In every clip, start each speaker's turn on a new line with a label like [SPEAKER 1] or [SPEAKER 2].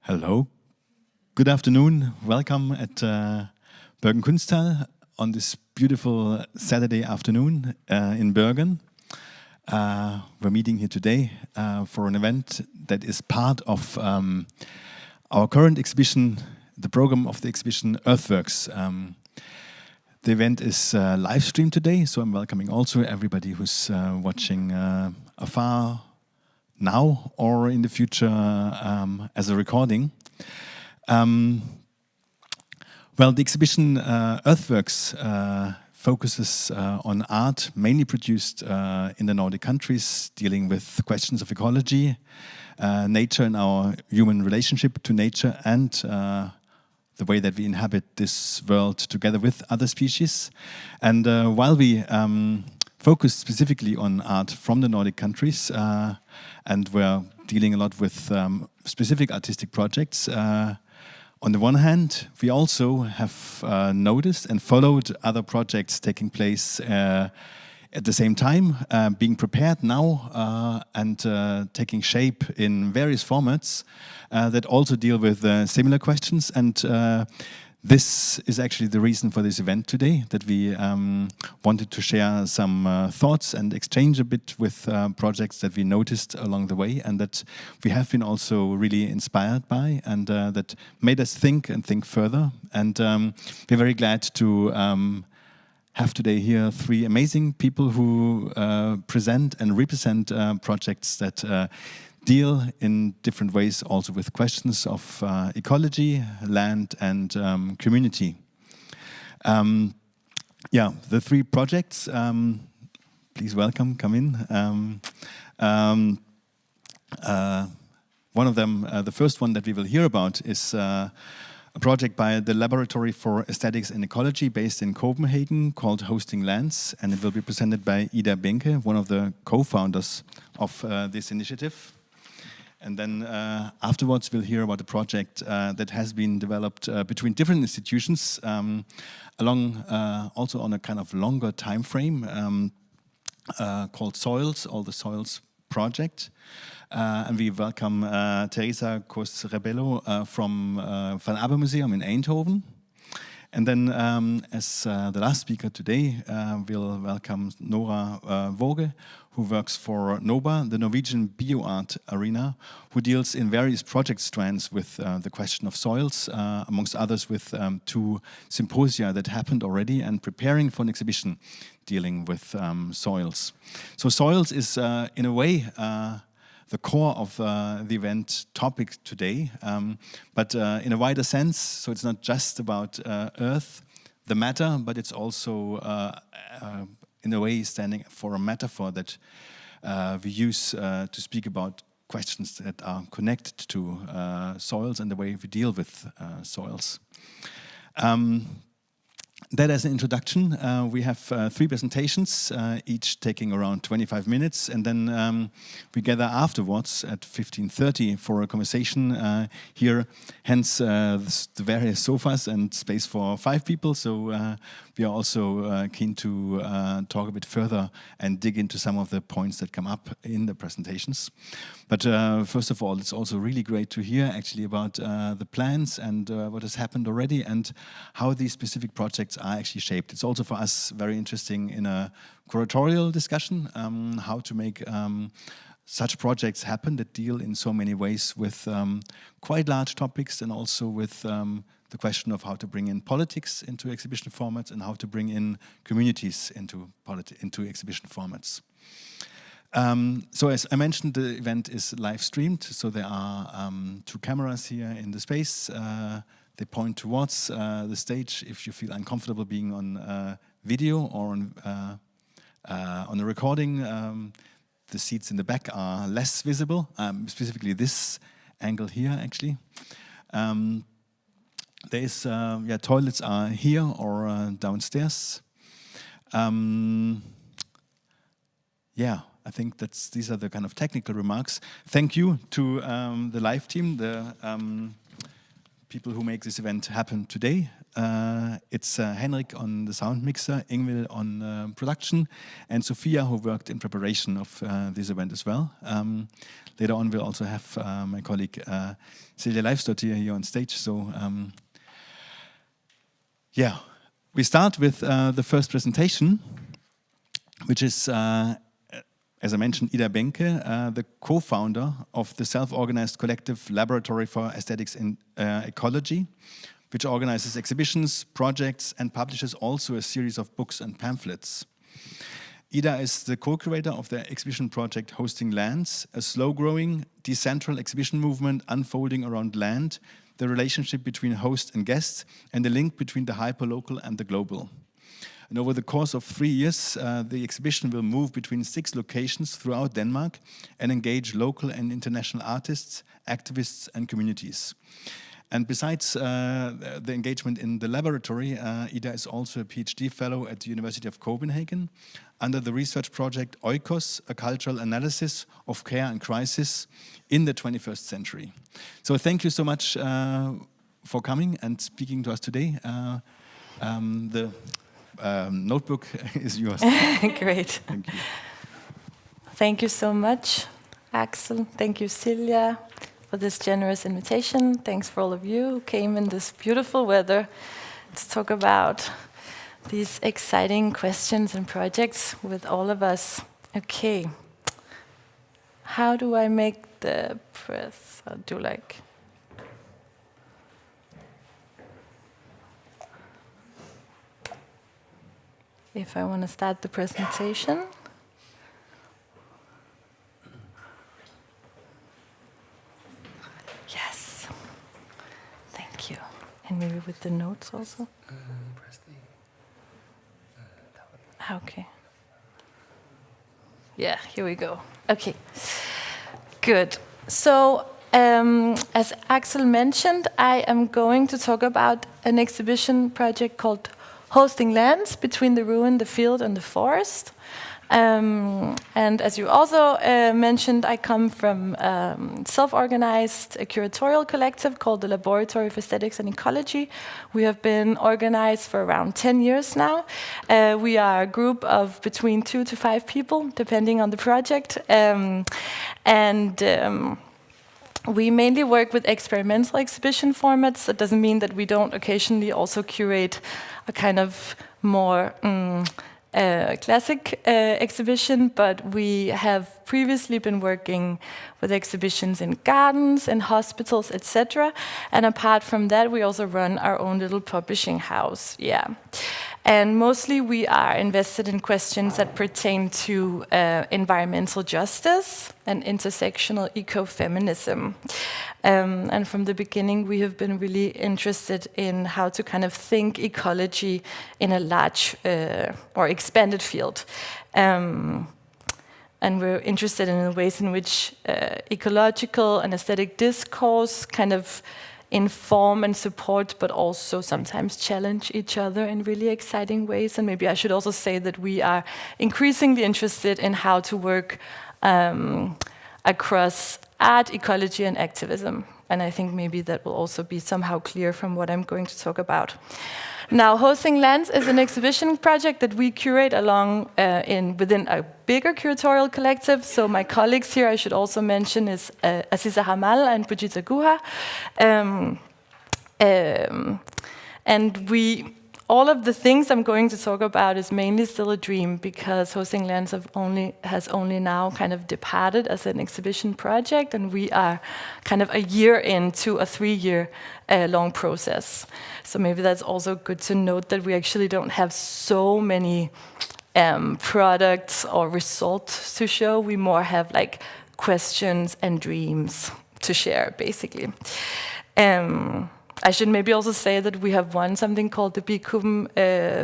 [SPEAKER 1] Hello, good afternoon. Welcome at Bergen Kunsthal on this beautiful Saturday afternoon in Bergen. We're meeting here today for an event that is part of our current exhibition, the program of the exhibition Earthworks. The event is live streamed today, so I'm welcoming also everybody who's watching afar now or in the future as a recording. Well, the exhibition Earthworks focuses on art mainly produced in the Nordic countries, dealing with questions of ecology, nature and our human relationship to nature, and the way that we inhabit this world together with other species. And while we focus specifically on art from the Nordic countries, and we're dealing a lot with specific artistic projects. On the one hand, we also have noticed and followed other projects taking place at the same time, being prepared now and taking shape in various formats that also deal with similar questions. And this is actually the reason for this event today, that we wanted to share some thoughts and exchange a bit with projects that we noticed along the way and that we have been also really inspired by and that made us think and think further. And we're very glad to have today here three amazing people who present and represent projects that deal in different ways also with questions of ecology, land, and community. Yeah, the three projects, please welcome, come in. One of them, the first one that we will hear about is a project by the Laboratory for Aesthetics and Ecology based in Copenhagen called Hosting Lands, and it will be presented by Ida Bencke, one of the co-founders of this initiative. And then afterwards, we'll hear about a project that has been developed between different institutions along also on a kind of longer time frame called Soils, All the Soils Project. And we welcome Teresa Cos Rebollo from Abbemuseum in Eindhoven. And then as the last speaker today, we'll welcome Nora Sørensen Vaage, who works for NOBA, the Norwegian bio-art arena, who deals in various project strands with the question of soils, amongst others with two symposia that happened already and preparing for an exhibition dealing with soils. So soils is in a way the core of the event topic today, but in a wider sense, so it's not just about earth, the matter, but it's also in a way standing for a metaphor that we use to speak about questions that are connected to soils and the way we deal with soils. That as an introduction, we have three presentations, each taking around 25 minutes, and then we gather afterwards at 15:30 for a conversation here, hence the various sofas and space for 5 people, so we are also keen to talk a bit further and dig into some of the points that come up in the presentations. But first of all, it's also really great to hear actually about the plans and what has happened already and how these specific projects are actually shaped. It's also for us very interesting in a curatorial discussion, how to make such projects happen that deal in so many ways with quite large topics and also with the question of how to bring in politics into exhibition formats and how to bring in communities into exhibition formats. So as I mentioned, the event is live streamed, so there are 2 cameras here in the space. They point towards the stage if you feel uncomfortable being on video or on a recording. The seats in the back are less visible, specifically this angle here actually. There is, toilets are here or downstairs. I think these are the kind of technical remarks. Thank you to the live team, the people who make this event happen today. It's Henrik on the sound mixer, Ingvild on production, and Sophia, who worked in preparation of this event as well. Later on, we'll also have my colleague Silja Leifsdottir here on stage. So, yeah, we start with the first presentation, which is, as I mentioned, Ida Bencke, the co-founder of the self-organized collective Laboratory for Aesthetics and Ecology, which organizes exhibitions, projects, and publishes also a series of books and pamphlets. Ida is the co-curator of the exhibition project Hosting Lands, a slow-growing, decentral exhibition movement unfolding around land, the relationship between host and guest, and the link between the hyperlocal and the global. And over the course of 3 years, the exhibition will move between 6 locations throughout Denmark and engage local and international artists, activists, and communities. And besides the engagement in the laboratory, Ida is also a PhD fellow at the University of Copenhagen under the research project Oikos, a cultural analysis of care and crisis in the 21st century. So thank you so much for coming and speaking to us today. The notebook is yours.
[SPEAKER 2] Great.
[SPEAKER 1] Thank you.
[SPEAKER 2] Thank you so much, Axel. Thank you, Silja, for this generous invitation. Thanks for all of you who came in this beautiful weather to talk about these exciting questions and projects with all of us. Okay. How do I make the press? I'll do like... If I want to start the presentation. Yes. Thank you. And maybe with the notes also?
[SPEAKER 3] Press the...
[SPEAKER 2] Okay. Yeah, here we go. Okay. Good. So, as Axel mentioned, I am going to talk about an exhibition project called Hosting Lands, Between the Ruin, the Field and the Forest. And as you also mentioned, I come from self-organized a curatorial collective called the Laboratory for Aesthetics and Ecology. We have been organized for around 10 years now. We are a group of between 2 to 5 people, depending on the project. We mainly work with experimental exhibition formats. That doesn't mean that we don't occasionally also curate a kind of more classic exhibition, but we have previously been working with exhibitions in gardens and hospitals, etc. And apart from that, we also run our own little publishing house. Yeah. And mostly we are invested in questions that pertain to environmental justice and intersectional ecofeminism. And from the beginning, we have been really interested in how to kind of think ecology in a large or expanded field. And we're interested in the ways in which ecological and aesthetic discourse kind of inform and support, but also sometimes challenge each other in really exciting ways. And maybe I should also say that we are increasingly interested in how to work across art, ecology, and activism. And I think maybe that will also be somehow clear from what I'm going to talk about. Now, Hosting Lands is an exhibition project that we curate along within a bigger curatorial collective. So my colleagues here, I should also mention, is Aziza Hamal and Brigitte Guha. And all of the things I'm going to talk about is mainly still a dream, because Hosting Lands has only now kind of departed as an exhibition project, and we are kind of a year into a 3-year long process. So maybe that's also good to note that we actually don't have so many products or results to show. We more have like questions and dreams to share, basically. I should maybe also say that we have won something called the Bicum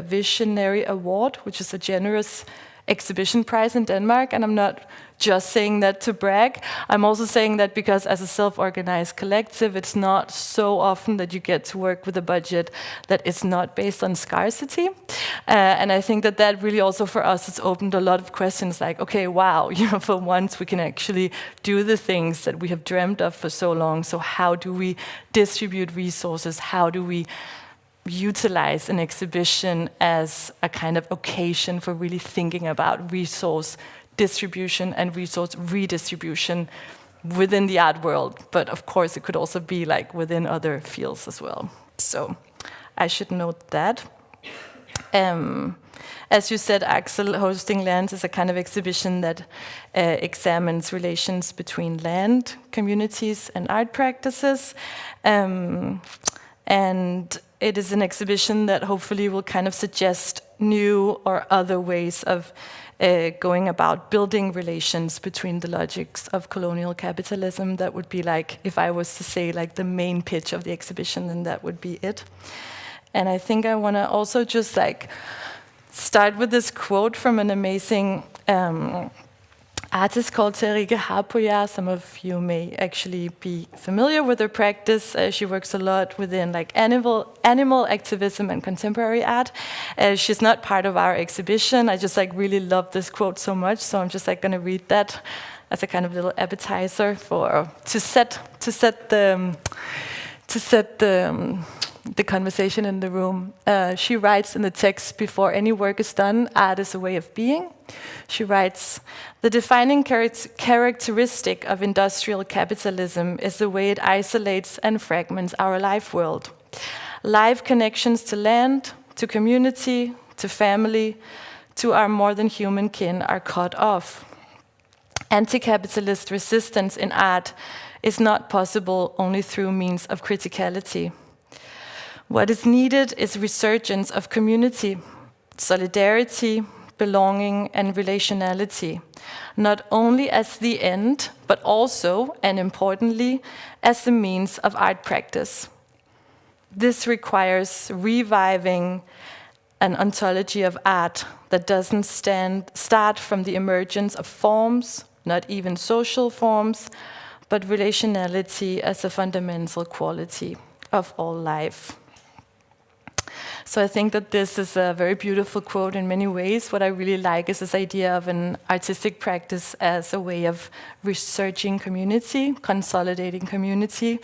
[SPEAKER 2] Visionary Award, which is a generous exhibition prize in Denmark, and I'm not just saying that to brag. I'm also saying that because as a self-organized collective, it's not so often that you get to work with a budget that is not based on scarcity. And I think that that really also for us has opened a lot of questions like, okay, wow, for once we can actually do the things that we have dreamt of for so long. So how do we distribute resources? How do we utilize an exhibition as a kind of occasion for really thinking about resource distribution and resource redistribution within the art world. But of course, it could also be like within other fields as well. So I should note that. As you said, Axel, Hosting Lands is a kind of exhibition that examines relations between land, communities, and art practices. And it is an exhibition that hopefully will kind of suggest new or other ways of going about building relations between the logics of colonial capitalism. That would be like, if I was to say like the main pitch of the exhibition, then that would be it. And I think I want to also just like start with this quote from an amazing artist called Teresa Cos Rebollo. Some of you may actually be familiar with her practice. She works a lot within like animal activism and contemporary art. She's not part of our exhibition. I just like really love this quote so much, so I'm just like going to read that as a kind of little appetizer for to set the conversation in the room. She writes in the text, before any work is done, art is a way of being. She writes, the defining characteristic of industrial capitalism is the way it isolates and fragments our life world. Life connections to land, to community, to family, to our more than human kin are cut off. Anti-capitalist resistance in art is not possible only through means of criticality. What is needed is resurgence of community, solidarity, belonging, and relationality, not only as the end, but also, and importantly, as the means of art practice. This requires reviving an ontology of art that doesn't start from the emergence of forms, not even social forms, but relationality as a fundamental quality of all life. So I think that this is a very beautiful quote in many ways. What I really like is this idea of an artistic practice as a way of researching community, consolidating community,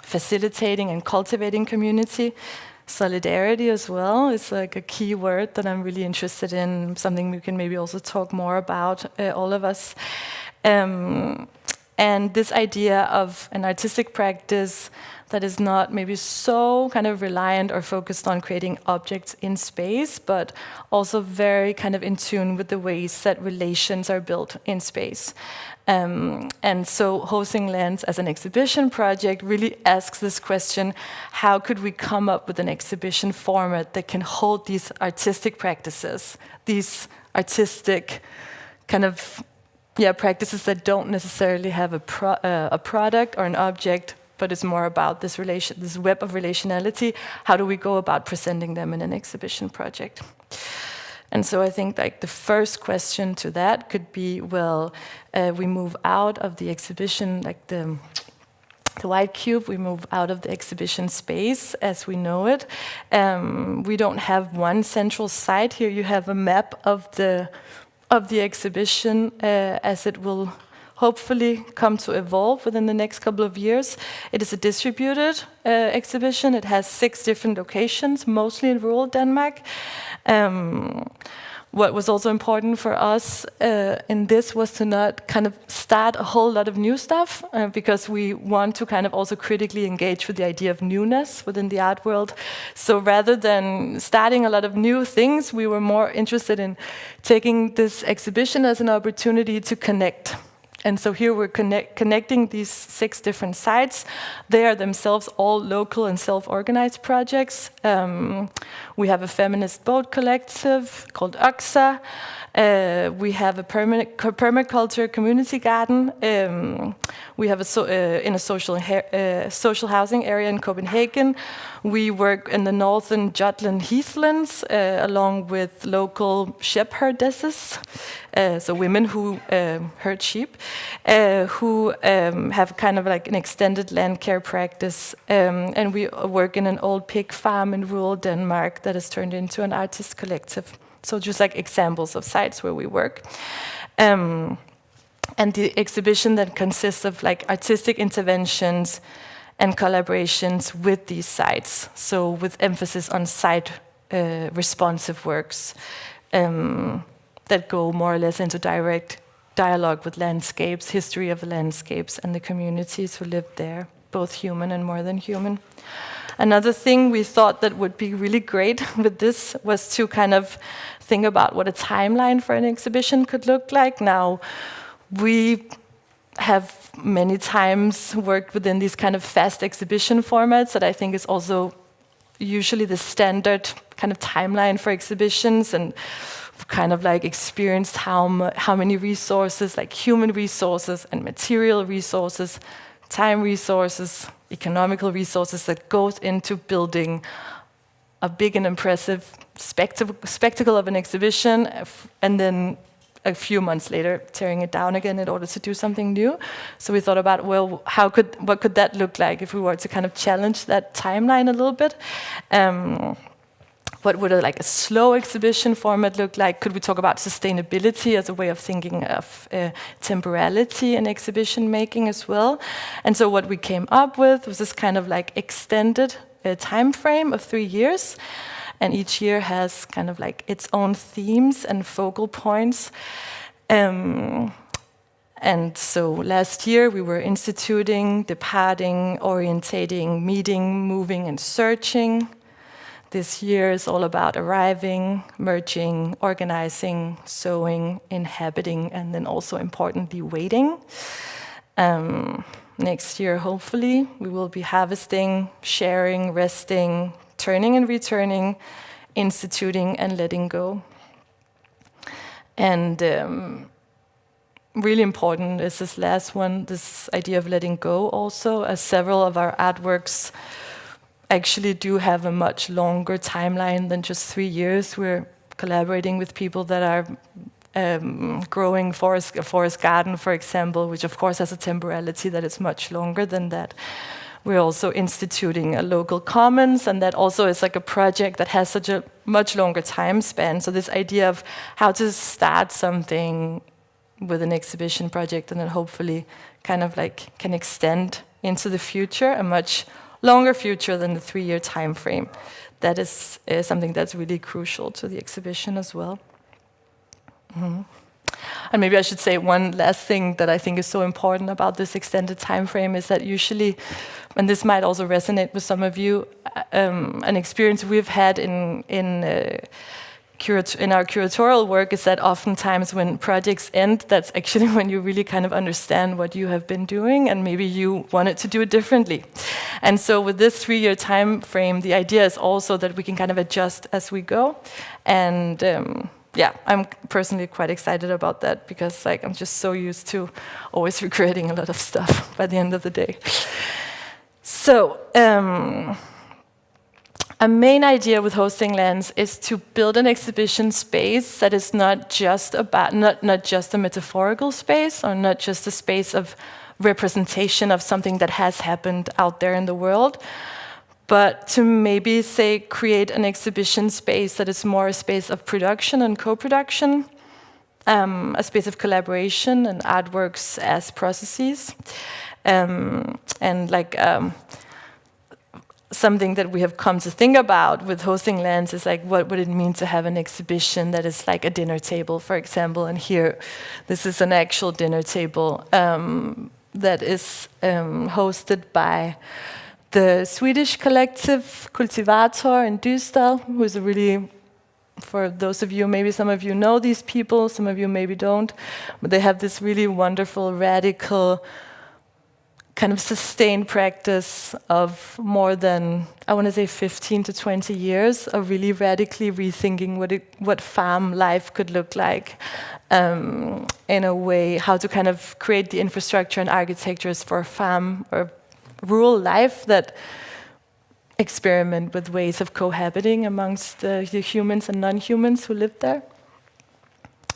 [SPEAKER 2] facilitating and cultivating community. Solidarity as well is like a key word that I'm really interested in, something we can maybe also talk more about, all of us. And this idea of an artistic practice that is not maybe so kind of reliant or focused on creating objects in space, but also very kind of in tune with the ways that relations are built in space. And so Hosting Lands as an exhibition project really asks this question, how could we come up with an exhibition format that can hold these artistic practices, these artistic kind of practices that don't necessarily have a product or an object, but it's more about this web of relationality. How do we go about presenting them in an exhibition project? And so I think like the first question to that could be, well, we move out of the exhibition, like the white cube, we move out of the exhibition space as we know it. We don't have one central site here. You have a map of the exhibition as it will hopefully come to evolve within the next couple of years. It is a distributed exhibition. It has 6 different locations, mostly in rural Denmark. What was also important for us in this was to not kind of start a whole lot of new stuff, because we want to kind of also critically engage with the idea of newness within the art world. So rather than starting a lot of new things, we were more interested in taking this exhibition as an opportunity to connect. And so here we're connecting these 6 different sites. They are themselves all local and self-organized projects. We have a feminist boat collective called Oxa. We have a permaculture community garden. We have in a social housing area in Copenhagen. We work in the northern Jutland heathlands along with local shepherdesses, so women who herd sheep, who have kind of like an extended land care practice. And we work in an old pig farm in rural Denmark that has turned into an artist collective. So just like examples of sites where we work. And the exhibition that consists of like artistic interventions and collaborations with these sites. So with emphasis on site responsive works that go more or less into direct dialogue with landscapes, history of the landscapes, and the communities who live there, both human and more than human. Another thing we thought that would be really great with this was to kind of think about what a timeline for an exhibition could look like. Now, we have many times worked within these kind of fast exhibition formats that I think is also usually the standard kind of timeline for exhibitions, and kind of like experienced how many resources, like human resources and material resources, time resources, economical resources that goes into building a big and impressive spectacle of an exhibition, and then a few months later tearing it down again in order to do something new. So we thought about, well, what could that look like if we were to kind of challenge that timeline a little bit? What would a slow exhibition format look like? Could we talk about sustainability as a way of thinking of temporality in exhibition making as well? And so what we came up with was this kind of like extended time frame of 3 years. And each year has kind of like its own themes and focal points. And so last year we were instituting, departing, orientating, meeting, moving, and searching. This year is all about arriving, merging, organizing, sewing, inhabiting, and then also importantly, waiting. Next year, hopefully, we will be harvesting, sharing, resting, turning and returning, instituting and letting go. And really important is this last one, this idea of letting go also, as several of our artworks actually do have a much longer timeline than just 3 years. We're collaborating with people that are growing a forest garden, for example, which of course has a temporality that is much longer than that. We're also instituting a local commons, and that also is like a project that has such a much longer time span. So this idea of how to start something with an exhibition project and then hopefully kind of like can extend into the future, a much longer future than the 3-year time frame. That is something that's really crucial to the exhibition as well. Mm-hmm. And maybe I should say one last thing that I think is so important about this extended time frame is that usually, and this might also resonate with some of you, an experience we've had in our curatorial work is that oftentimes when projects end, that's actually when you really kind of understand what you have been doing, and maybe you wanted to do it differently. And so with this 3-year time frame, the idea is also that we can kind of adjust as we go. And yeah, I'm personally quite excited about that because like I'm just so used to always recreating a lot of stuff by the end of the day. So a main idea with Hosting Lands is to build an exhibition space that is not just about not just a metaphorical space or not just a space of representation of something that has happened out there in the world, but to maybe say create an exhibition space that is more a space of production and co-production, a space of collaboration and artworks as processes, and like something that we have come to think about with Hosting Lands is like what would it mean to have an exhibition that is like a dinner table, for example. And here, this is an actual dinner table that is hosted by the Swedish collective Cultivator in Dysdal, who is a really, for those of you, maybe some of you know these people, some of you maybe don't, but they have this really wonderful, radical, kind of sustained practice of more than, I want to say 15 to 20 years of really radically rethinking what farm life could look like, in a way, how to kind of create the infrastructure and architectures for farm or rural life that experiment with ways of cohabiting amongst the humans and non-humans who live there.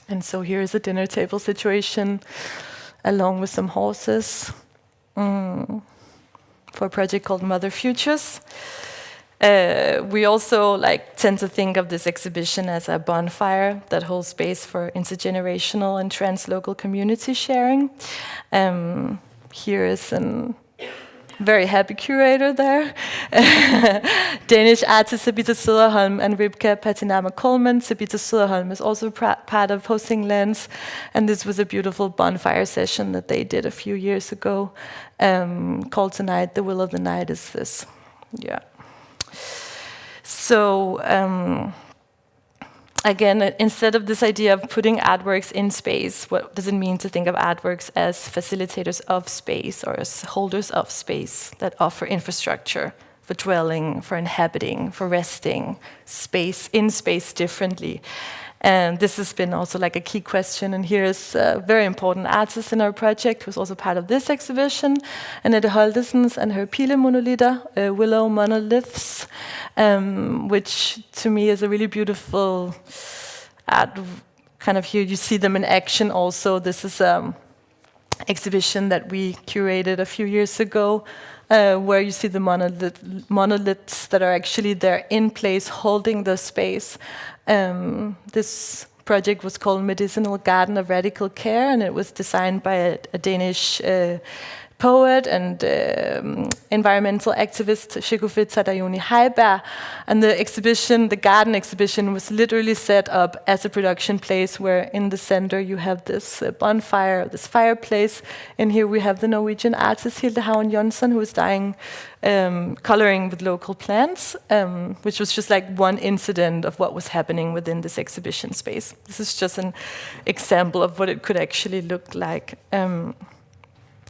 [SPEAKER 2] And so here is a dinner table situation along with some horses for a project called Mother Futures. We also tend to think of this exhibition as a bonfire that holds space for intergenerational and translocal community sharing. Here is very happy curator there. Danish artist Sabita Söderholm and Ribka Patinama Coleman. Sabita Söderholm is also part of Hosting Lands, and this was a beautiful bonfire session that they did a few years ago, called Tonight, The Will of the Night is This. Yeah. So, again, instead of this idea of putting artworks in space, what does it mean to think of artworks as facilitators of space or as holders of space that offer infrastructure for dwelling, for inhabiting, for resting, space in space differently? And this has been also like a key question. And here is a very important artist in our project who's also part of this exhibition, Annette Holdesens and her Pile monolither, willow monoliths, which to me is a really beautiful art. Kind of here you see them in action also. This is an exhibition that we curated a few years ago, where you see the monoliths that are actually there in place holding the space. This project was called Medicinal Garden of Radical Care, and it was designed by a Danish poet and environmental activist Shekufit Tadayoni Heiberg. And the exhibition, the garden exhibition, was literally set up as a production place where in the center you have this bonfire, this fireplace. And here we have the Norwegian artist Hilde Havn Jonsson, who is coloring with local plants, which was just like one incident of what was happening within this exhibition space. This is just an example of what it could actually look like.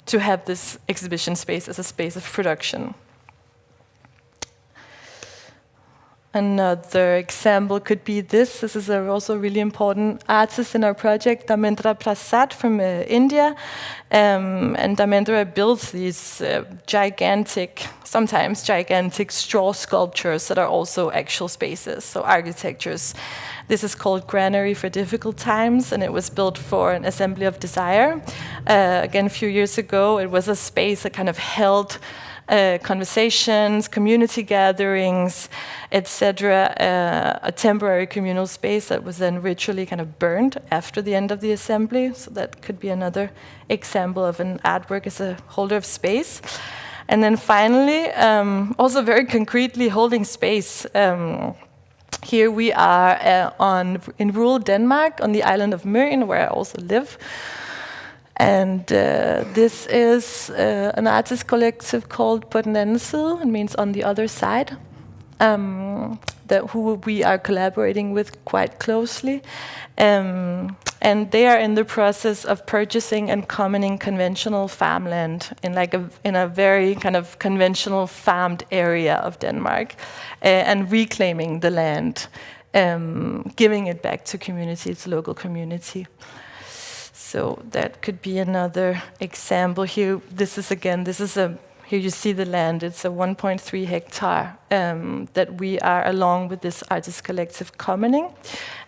[SPEAKER 2] To have this exhibition space as a space of production. Another example could be this. This is also a really important artist in our project, Dharmendra Prasad from India. And Dharmendra builds these gigantic, sometimes gigantic straw sculptures that are also actual spaces, so architectures. This is called Granary for Difficult Times, and it was built for an assembly of desire. Again, a few years ago, it was a space that kind of held conversations, community gatherings, etc. A temporary communal space that was then ritually kind of burned after the end of the assembly. So that could be another example of an artwork as a holder of space. And then finally, also very concretely holding space. Here we are in rural Denmark on the island of Møn, where I also live. And this is an artist collective called På den anden side. It means on the other side, who we are collaborating with quite closely. And they are in the process of purchasing and commoning conventional farmland in a very kind of conventional farmed area of Denmark, and reclaiming the land, giving it back to community, its local community. So that could be another example here. Here you see the land. It's a 1.3 hectare that we are, along with this artist collective, commoning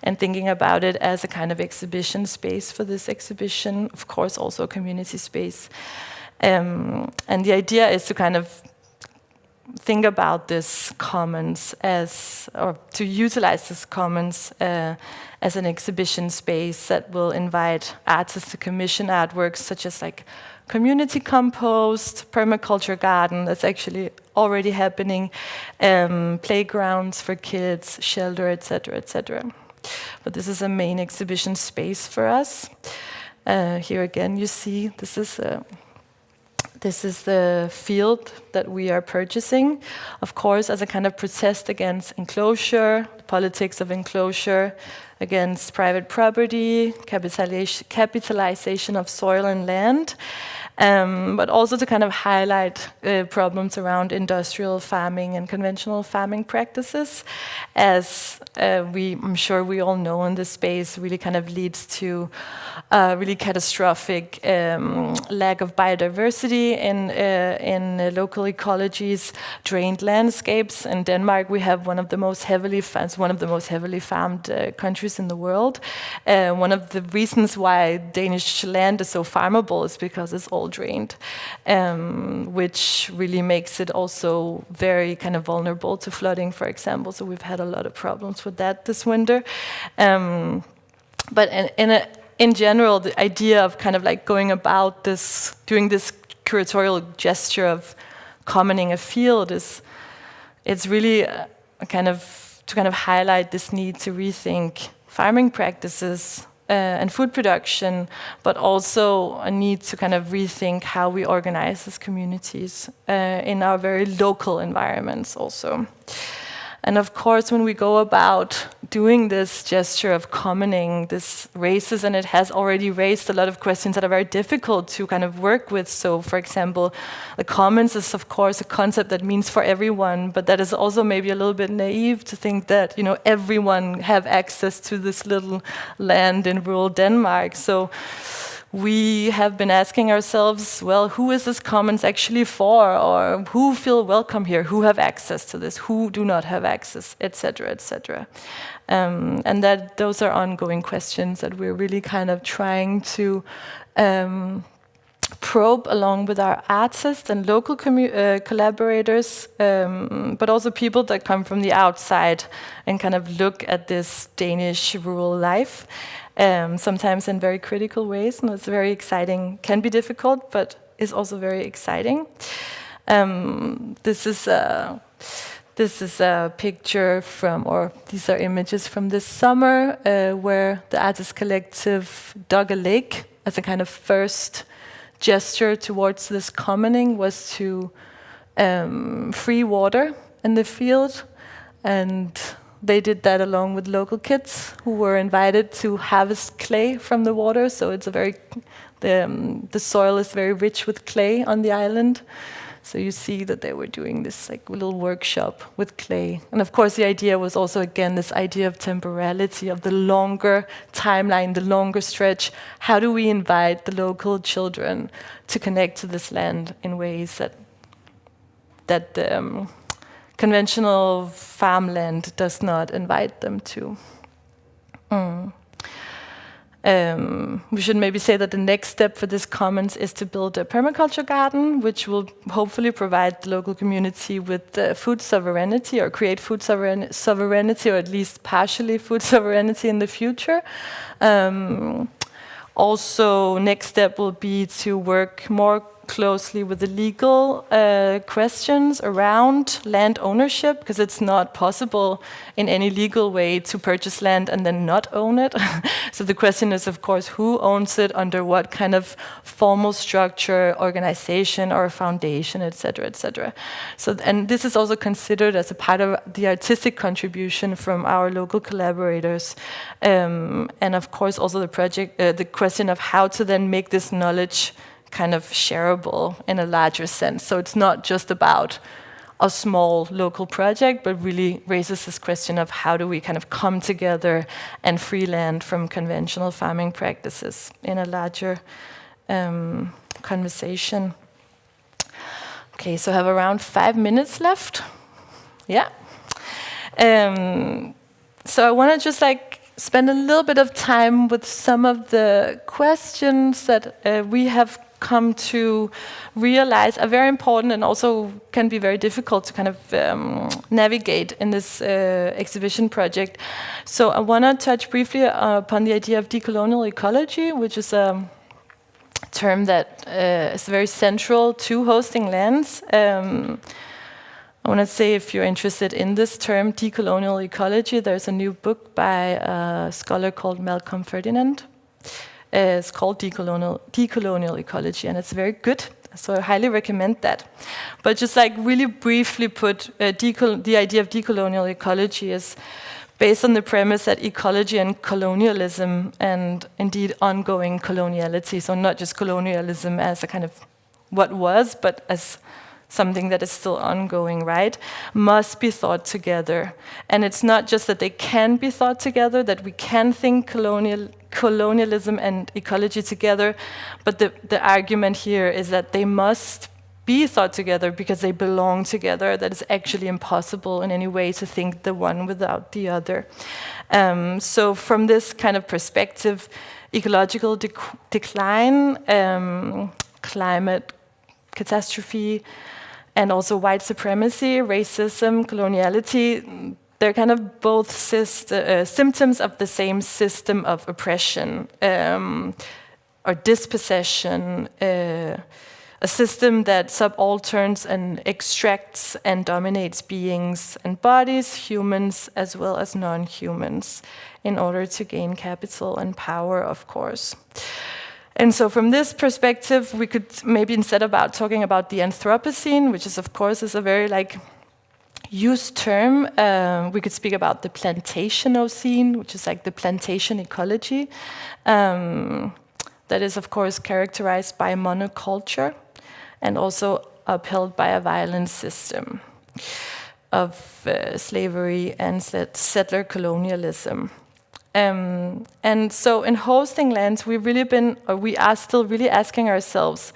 [SPEAKER 2] and thinking about it as a kind of exhibition space for this exhibition. Of course, also a community space. And the idea is to kind of think about this commons or to utilize this commons as an exhibition space that will invite artists to commission artworks such as like community compost, permaculture garden, that's actually already happening, playgrounds for kids, shelter, etc., etc. But this is a main exhibition space for us. Here again, you see this is the field that we are purchasing, of course, as a kind of protest against enclosure, the politics of enclosure, against private property, capitalization of soil and land, but also to kind of highlight problems around industrial farming and conventional farming practices, as I'm sure we all know in this space really kind of leads to really catastrophic lack of biodiversity in local ecologies, drained landscapes. In Denmark, we have one of the most heavily farmed countries in the world. One of the reasons why Danish land is so farmable is because it's all drained, which really makes it also very kind of vulnerable to flooding, for example. So we've had a lot of problems with that this winter. But in general, the idea of kind of like going about this, doing this curatorial gesture of commoning a field it's really a kind of highlight this need to rethink farming practices and food production, but also a need to kind of rethink how we organize as communities in our very local environments also. And of course, when we go about doing this gesture of commoning, this raises, and it has already raised a lot of questions that are very difficult to kind of work with. So, for example, the commons is of course a concept that means for everyone, but that is also maybe a little bit naive to think that, you know, everyone have access to this little land in rural Denmark. So we have been asking ourselves, well, who is this commons actually for, or who feel welcome here, who have access to this, who do not have access, etc., etc. And that those are ongoing questions that we're really kind of trying to probe along with our artists and local collaborators, but also people that come from the outside and kind of look at this Danish rural life. Sometimes in very critical ways, and it's very exciting. Can be difficult, but is also very exciting. This is a picture from, or these are images from this summer, where the artist collective dug a lake as a kind of first gesture towards this commoning, was to free water in the field, and they did that along with local kids who were invited to harvest clay from the water. So it's a very, the soil is very rich with clay on the island. So you see that they were doing this like little workshop with clay. And of course the idea was also, again, this idea of temporality, of the longer timeline, the longer stretch. How do we invite the local children to connect to this land in ways that conventional farmland does not invite them to? We should maybe say that the next step for this commons is to build a permaculture garden, which will hopefully provide the local community with food sovereignty, or create food sovereignty, or at least partially food sovereignty in the future. Also, next step will be to work more closely with the legal questions around land ownership, because it's not possible in any legal way to purchase land and then not own it. So the question is, of course, who owns it, under what kind of formal structure, organization, or foundation, etc., etc. So, and this is also considered as a part of the artistic contribution from our local collaborators, and of course also the project, the question of how to then make this knowledge kind of shareable in a larger sense. So it's not just about a small local project, but really raises this question of how do we kind of come together and free land from conventional farming practices in a larger conversation. Okay, so I have around 5 minutes left. Yeah. So I want to just spend a little bit of time with some of the questions that we have come to realize are very important, and also can be very difficult to kind of navigate in this exhibition project. So I want to touch briefly upon the idea of decolonial ecology, which is a term that is very central to hosting lands. I want to say, if you're interested in this term, decolonial ecology, there's a new book by a scholar called Malcolm Ferdinand. It's called Decolonial Ecology, and it's very good, so I highly recommend that. But just really briefly put, the idea of decolonial ecology is based on the premise that ecology and colonialism, and indeed ongoing coloniality, so not just colonialism as a kind of what was, but as something that is still ongoing, right, must be thought together. And it's not just that they can be thought together, that we can think colonialism and ecology together, but the argument here is that they must be thought together because they belong together, that it's actually impossible in any way to think the one without the other. So from this kind of perspective, ecological decline, climate catastrophe, and also white supremacy, racism, coloniality, they're kind of both symptoms of the same system of oppression, or dispossession, a system that subalterns and extracts and dominates beings and bodies, humans as well as non-humans, in order to gain capital and power, of course. And so from this perspective, we could maybe, instead about talking about the Anthropocene, which is, of course, is a very used term, we could speak about the Plantationocene, which is like the plantation ecology. That is, of course, characterized by monoculture and also upheld by a violent system of slavery and settler colonialism. And so in hosting lands, we are still really asking ourselves,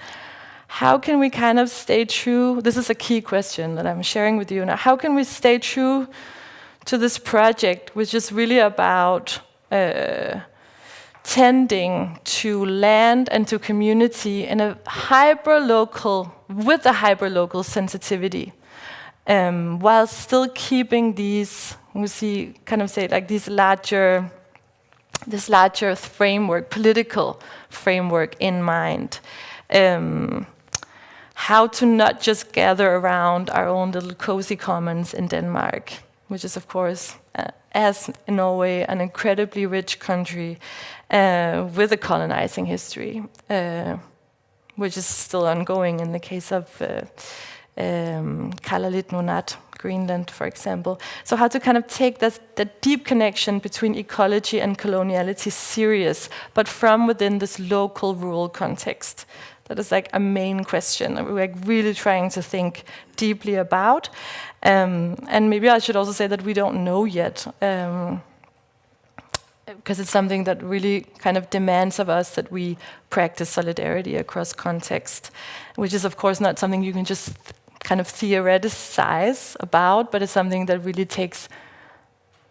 [SPEAKER 2] how can we kind of stay true? This is a key question that I'm sharing with you now. How can we stay true to this project, which is really about tending to land and to community in a with a hyper-local sensitivity, while still keeping these, this larger framework, political framework in mind. How to not just gather around our own little cozy commons in Denmark, which is, of course, as in Norway, an incredibly rich country with a colonizing history, which is still ongoing in the case of Kalalit Nunat, Greenland, for example. So how to kind of take that deep connection between ecology and coloniality serious, but from within this local rural context. That is like a main question that we're really trying to think deeply about. And maybe I should also say that we don't know yet, because it's something that really kind of demands of us that we practice solidarity across context, which is, of course, not something you can just kind of theorize about, but it's something that really takes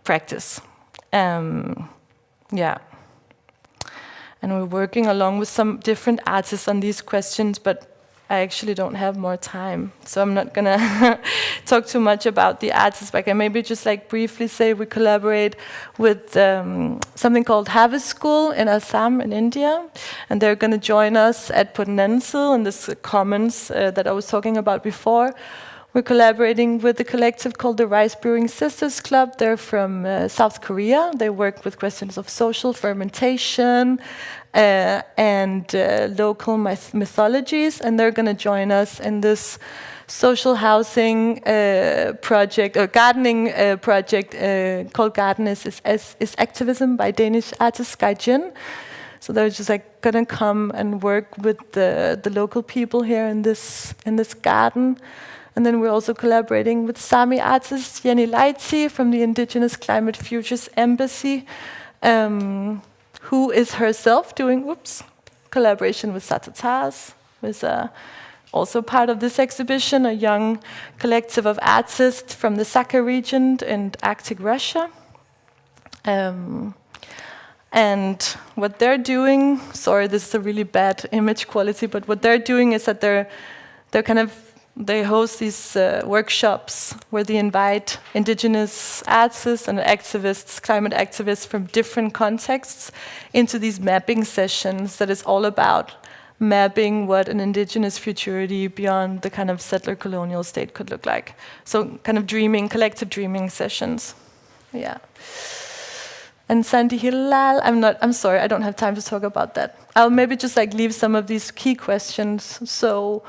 [SPEAKER 2] practice. Yeah. And we're working along with some different artists on these questions, but I actually don't have more time. So I'm not gonna talk too much about the artists, but I can maybe just briefly say we collaborate with something called Harvest School in Assam in India. And they're gonna join us at Pottenensil in this commons that I was talking about before. We're collaborating with a collective called the Rice Brewing Sisters Club. They're from South Korea. They work with questions of social fermentation and local mythologies, and they're going to join us in this social housing project, or gardening project called Garden is Activism by Danish artist Sky Jin. So they're just going to come and work with the local people here in this garden. And then we're also collaborating with Sami artist Jenny Leitzi from the Indigenous Climate Futures Embassy, who is herself doing collaboration with Satatas, who is also part of this exhibition, a young collective of artists from the Sakha region in Arctic Russia. And what they're doing, sorry, this is a really bad image quality, but what they're doing is that they host these workshops where they invite indigenous artists and activists, climate activists from different contexts into these mapping sessions that is all about mapping what an indigenous futurity beyond the kind of settler colonial state could look like. So kind of collective dreaming sessions. Yeah. And Sandy Hilal, I'm sorry, I don't have time to talk about that. I'll maybe just leave some of these key questions. So,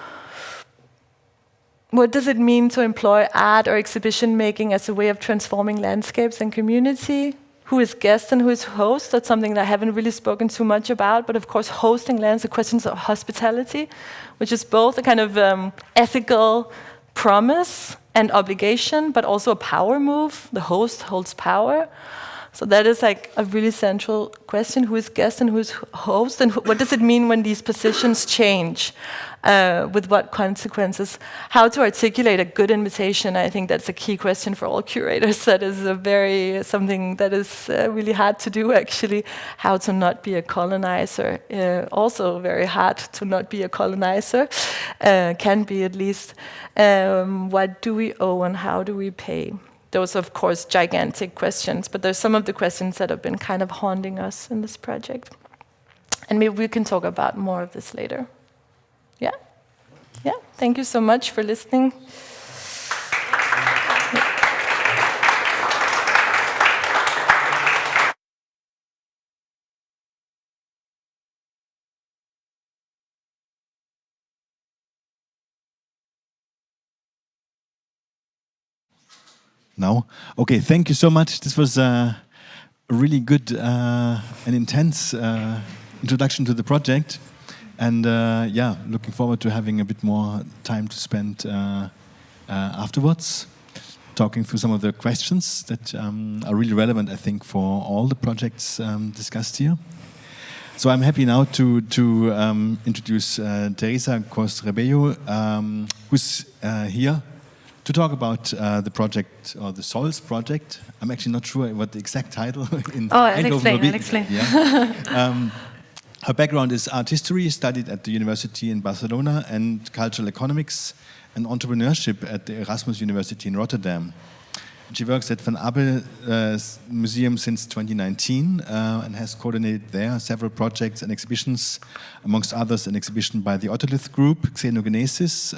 [SPEAKER 2] what does it mean to employ art or exhibition making as a way of transforming landscapes and community? Who is guest and who is host? That's something that I haven't really spoken too much about, but of course hosting lands, the questions of hospitality, which is both a kind of ethical promise and obligation, but also a power move. The host holds power. So that is a really central question: who is guest and who is host, and what does it mean when these positions change? With what consequences? How to articulate a good invitation? I think that's a key question for all curators. That is something that is really hard to do, actually. How to not be a colonizer? Also very hard to not be a colonizer. Can be, at least. What do we owe and how do we pay? Those are, of course, gigantic questions, but there's some of the questions that have been kind of haunting us in this project. And maybe we can talk about more of this later. Yeah? Yeah, thank you so much for listening.
[SPEAKER 1] Now, okay, thank you so much. This was a really good and intense introduction to the project. And yeah, looking forward to having a bit more time to spend afterwards, talking through some of the questions that are really relevant, I think, for all the projects discussed here. So I'm happy now to introduce Teresa Cos Rebollo, who's here to talk about the project, or the SOLS project. I'm actually not sure what the exact title in Eindhoven will be.
[SPEAKER 2] I'll explain.
[SPEAKER 1] Yeah. Her background is art history, studied at the university in Barcelona, and cultural economics and entrepreneurship at the Erasmus University in Rotterdam. She works at Van Abbemuseum since 2019 and has coordinated there several projects and exhibitions, amongst others an exhibition by the Otolith Group, Xenogenesis,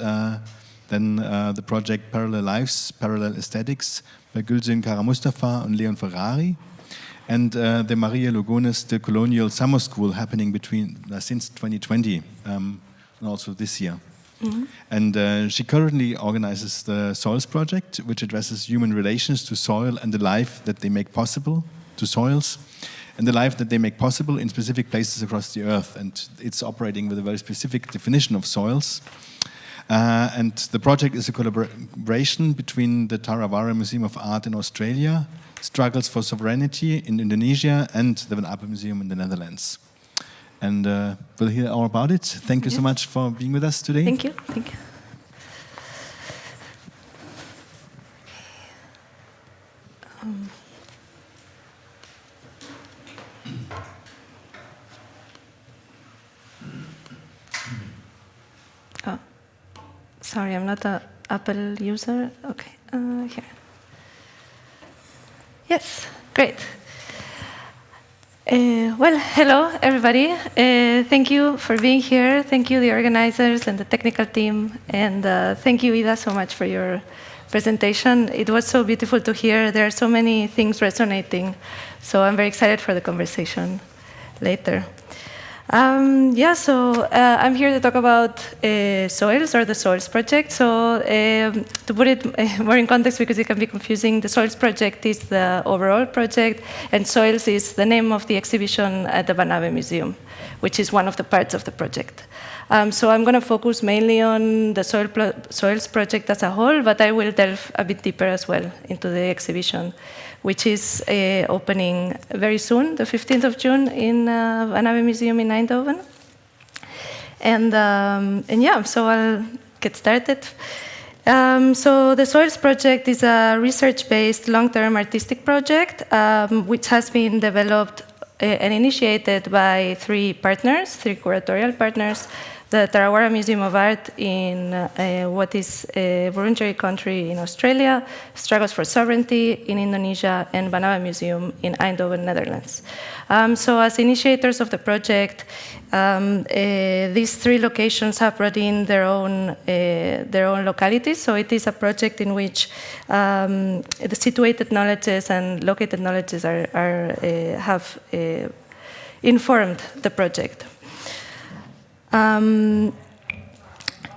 [SPEAKER 1] then the project Parallel Lives, Parallel Aesthetics by Gülsün Kara-Mustafa and Leon Ferrari, and the Maria Lugones de Colonial Summer School happening since 2020 and also this year. Mm-hmm. And she currently organizes the Soils project, which addresses human relations to soil and the life that they make possible, to soils, and the life that they make possible in specific places across the earth. And it's operating with a very specific definition of soils. And the project is a collaboration between the TarraWarra Museum of Art in Australia, Struggles for Sovereignty in Indonesia, and the Abbemuseum in the Netherlands. And we'll hear all about it. Thank you so much for being with us today.
[SPEAKER 2] Thank you. Thank you. Oh, sorry, I'm not an Apple user. Okay, here. Yes, great. Well, hello, everybody. Thank you for being here. Thank you, the organizers and the technical team. And thank you, Ida, so much for your presentation. It was so beautiful to hear. There are so many things resonating. So I'm very excited for the conversation later. So I'm here to talk about soils, or the Soils project. So to put it more in context, because it can be confusing, the Soils project is the overall project, and soils is the name of the exhibition at the Van Abbemuseum, which is one of the parts of the project. So I'm going to focus mainly on the Soils project as a whole, but I will delve a bit deeper as well into the exhibition, which is opening very soon, the 15th of June, in Van Abbemuseum in Eindhoven. And yeah, so I'll get started. So the Soils project is a research-based long-term artistic project, which has been developed and initiated by three curatorial partners: the TarraWarra Museum of Art in what is a voluntary country in Australia, Struggles for Sovereignty in Indonesia, and Van Abbemuseum in Eindhoven, Netherlands. So as initiators of the project, these three locations have brought in their own localities. So it is a project in which the situated knowledges and located knowledges have informed the project. And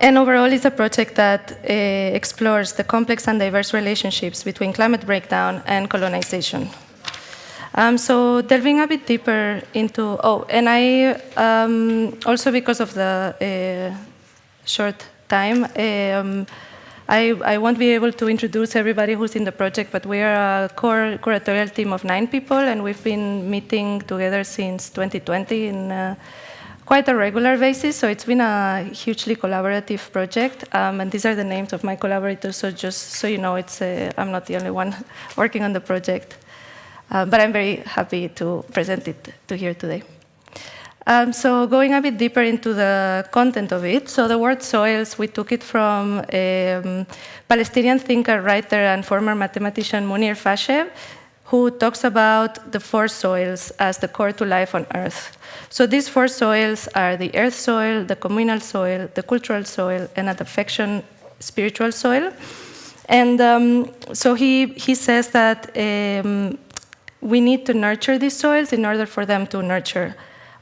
[SPEAKER 2] overall, it's a project that explores the complex and diverse relationships between climate breakdown and colonization. So delving a bit deeper into, and I, also because of the short time, I won't be able to introduce everybody who's in the project, but we are a core curatorial team of 9 people, and we've been meeting together since 2020 in quite a regular basis, so it's been a hugely collaborative project, and these are the names of my collaborators, so just so you know, I'm not the only one working on the project, but I'm very happy to present it to here today. So going a bit deeper into the content of it, so the word soils, we took it from Palestinian thinker, writer, and former mathematician Munir Fasheh,
[SPEAKER 3] who talks about the 4 soils as the core to life on Earth. So these 4 soils are the earth soil, the communal soil, the cultural soil, and at affection, spiritual soil. And so he says that we need to nurture these soils in order for them to nurture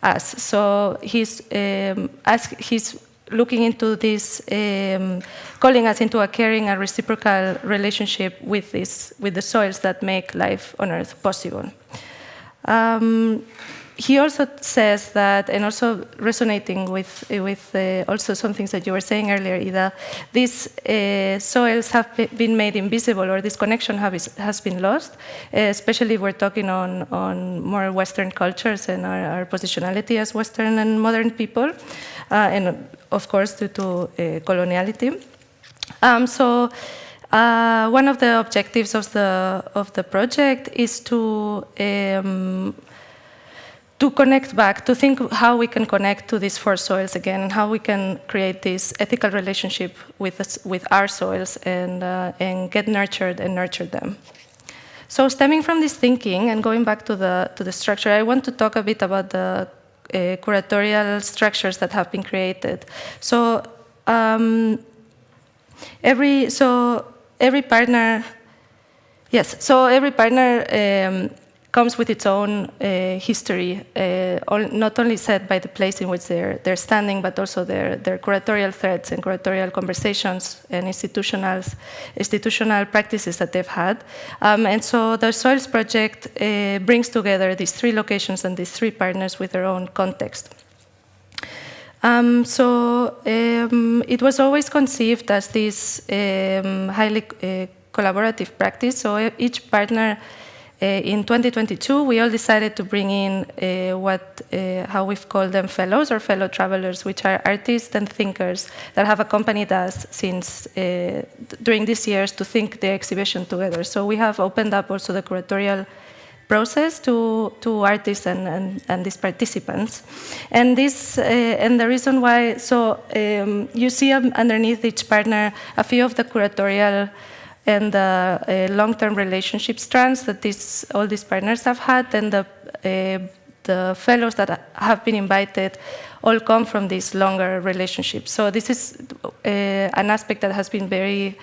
[SPEAKER 3] us. So he's looking into this, calling us into a caring and reciprocal relationship with the soils that make life on Earth possible. He also says that, and also resonating with also some things that you were saying earlier, Ida, these soils have been made invisible, or this connection has been lost, especially if we're talking on more Western cultures and our positionality as Western and modern people, and of course due to coloniality. So one of the objectives of the project is to connect back, to think how we can connect to these 4 soils again, and how we can create this ethical relationship with our soils and get nurtured and nurture them. So stemming from this thinking and going back to the structure, I want to talk a bit about the curatorial structures that have been created. So every partner comes with its own history, not only set by the place in which they're standing, but also their curatorial threads and curatorial conversations and institutional practices that they've had. And so the Soils Project brings together these 3 locations and these 3 partners with their own context. It was always conceived as this highly collaborative practice. So each partner, in 2022, we all decided to bring in how we've called them fellows or fellow travelers, which are artists and thinkers that have accompanied us since during these years to think the exhibition together. So we have opened up also the curatorial process to artists and these participants. And the reason why, you see underneath each partner a few of the curatorial and the long-term relationship strands that all these partners have had, and the fellows that have been invited all come from these longer relationships. So this is an aspect that has been very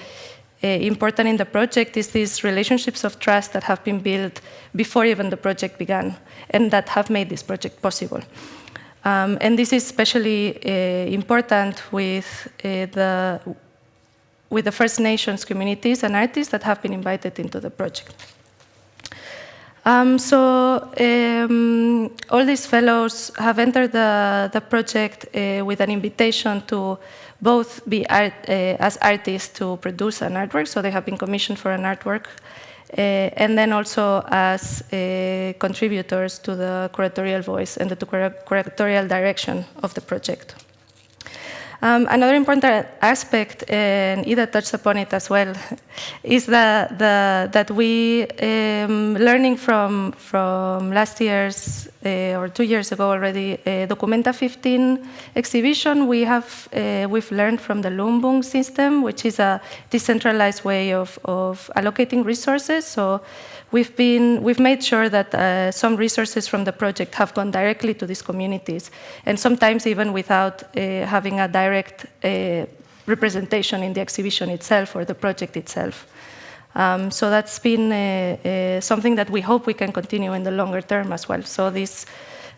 [SPEAKER 3] important in the project, is these relationships of trust that have been built before even the project began, and that have made this project possible. And this is especially important with the First Nations communities and artists that have been invited into the project. All these fellows have entered the project with an invitation to both be as artists to produce an artwork, so they have been commissioned for an artwork, and then also as contributors to the curatorial voice and the curatorial direction of the project. Another important aspect, and Ida touched upon it as well, is that we, learning from last year's, or 2 years ago already, Documenta 15 exhibition, we've learned from the Lumbung system, which is a decentralized way of allocating resources. So we've made sure that some resources from the project have gone directly to these communities, and sometimes even without having a direct representation in the exhibition itself or the project itself. So that's been something that we hope we can continue in the longer term as well. So this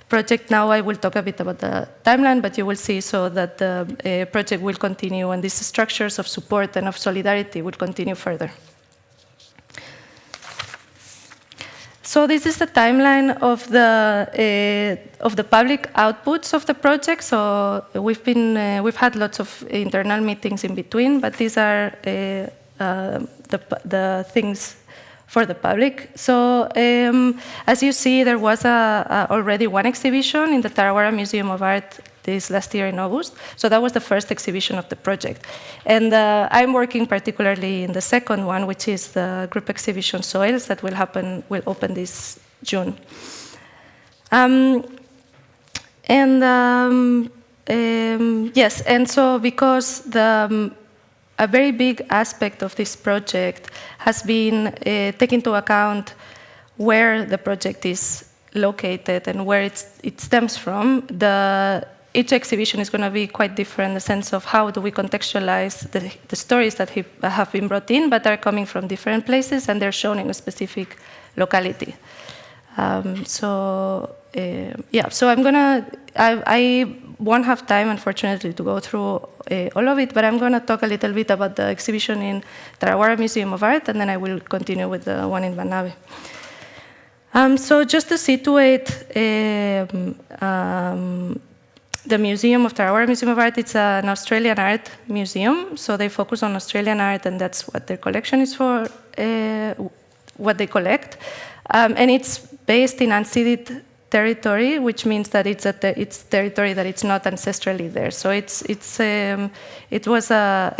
[SPEAKER 3] project, now I will talk a bit about the timeline, but you will see so that the project will continue, and these structures of support and of solidarity will continue further. So this is the timeline of the public outputs of the project. So we've had lots of internal meetings in between, but these are the things for the public. So as you see, there was already one exhibition in the TarraWarra Museum of Art this last year in August. So that was the first exhibition of the project. And I'm working particularly in the second one, which is the group exhibition Soils that will open this June. Yes, and so because a very big aspect of this project has been taking into account where the project is located and where it stems from, each exhibition is going to be quite different in the sense of how do we contextualize the stories that have been brought in, but are coming from different places and they're shown in a specific locality. So I won't have time, unfortunately, to go through all of it, but I'm going to talk a little bit about the exhibition in TarraWarra Museum of Art, and then I will continue with the one in Bencke. So just to situate the Museum of TarraWarra Museum of Art, it's an Australian art museum, so they focus on Australian art, and that's what their collection is for, what they collect. And it's based in unceded territory, which means that it's territory that it's not ancestrally there. So it was a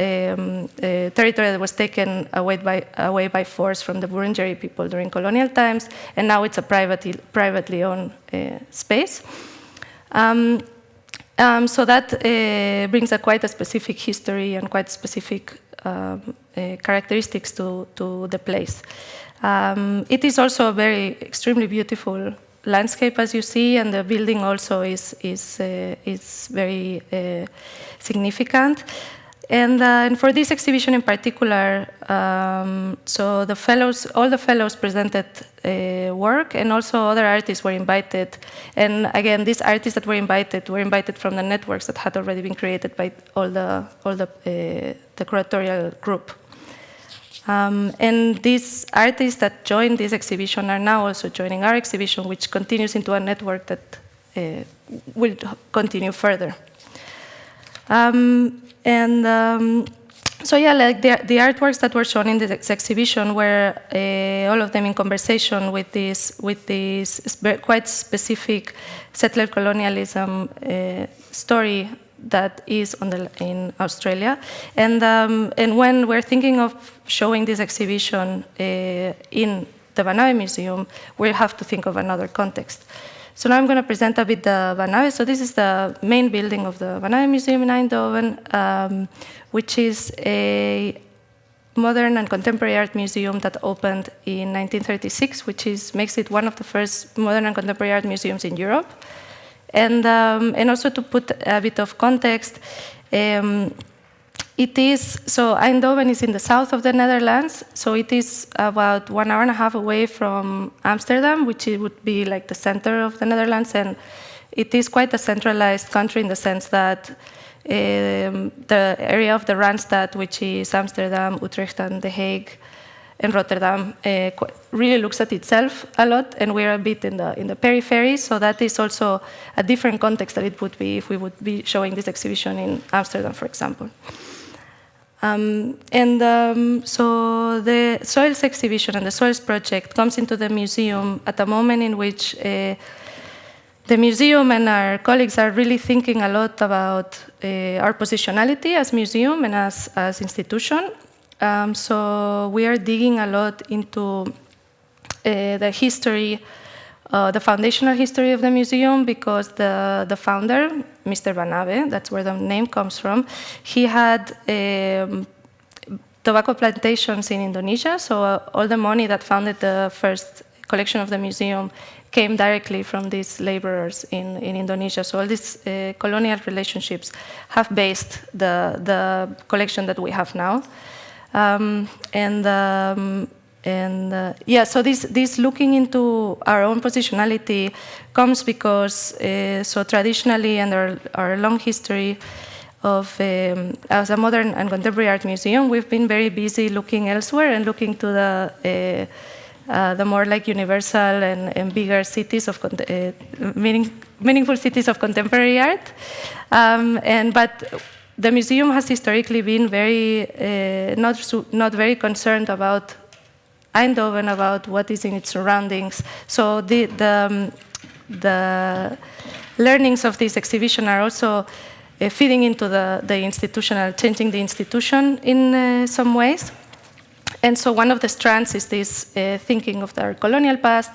[SPEAKER 3] territory that was taken away by force from the Wurundjeri people during colonial times, and now it's a privately owned space. So that brings quite a specific history and quite specific characteristics to the place. It is also a very extremely beautiful landscape, as you see, and the building also is very significant. And for this exhibition in particular, so all the fellows presented work, and also other artists were invited. And again, these artists that were invited from the networks that had already been created by all the curatorial group. And these artists that joined this exhibition are now also joining our exhibition, which continues into a network that will continue further. So yeah, like the artworks that were shown in this exhibition were all of them in conversation with this quite specific settler colonialism story that is in Australia. And when we're thinking of showing this exhibition in the Bencke Museum, we have to think of another context. So now I'm going to present a bit the Bencke. So this is the main building of the Bencke Museum in Eindhoven, which is a modern and contemporary art museum that opened in 1936, which makes it one of the first modern and contemporary art museums in Europe. And also to put a bit of context, Eindhoven is in the south of the Netherlands, so it is about 1.5 hours away from Amsterdam, which it would be like the center of the Netherlands, and it is quite a centralized country in the sense that the area of the Randstad, which is Amsterdam, Utrecht, and The Hague, and Rotterdam, really looks at itself a lot, and we're a bit in the periphery, so that is also a different context that it would be if we would be showing this exhibition in Amsterdam, for example. So the Soils exhibition and the Soils project comes into the museum at a moment in which the museum and our colleagues are really thinking a lot about our positionality as museum and as institution. So we are digging a lot into the history, the foundational history of the museum, because the founder, Mr. Bencke, that's where the name comes from, he had tobacco plantations in Indonesia, so all the money that funded the first collection of the museum came directly from these laborers in Indonesia. So all these colonial relationships have based the collection that we have now. So this looking into our own positionality comes because, so traditionally, and our long history of as a modern and contemporary art museum, we've been very busy looking elsewhere and looking to the more like universal and bigger cities of meaningful cities of contemporary art, but the museum has historically been very not very concerned about Eindhoven, about what is in its surroundings. So the learnings of this exhibition are also feeding into the institutional, changing the institution in some ways. And so one of the strands is this thinking of our colonial past.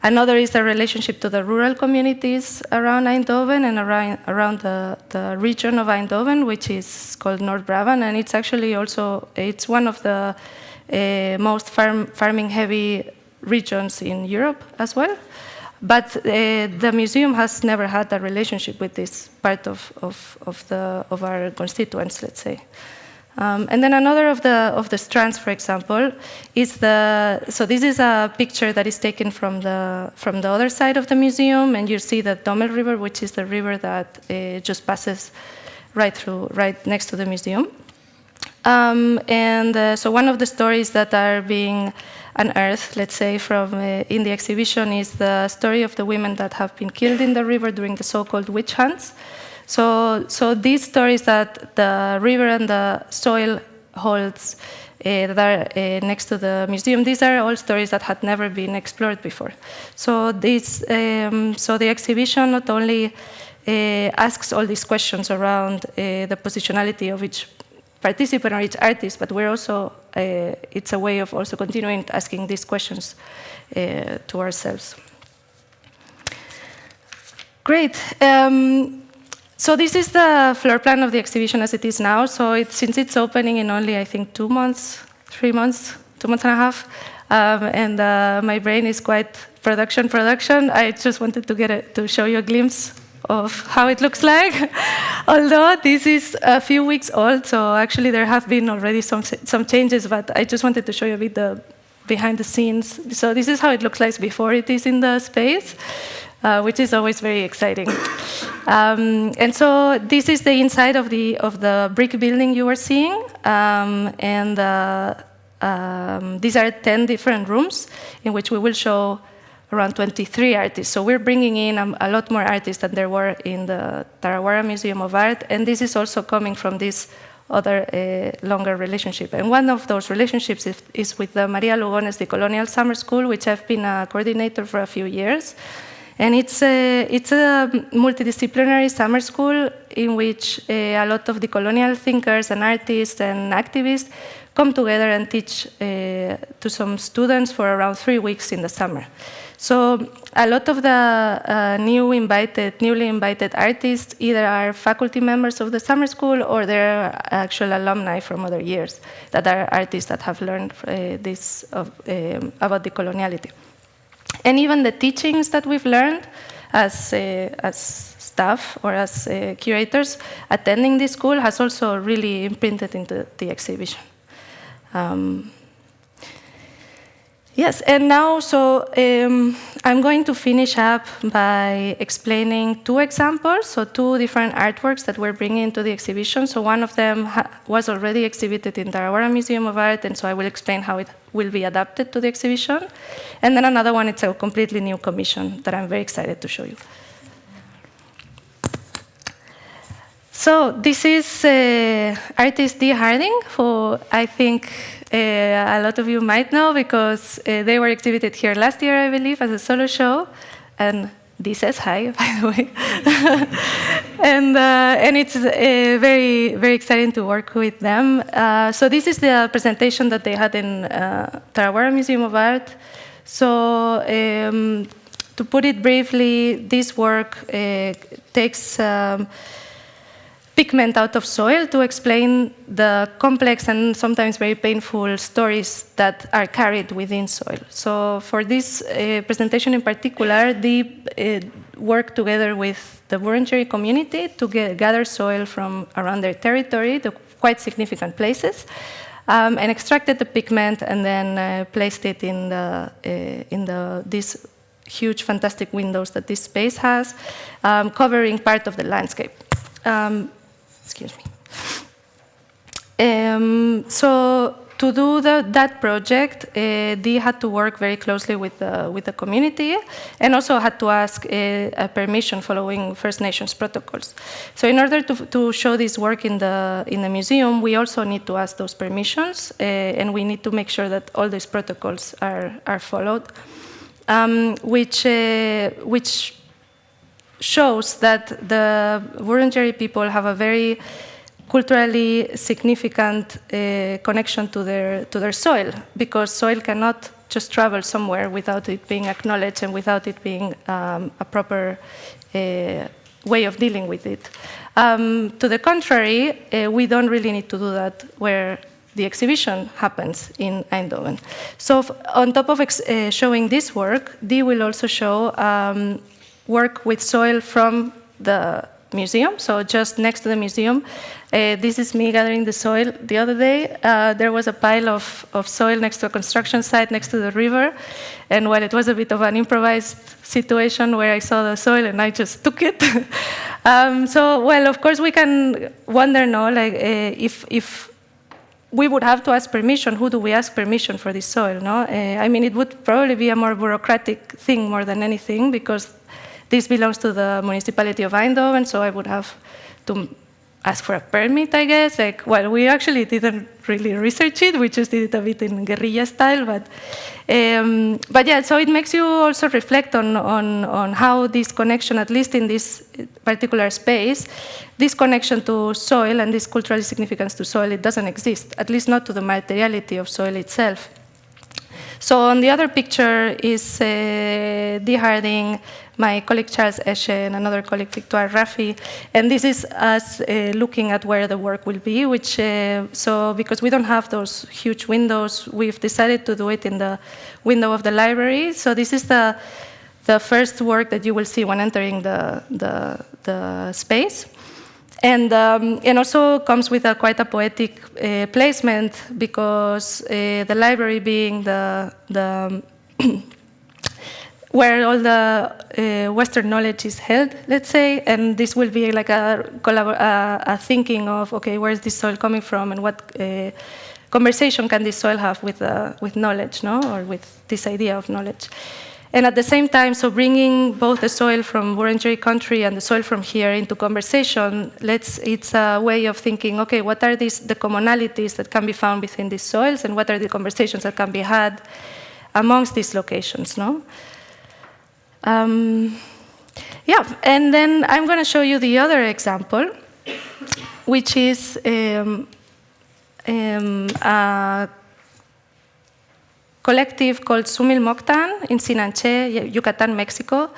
[SPEAKER 3] Another is the relationship to the rural communities around Eindhoven and around the region of Eindhoven, which is called North Brabant, and it's actually also, it's one of the most farming-heavy regions in Europe as well. But the museum has never had a relationship with this part of our constituents, let's say. And then another of the strands, for example, is so this is a picture that is taken from the other side of the museum, and you see the Dommel River, which is the river that just passes right next to the museum. So one of the stories that are being unearthed, let's say, from in the exhibition is the story of the women that have been killed in the river during the so-called witch hunts. So these stories that the river and the soil holds that are next to the museum, these are all stories that had never been explored before. So the exhibition not only asks all these questions around the positionality of each participant or each artist, but we're also, it's a way of also continuing asking these questions to ourselves. Great. So this is the floor plan of the exhibition as it is now. So since it's opening in only, I think, 2 months, 3 months, 2 months and a half, and my brain is quite production. I just wanted to show you a glimpse of how it looks like. Although this is a few weeks old, so actually there have been already some changes, but I just wanted to show you a bit the behind the scenes. So this is how it looks like before it is in the space, which is always very exciting. And so this is the inside of the brick building you were seeing, these are 10 different rooms in which we will show around 23 artists. So we're bringing in a lot more artists than there were in the TarraWarra Museum of Art, and this is also coming from this other longer relationship. And one of those relationships is with the Maria Lugones Decolonial Summer School, which I've been a coordinator for a few years. And it's a multidisciplinary summer school in which a lot of decolonial thinkers and artists and activists come together and teach to some students for around 3 weeks in the summer. So a lot of the newly invited artists either are faculty members of the summer school or they're actual alumni from other years that are artists that have learned this about decoloniality. And even the teachings that we've learned as staff or as curators attending this school has also really imprinted into the exhibition. Yes, and now, so I'm going to finish up by explaining 2 examples, so 2 different artworks that we're bringing into the exhibition. So one of them was already exhibited in the TarraWarra Museum of Art, and so I will explain how it will be adapted to the exhibition. And then another one, it's a completely new commission that I'm very excited to show you. So this is artist Dee Harding, who I think a lot of you might know because they were exhibited here last year, I believe, as a solo show. And Dee says hi, by the way. And it's very, very exciting to work with them. So this is the presentation that they had in TarraWarra Museum of Art. So to put it briefly, this work takes pigment out of soil to explain the complex and sometimes very painful stories that are carried within soil. So for this presentation in particular, they worked together with the Wurundjeri community to gather soil from around their territory, the quite significant places, and extracted the pigment and then placed it in these huge, fantastic windows that this space has, covering part of the landscape. Excuse me. So to do that project, Dee had to work very closely with the community and also had to ask a permission following First Nations protocols. So in order to show this work in the museum, we also need to ask those permissions and we need to make sure that all these protocols are followed, which shows that the Wurundjeri people have a very culturally significant connection to their soil, because soil cannot just travel somewhere without it being acknowledged and without it being a proper way of dealing with it. To the contrary, we don't really need to do that where the exhibition happens in Eindhoven. So on top of showing this work, Dee will also show work with soil from the museum, so just next to the museum. This is me gathering the soil the other day. There was a pile of soil next to a construction site next to the river, and while it was a bit of an improvised situation where I saw the soil and I just took it. So, well, of course we can wonder, no, like if we would have to ask permission, who do we ask permission for this soil, no? I mean, it would probably be a more bureaucratic thing more than anything, because this belongs to the municipality of Eindhoven, so I would have to ask for a permit, I guess. Like, well, we actually didn't really research it. We just did it a bit in guerrilla style. But yeah, so it makes you also reflect on how this connection, at least in this particular space, this connection to soil and this cultural significance to soil, it doesn't exist, at least not to the materiality of soil itself. So on the other picture is Dee Harding, my colleague Charles Esche, and another colleague Victoire Raffi. And this is us looking at where the work will be, which, so because we don't have those huge windows, we've decided to do it in the window of the library. So this is the first work that you will see when entering the space. And also comes with quite a poetic placement, because the library being the where all the Western knowledge is held, let's say, and this will be like a thinking of, okay, where is this soil coming from, and what conversation can this soil have with knowledge, no, or with this idea of knowledge. And at the same time, so bringing both the soil from Wurundjeri country and the soil from here into conversation, it's a way of thinking, okay, what are the commonalities that can be found within these soils, and what are the conversations that can be had amongst these locations, no? Yeah, and then I'm going to show you the other example, which is a collective called Sumil Mokhtan in Sinanche, Yucatan, Mexico.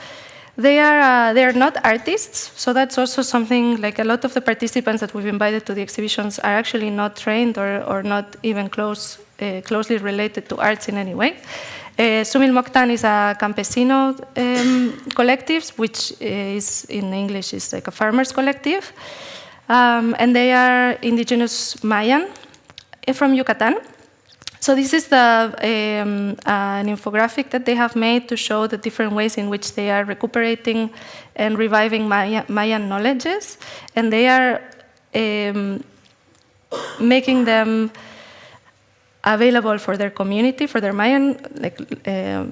[SPEAKER 3] They are not artists, so that's also something, like a lot of the participants that we've invited to the exhibitions are actually not trained or not even closely related to arts in any way. Sumil Mokhtan is a campesino collective, which is in English is like a farmers collective, and they are indigenous Mayan from Yucatan. So this is an infographic that they have made to show the different ways in which they are recuperating and reviving Mayan knowledges, and they are making them available for their community, for their Mayan,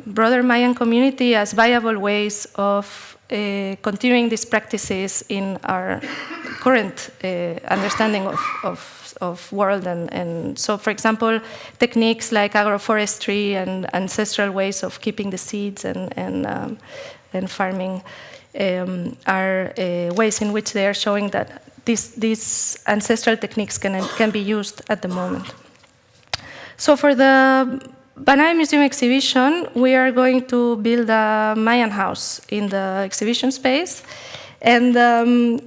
[SPEAKER 3] broader Mayan community, as viable ways of continuing these practices in our current understanding of world. And so, for example, techniques like agroforestry and ancestral ways of keeping the seeds and farming are ways in which they are showing that these ancestral techniques can be used at the moment. So for the Banana Museum exhibition, we are going to build a Mayan house in the exhibition space. And the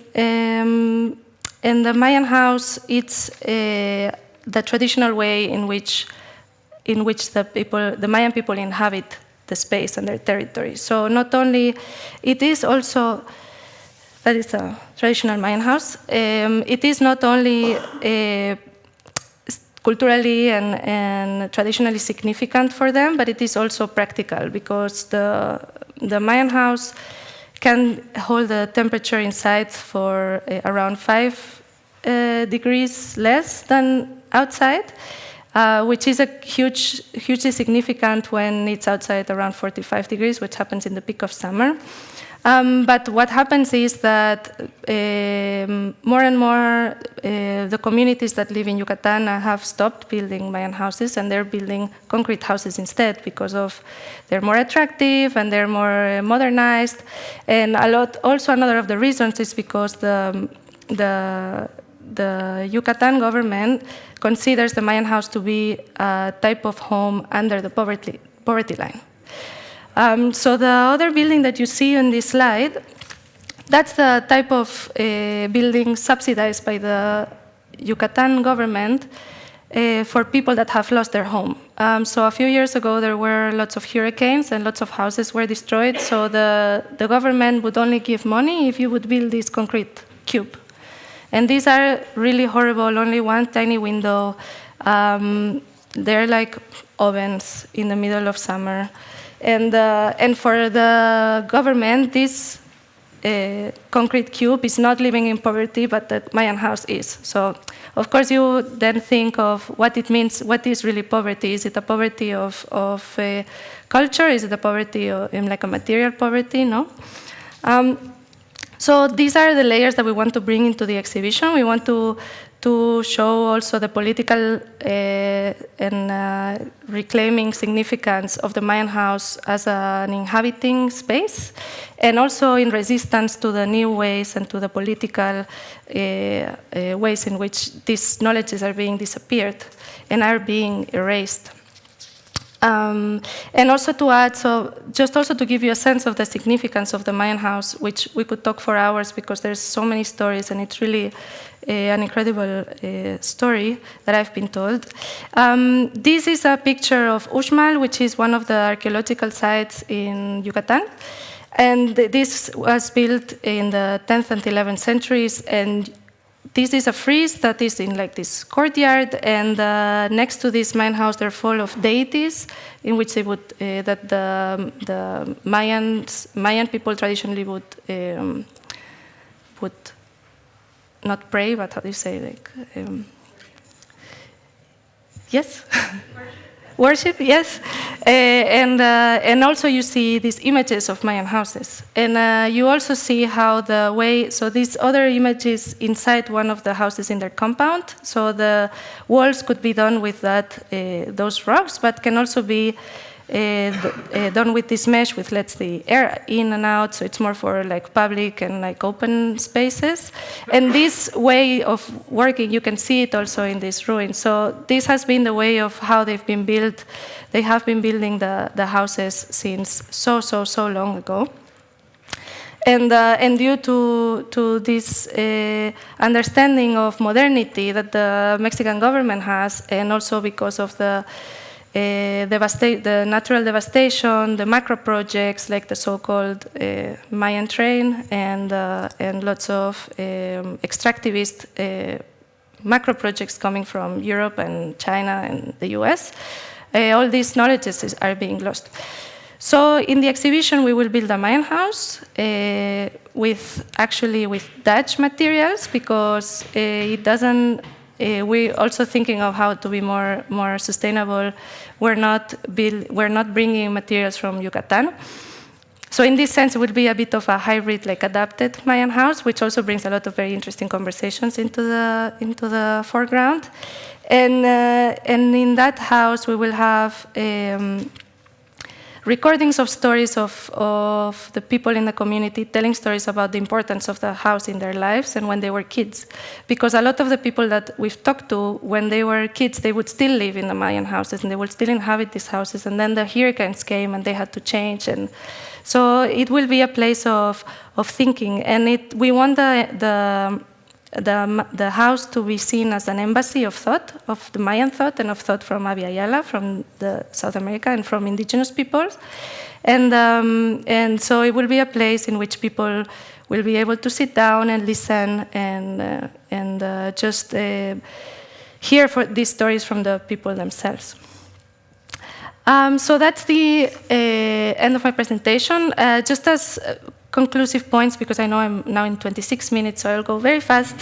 [SPEAKER 3] Mayan house, it's the traditional way in which the Mayan people inhabit the space and their territory. So not only, it is also, that is a traditional Mayan house, it is not only culturally and traditionally significant for them, but it is also practical, because the Mayan house can hold the temperature inside for around 5 degrees less than outside, which is hugely significant when it's outside around 45 degrees, which happens in the peak of summer. But what happens is that more and more the communities that live in Yucatan have stopped building Mayan houses, and they're building concrete houses instead, because they're more attractive and they're more modernized. And also another of the reasons is because the Yucatan government considers the Mayan house to be a type of home under the poverty line. So the other building that you see on this slide, that's the type of building subsidized by the Yucatan government for people that have lost their home. So a few years ago, there were lots of hurricanes and lots of houses were destroyed. So the government would only give money if you would build this concrete cube. And these are really horrible, only one tiny window. They're like ovens in the middle of summer. And for the government, this concrete cube is not living in poverty, but the Mayan house is. So, of course, you then think of what it means, what is really poverty? Is it a poverty of culture? Is it a poverty like a material poverty? No. So these are the layers that we want to bring into the exhibition. We want to show also the political and reclaiming significance of the Mayan house as an inhabiting space, and also in resistance to the new ways and to the political ways in which these knowledges are being disappeared and are being erased. And also to add, so just also to give you a sense of the significance of the Mayan house, which we could talk for hours because there's so many stories and it's really an incredible story that I've been told. This is a picture of Uxmal, which is one of the archaeological sites in Yucatan. And this was built in the 10th and 11th centuries, and this is a frieze that is in like this courtyard, and next to this Mayan house, they're full of deities, in which they would that the Mayan people traditionally would not pray, but how do you say, like yes. Worship, yes, and also you see these images of Mayan houses, and you also see how the way. So these other images inside one of the houses in their compound. So the walls could be done with those rocks, but can also be done with this mesh, which lets the air in and out. So it's more for like public and like open spaces. And this way of working, you can see it also in these ruins. So this has been the way of how they've been built. They have been building the houses since so long ago. And due to this understanding of modernity that the Mexican government has, and also because of the natural devastation, the macro projects like the so-called Mayan train, and lots of extractivist macro projects coming from Europe and China and the US, all these knowledges are being lost. So in the exhibition, we will build a Mayan house with Dutch materials, because it doesn't. We're also thinking of how to be more sustainable. We're not bringing materials from Yucatan. So in this sense, it would be a bit of a hybrid, like adapted Mayan house, which also brings a lot of very interesting conversations into the foreground. And in that house, we will have recordings of stories of the people in the community, telling stories about the importance of the house in their lives and when they were kids. Because a lot of the people that we've talked to, when they were kids, they would still live in the Mayan houses and they would still inhabit these houses. And then the hurricanes came and they had to change. And so it will be a place of thinking. And we want the house to be seen as an embassy of thought, of the Mayan thought and of thought from Abya Yala, from South America and from indigenous peoples. And so it will be a place in which people will be able to sit down and listen and just hear these stories from the people themselves. So that's the end of my presentation. Just as conclusive points, because I know I'm now in 26 minutes, so I'll go very fast.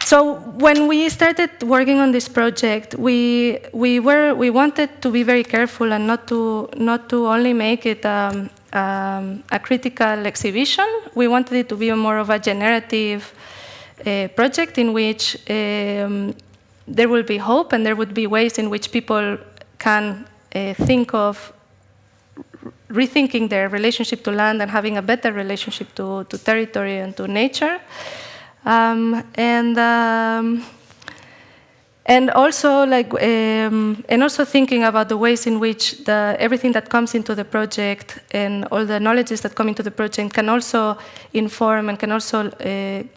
[SPEAKER 3] So when we started working on this project, we wanted to be very careful and not to only make it a critical exhibition. We wanted it to be more of a generative project in which there will be hope and there would be ways in which people can think of rethinking their relationship to land and having a better relationship to And also, and also thinking about the ways in which everything that comes into the project and all the knowledges that come into the project can also inform and can also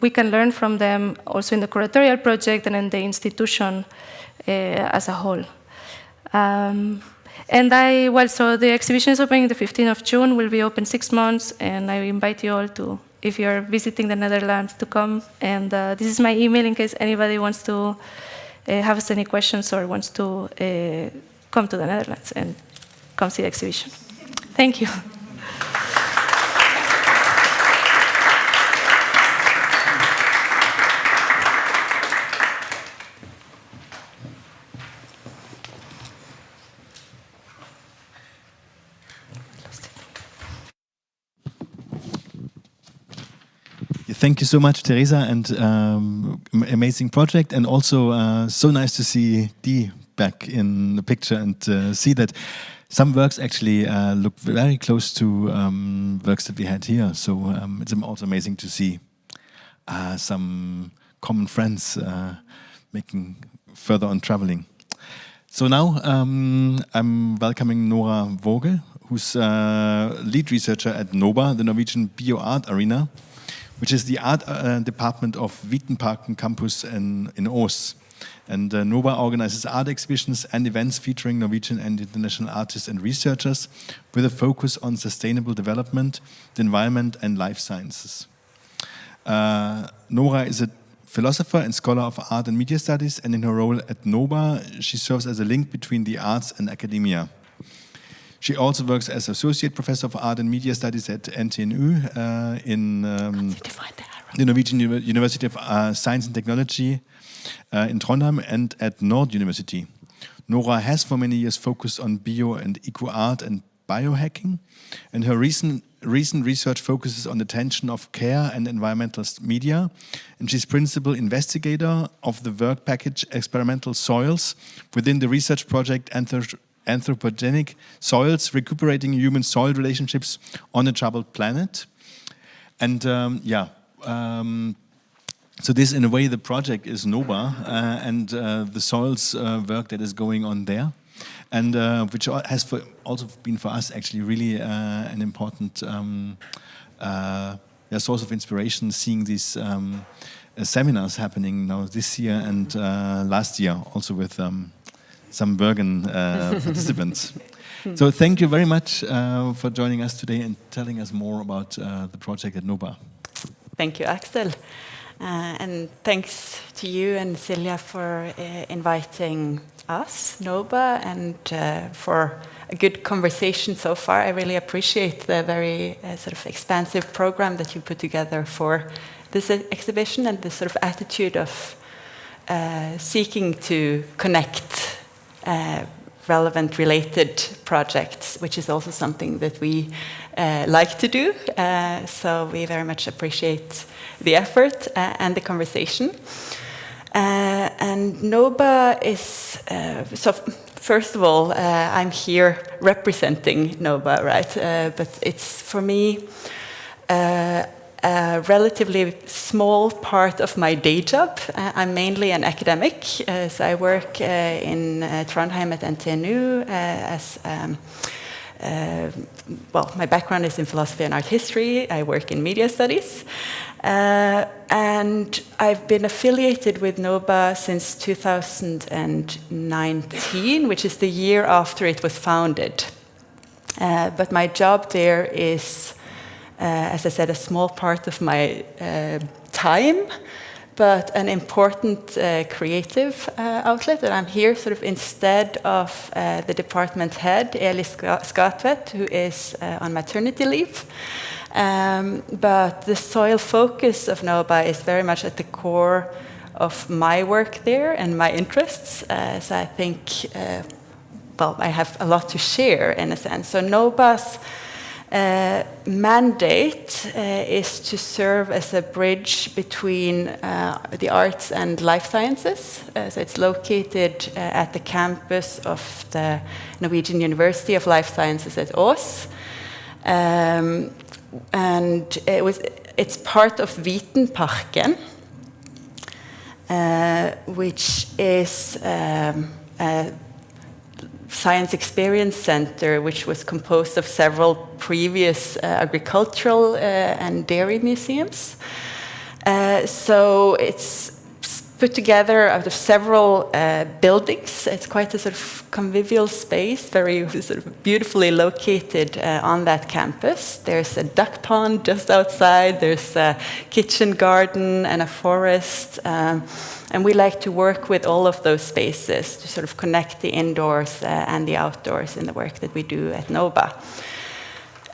[SPEAKER 3] we can learn from them also in the curatorial project and in the institution as a whole. And so the exhibition is opening the 15th of June. Will be open 6 months, and I invite you all to, if you're visiting the Netherlands, to come. And this is my email in case anybody wants to have any questions or wants to come to the Netherlands and come see the exhibition. Thank you.
[SPEAKER 1] Thank you so much, Teresa, and amazing project, and also so nice to see Dee back in the picture and see that some works actually look very close to works that we had here. So it's also amazing to see some common friends making further on traveling. So now I'm welcoming Nora Vaage, who's lead researcher at NOBA, the Norwegian Bio-Art Arena, which is the art department of Vitenparken campus in Aas. And NOBA organizes art exhibitions and events featuring Norwegian and international artists and researchers with a focus on sustainable development, the environment and life sciences. Nora is a philosopher and scholar of art and media studies, and in her role at NOBA, she serves as a link between the arts and academia. She also works as Associate Professor of Art and Media Studies at NTNU in the Norwegian University of Science and Technology in Trondheim and at Nord University. Nora has for many years focused on bio and eco-art and biohacking, and her recent research focuses on the tension of care and environmental media, and she's principal investigator of the work package Experimental Soils within the research project Anthropogenic Soils, Recuperating Human Soil Relationships on a Troubled Planet. And so this, in a way, the project is NOBA and the soils work that is going on there, and which has also been for us actually really an important source of inspiration, seeing these seminars happening now this year and last year, also with some Bergen participants. So thank you very much for joining us today and telling us more about the project at NOBA.
[SPEAKER 4] Thank you, Axel. And thanks to you and Silja for inviting us, NOBA, and for a good conversation so far. I really appreciate the very sort of expansive program that you put together for this exhibition, and the sort of attitude of seeking to connect relevant related projects, which is also something that we like to do. So we very much appreciate the effort and the conversation. And NOBA is, so first of all, I'm here representing NOBA, right? But it's, for me, a relatively small part of my day job. I'm mainly an academic, so I work in Trondheim at NTNU as well, my background is in philosophy and art history. I work in media studies, and I've been affiliated with NOBA since 2019, which is the year after it was founded. But my job there is, as I said, a small part of my time, but an important creative outlet. And I'm here sort of instead of the department head, Elis Skatvedt, who is on maternity leave. But the soil focus of NOBA is very much at the core of my work there and my interests. So I think, well, I have a lot to share in a sense. So NOBA's mandate is to serve as a bridge between the arts and life sciences. So it's located at the campus of the Norwegian University of Life Sciences at Aas. And it's part of Vitenparken. which is a science experience center which was composed of several previous agricultural and dairy museums. So it's put together out of several buildings. It's quite a sort of convivial space, very sort of beautifully located on that campus. There's a duck pond just outside, there's a kitchen garden and a forest. And we like to work with all of those spaces to sort of connect the indoors and the outdoors in the work that we do at NOBA.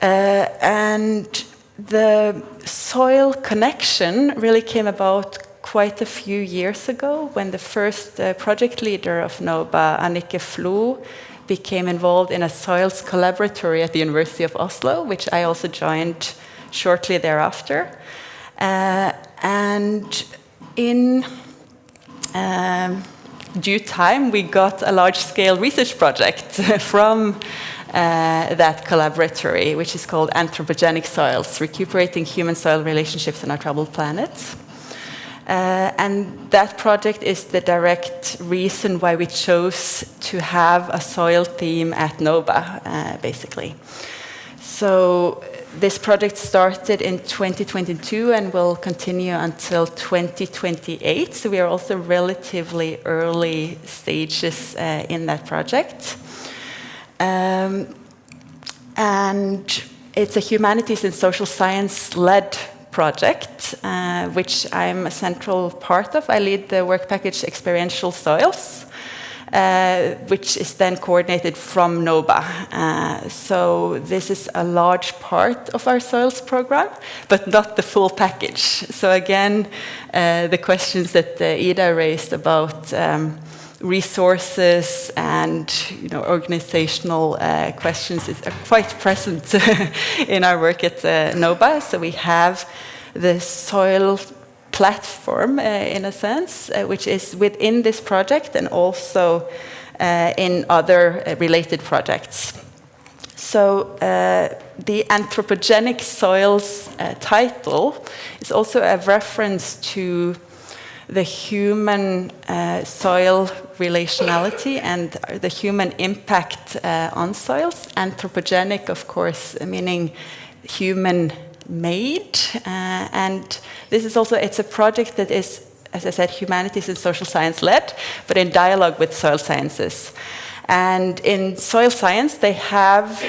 [SPEAKER 4] And the soil connection really came about quite a few years ago when the first project leader of NOBA, Annike Flo, became involved in a soils collaboratory at the University of Oslo, which I also joined shortly thereafter. And in due time, we got a large-scale research project from that collaboratory, which is called Anthropogenic Soils, Recuperating Human Soil Relationships on Our Troubled Planet. And that project is the direct reason why we chose to have a soil theme at NOBA, basically. So this project started in 2022 and will continue until 2028. So we are also relatively early stages in that project. And it's a humanities and social science-led project, which I'm a central part of. I lead the work package Experiential Soils, which is then coordinated from NOBA. So this is a large part of our soils program, but not the full package. So again, the questions that Ida raised about resources and organizational questions are quite present in our work at NOBA. So we have the soil platform, in a sense, which is within this project and also in other related projects. So the anthropogenic soils title is also a reference to the human soil relationality and the human impact on soils. Anthropogenic, of course, meaning human-made. And this is also, it's a project that is, as I said, humanities and social science-led, but in dialogue with soil sciences. And in soil science, they have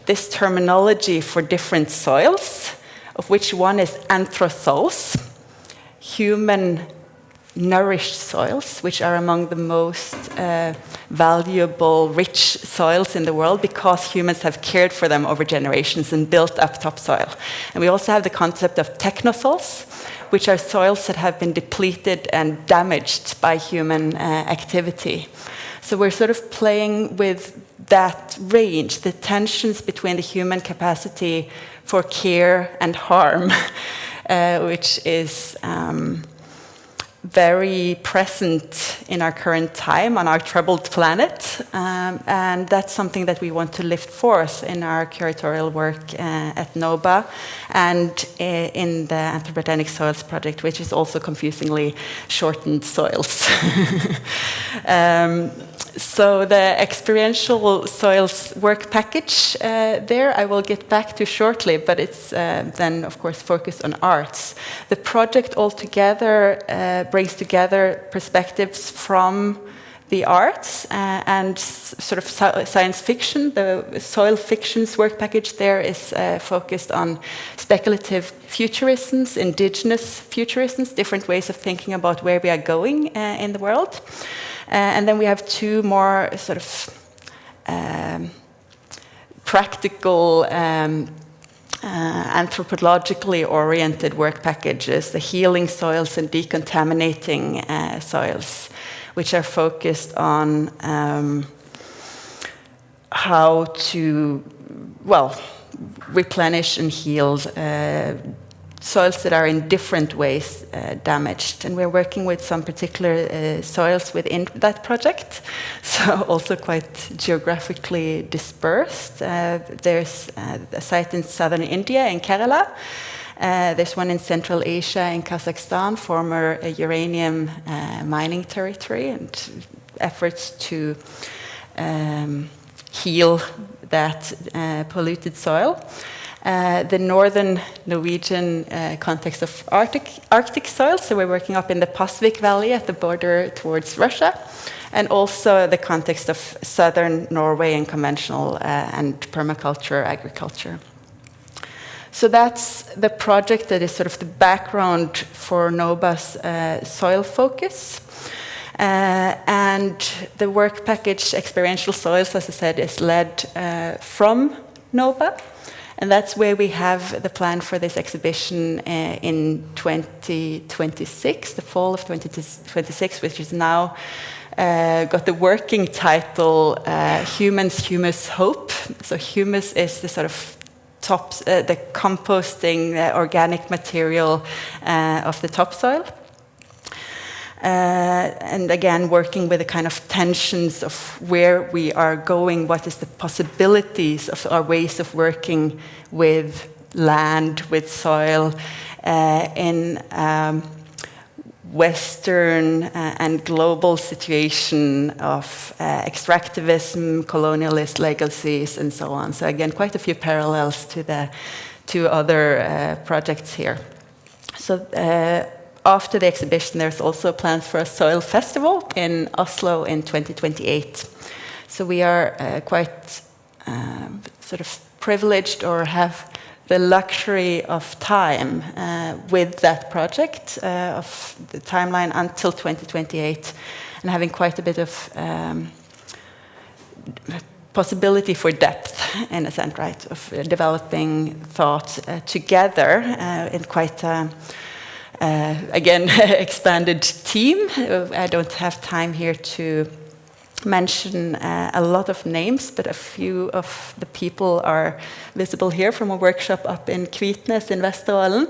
[SPEAKER 4] this terminology for different soils, of which one is anthrosols, human-nourished soils, which are among the most valuable, rich soils in the world because humans have cared for them over generations and built up topsoil. And we also have the concept of technosols, which are soils that have been depleted and damaged by human activity. So we're sort of playing with that range, the tensions between the human capacity for care and harm, which is very present in our current time on our troubled planet. And that's something that we want to lift forth in our curatorial work at NOBA and in the Anthropogenic Soils project, which is also confusingly shortened soils. So the experiential soils work package there I will get back to shortly, but it's then of course focused on arts. The project altogether brings together perspectives from the arts and sort of science fiction. The soil fictions work package there is focused on speculative futurisms, indigenous futurisms, different ways of thinking about where we are going in the world. And then we have two more sort of practical, anthropologically oriented work packages, the healing soils and decontaminating soils, which are focused on how to, well, replenish and heal soils that are in different ways damaged. And we're working with some particular soils within that project, so also quite geographically dispersed. There's a site in southern India, in Kerala, There's one in Central Asia, in Kazakhstan, former uranium mining territory, and efforts to heal that polluted soil. The northern Norwegian context of Arctic soil, so we're working up in the Pasvik Valley at the border towards Russia, and also the context of southern Norway and conventional and permaculture agriculture. So that's the project that is sort of the background for NOBA's soil focus. And the work package Experiential Soils, as I said, is led from NOBA. And that's where we have the plan for this exhibition in 2026, the fall of 2026, which is now got the working title Humans, Humus, Hope. So humus is the sort of the composting, organic material of the topsoil. And again, working with the kind of tensions of where we are going, what is the possibilities of our ways of working with land, with soil, in Western and global situation of extractivism, colonialist legacies, and so on. So again, quite a few parallels to the two other projects here. So after the exhibition, there's also plans for a soil festival in Oslo in 2028. So we are quite sort of privileged, or have the luxury of time with that project, of the timeline until 2028, and having quite a bit of possibility for depth, in a sense, right, of developing thought together in quite again, expanded team. I don't have time here to mention a lot of names, but a few of the people are visible here from a workshop up in Kvitnes in Vesterålen.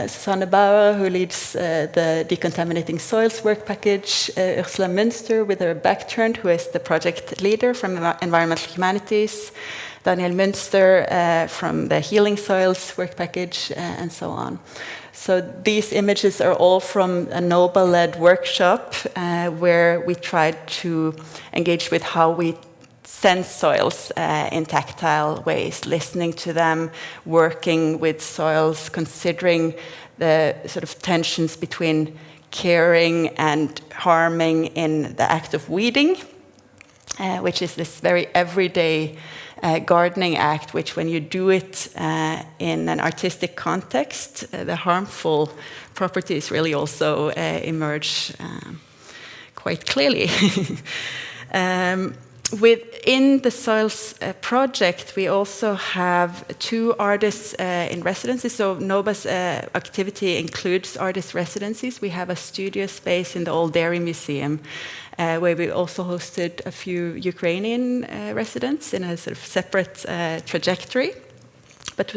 [SPEAKER 4] Susanne Bauer, who leads the Decontaminating Soils work package, Ursula Münster with her back turned, who is the project leader from Environmental Humanities, Daniel Münster from the Healing Soils work package, and so on. So these images are all from a NOBA-led workshop where we tried to engage with how we sense soils in tactile ways, listening to them, working with soils, considering the sort of tensions between caring and harming in the act of weeding, which is this very everyday gardening act, which when you do it in an artistic context, the harmful properties really also emerge quite clearly. Within the Soils project, we also have 2 artists in residency. So NOBA's activity includes artist residencies. We have a studio space in the old Dairy Museum, where we also hosted a few Ukrainian residents in a sort of separate trajectory. But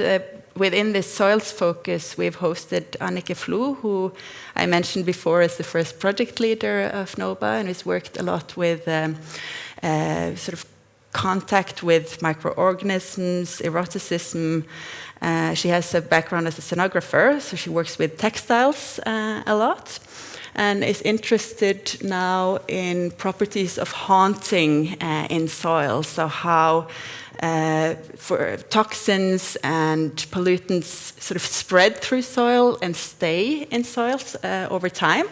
[SPEAKER 4] within this soils focus, we've hosted Annike Flo, who I mentioned before as the first project leader of NOBA, and has worked a lot with sort of contact with microorganisms, eroticism. She has a background as a scenographer, so she works with textiles a lot, and is interested now in properties of haunting in soil. So how for toxins and pollutants sort of spread through soil and stay in soils over time,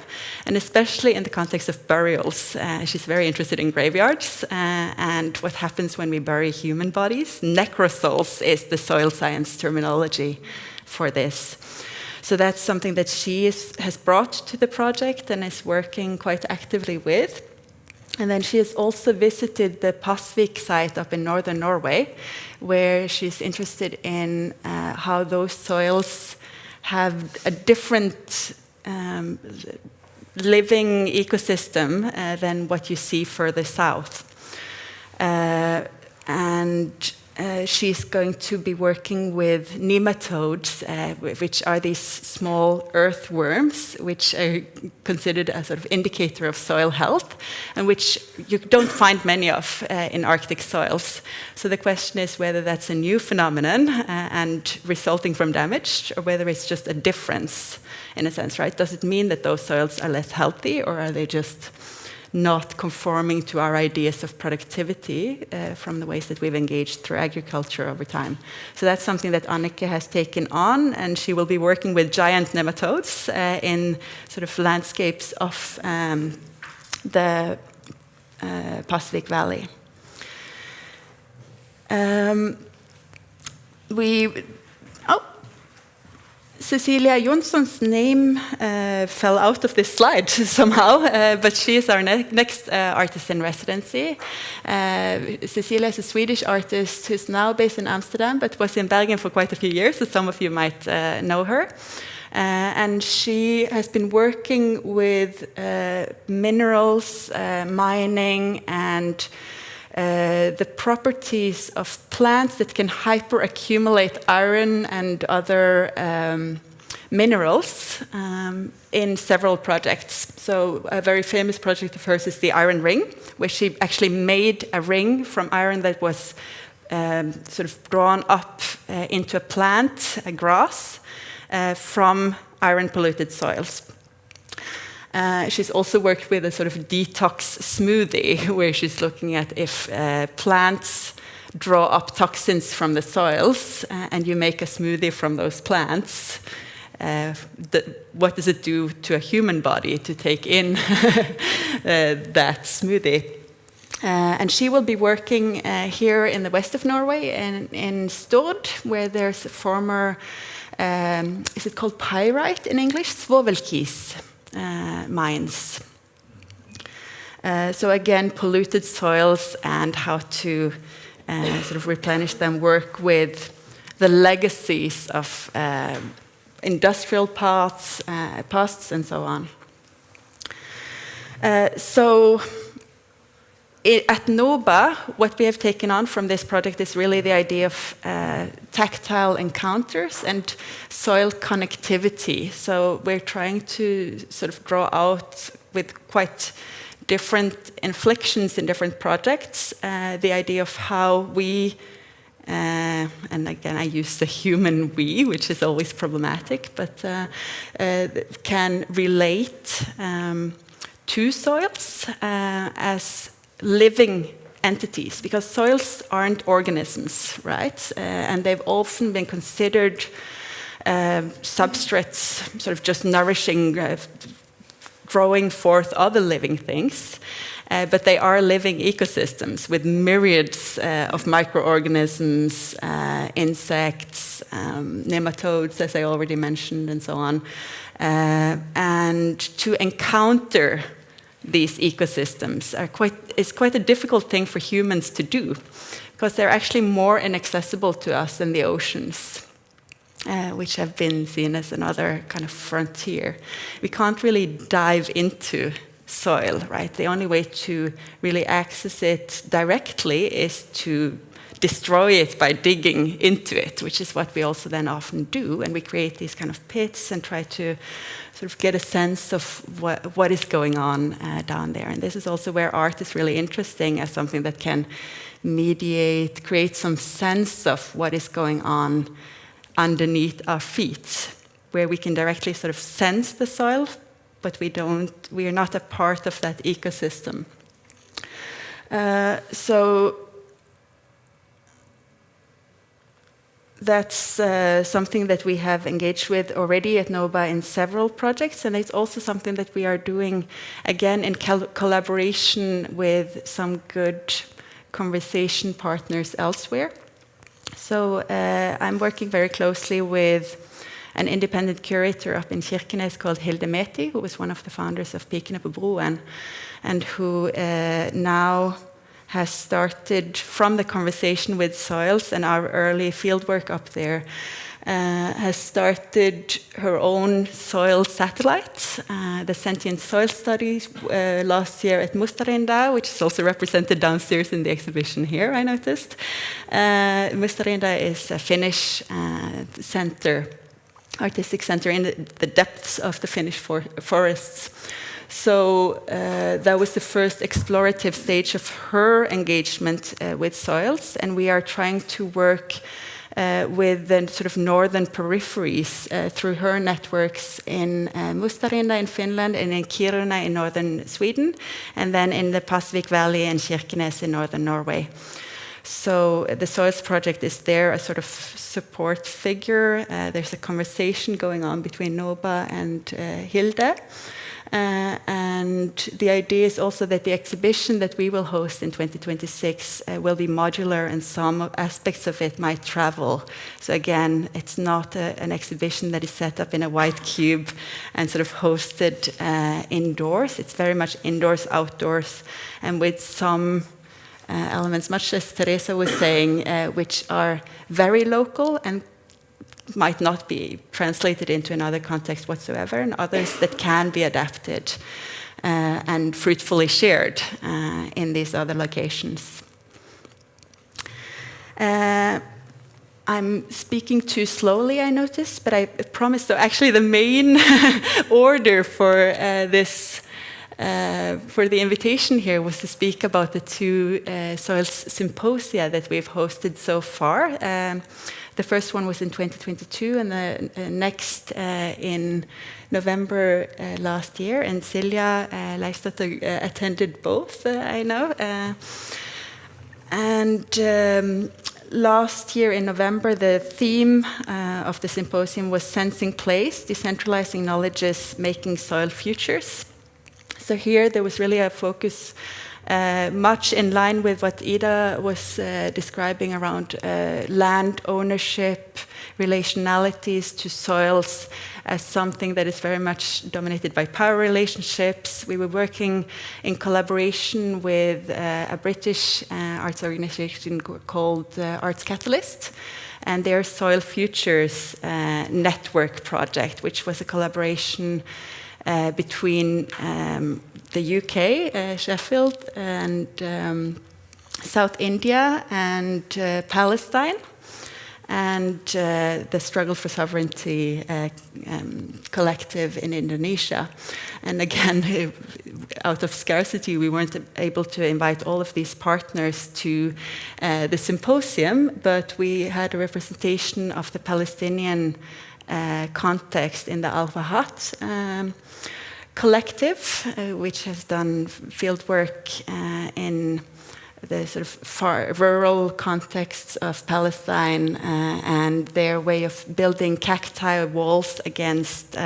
[SPEAKER 4] and especially in the context of burials. She's very interested in graveyards and what happens when we bury human bodies. Necrosols is the soil science terminology for this. So that's something that she has brought to the project and is working quite actively with. And then she has also visited the Pasvik site up in northern Norway, where she's interested in how those soils have a different living ecosystem than what you see further south. And she's going to be working with nematodes, which are these small earthworms, which are considered a sort of indicator of soil health, and which you don't find many of in Arctic soils. So the question is whether that's a new phenomenon and resulting from damage, or whether it's just a difference in a sense, right? Does it mean that those soils are less healthy, or are they just not conforming to our ideas of productivity from the ways that we've engaged through agriculture over time? So that's something that Annike has taken on, and she will be working with giant nematodes in sort of landscapes of the Pacific Valley. Cecilia Jonsson's name fell out of this slide somehow, but she is our next artist in residency. Cecilia is a Swedish artist who's now based in Amsterdam, but was in Bergen for quite a few years, so some of you might know her. And she has been working with minerals, mining, and the properties of plants that can hyperaccumulate iron and other minerals in several projects. So a very famous project of hers is the Iron Ring, where she actually made a ring from iron that was sort of drawn up into a plant, a grass, from iron-polluted soils. She's also worked with a sort of detox smoothie, where she's looking at if plants draw up toxins from the soils, and you make a smoothie from those plants. What does it do to a human body to take in that smoothie? And she will be working here in the west of Norway, in Stord, where there's a former, is it called pyrite in English? Svovelkis. Mines. So again, polluted soils and how to sort of replenish them, work with the legacies of industrial pasts and so on. At NOBA, what we have taken on from this project is really the idea of tactile encounters and soil connectivity. So we're trying to sort of draw out, with quite different inflections in different projects, the idea of how we, and again I use the human we, which is always problematic, but can relate to soils as living entities, because soils aren't organisms, right? And they've often been considered substrates, sort of just nourishing, growing forth other living things. But they are living ecosystems with myriads of microorganisms, insects, nematodes, as I already mentioned, and so on. And to encounter these ecosystems is quite a difficult thing for humans to do, because they're actually more inaccessible to us than the oceans, which have been seen as another kind of frontier. We can't really dive into soil, right? The only way to really access it directly is to destroy it by digging into it, which is what we also then often do, and we create these kind of pits and try to sort of get a sense of what is going on down there. And this is also where art is really interesting, as something that can mediate, create some sense of what is going on underneath our feet, where we can directly sort of sense the soil, but we are not a part of that ecosystem. So that's something that we have engaged with already at NOBA in several projects, and it's also something that we are doing again in collaboration with some good conversation partners elsewhere. So I'm working very closely with an independent curator up in Kirkenes called Hilde Meti, who was one of the founders of Pikene på Broen, and who now has started from the conversation with soils and our early fieldwork up there, has started her own soil satellite, the Sentient Soil Study, last year at Mustarinda, which is also represented downstairs in the exhibition here, I noticed. Mustarinda is a Finnish artistic center in the depths of the Finnish forests. So that was the first explorative stage of her engagement with soils, and we are trying to work with the sort of northern peripheries through her networks in Mustarinda in Finland and in Kiruna in northern Sweden, and then in the Pacific Valley and Kirkenes in northern Norway. So the Soils Project is there, a sort of support figure. There's a conversation going on between NOBA and Hilde. And the idea is also that the exhibition that we will host in 2026 will be modular, and some aspects of it might travel. So again, it's not an exhibition that is set up in a white cube and sort of hosted indoors. It's very much indoors, outdoors, and with some elements, much as Teresa was saying, which are very local and might not be translated into another context whatsoever, and others that can be adapted and fruitfully shared in these other locations. I'm speaking too slowly, I noticed, but I promised, so actually the main order for this for the invitation here was to speak about the two soils symposia that we've hosted so far. The first one was in 2022, and the next in November last year. And Silja Leifsdatter attended both, I know. Last year in November, the theme of the symposium was Sensing Place, Decentralizing Knowledges, Making Soil Futures. So here there was really a focus much in line with what Ida was describing around land ownership, relationalities to soils as something that is very much dominated by power relationships. We were working in collaboration with a British arts organization called Arts Catalyst, and their Soil Futures network project, which was a collaboration between the UK, Sheffield, and South India and Palestine, and the Struggle for Sovereignty collective in Indonesia. And again, out of scarcity, we weren't able to invite all of these partners to the symposium, but we had a representation of the Palestinian context in the Al-Fahad collective, which has done field work in the sort of far rural contexts of Palestine and their way of building cacti walls against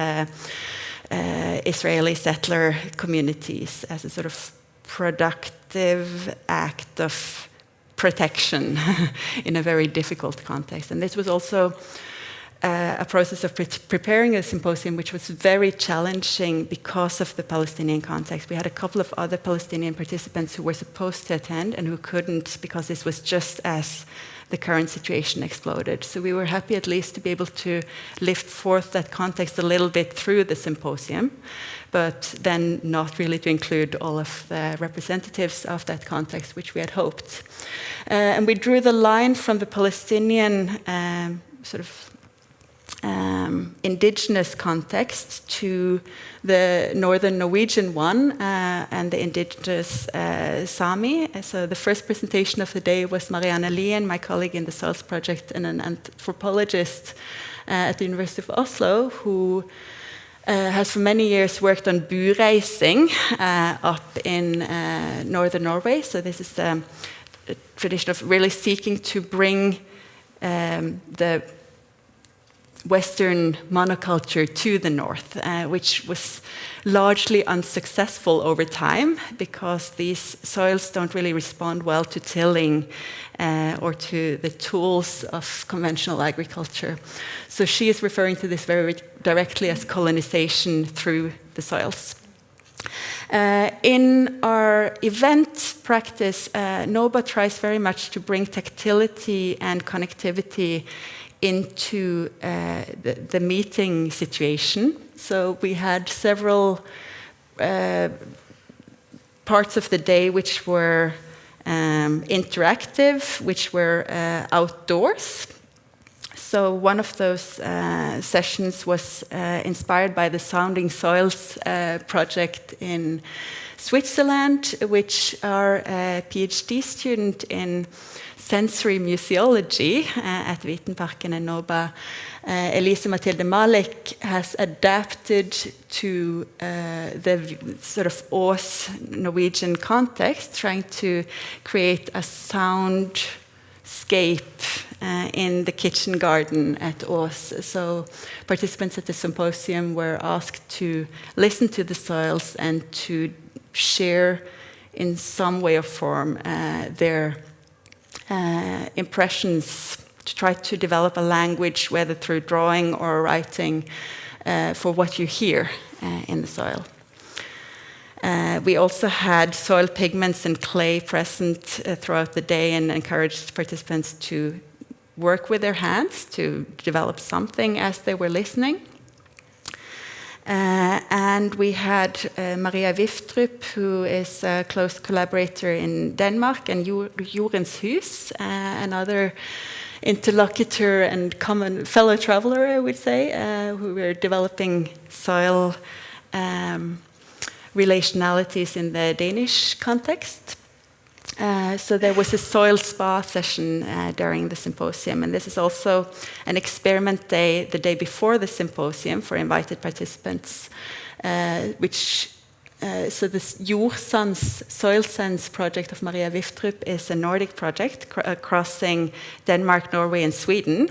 [SPEAKER 4] Israeli settler communities as a sort of productive act of protection in a very difficult context. And this was also a process of preparing a symposium which was very challenging because of the Palestinian context. We had a couple of other Palestinian participants who were supposed to attend and who couldn't because this was just as the current situation exploded. So we were happy at least to be able to lift forth that context a little bit through the symposium, but then not really to include all of the representatives of that context, which we had hoped. And we drew the line from the Palestinian sort of indigenous context to the northern Norwegian one and the indigenous Sami. So the first presentation of the day was Marianne Lien, my colleague in the Soils Project and an anthropologist at the University of Oslo, who has for many years worked on bureising up in northern Norway. So this is the tradition of really seeking to bring the Western monoculture to the north, which was largely unsuccessful over time because these soils don't really respond well to tilling or to the tools of conventional agriculture. So she is referring to this very directly as colonization through the soils. In our event practice, NOBA tries very much to bring tactility and connectivity into the meeting situation. So we had several parts of the day which were interactive, which were outdoors. So one of those sessions was inspired by the Sounding Soils project in Switzerland, which are a PhD student in sensory museology at Witenparken and NOBA, Elise Mathilde Malik, has adapted to the sort of Ås Norwegian context, trying to create a soundscape in the kitchen garden at Ås. So participants at the symposium were asked to listen to the soils and to share in some way or form their impressions, to try to develop a language, whether through drawing or writing, for what you hear in the soil. We also had soil pigments and clay present throughout the day and encouraged participants to work with their hands to develop something as they were listening. And we had Maria Viftrup, who is a close collaborator in Denmark, and Jordens Hus, another interlocutor and common fellow traveler, I would say, who were developing soil relationalities in the Danish context. So there was a soil spa session during the symposium, and this is also an experiment day, the day before the symposium, for invited participants, so this Jordsans Soil Sense project of Maria Viftrup is a Nordic project crossing Denmark, Norway, and Sweden.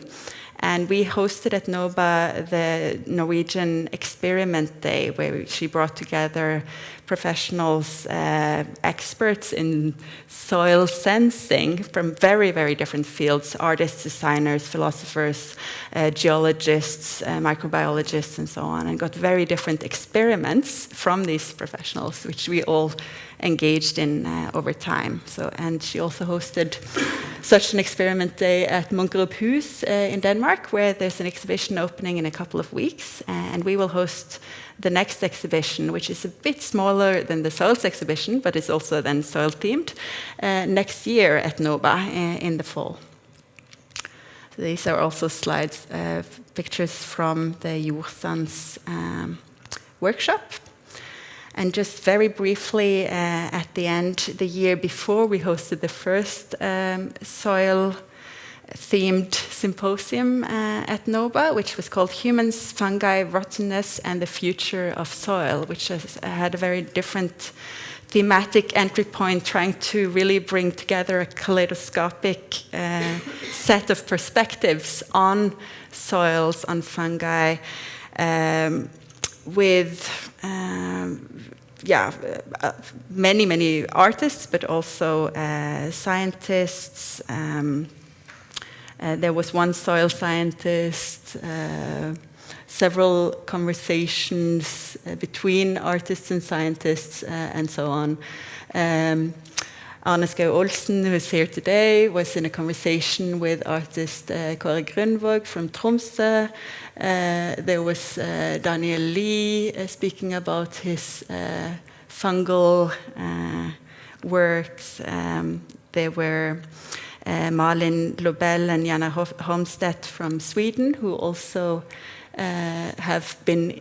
[SPEAKER 4] And we hosted at NOBA the Norwegian Experiment Day, where she brought together professionals, experts in soil sensing from very, very different fields: artists, designers, philosophers, geologists, microbiologists, and so on, and got very different experiments from these professionals, which we all engaged in over time. And she also hosted such an experiment day at Munkerup Hus in Denmark, where there's an exhibition opening in a couple of weeks, and we will host the next exhibition, which is a bit smaller than the soils exhibition, but it's also then soil themed, next year at NOBA in the fall. So these are also slides, pictures from the Jordsans workshop. And just very briefly, at the end, the year before, we hosted the first soil-themed symposium at NOBA, which was called Humans, Fungi, Rottenness, and the Future of Soil, which had a very different thematic entry point, trying to really bring together a kaleidoscopic set of perspectives on soils, on fungi, with many artists, but also scientists. There was one soil scientist, several conversations between artists and scientists, and so on. Arne Skau Olsen, who is here today, was in a conversation with artist Kåre Grunvåg from Tromsø. There was Daniel Lee speaking about his fungal works. There were Malin Lobel and Jana Holmstedt from Sweden, who also have been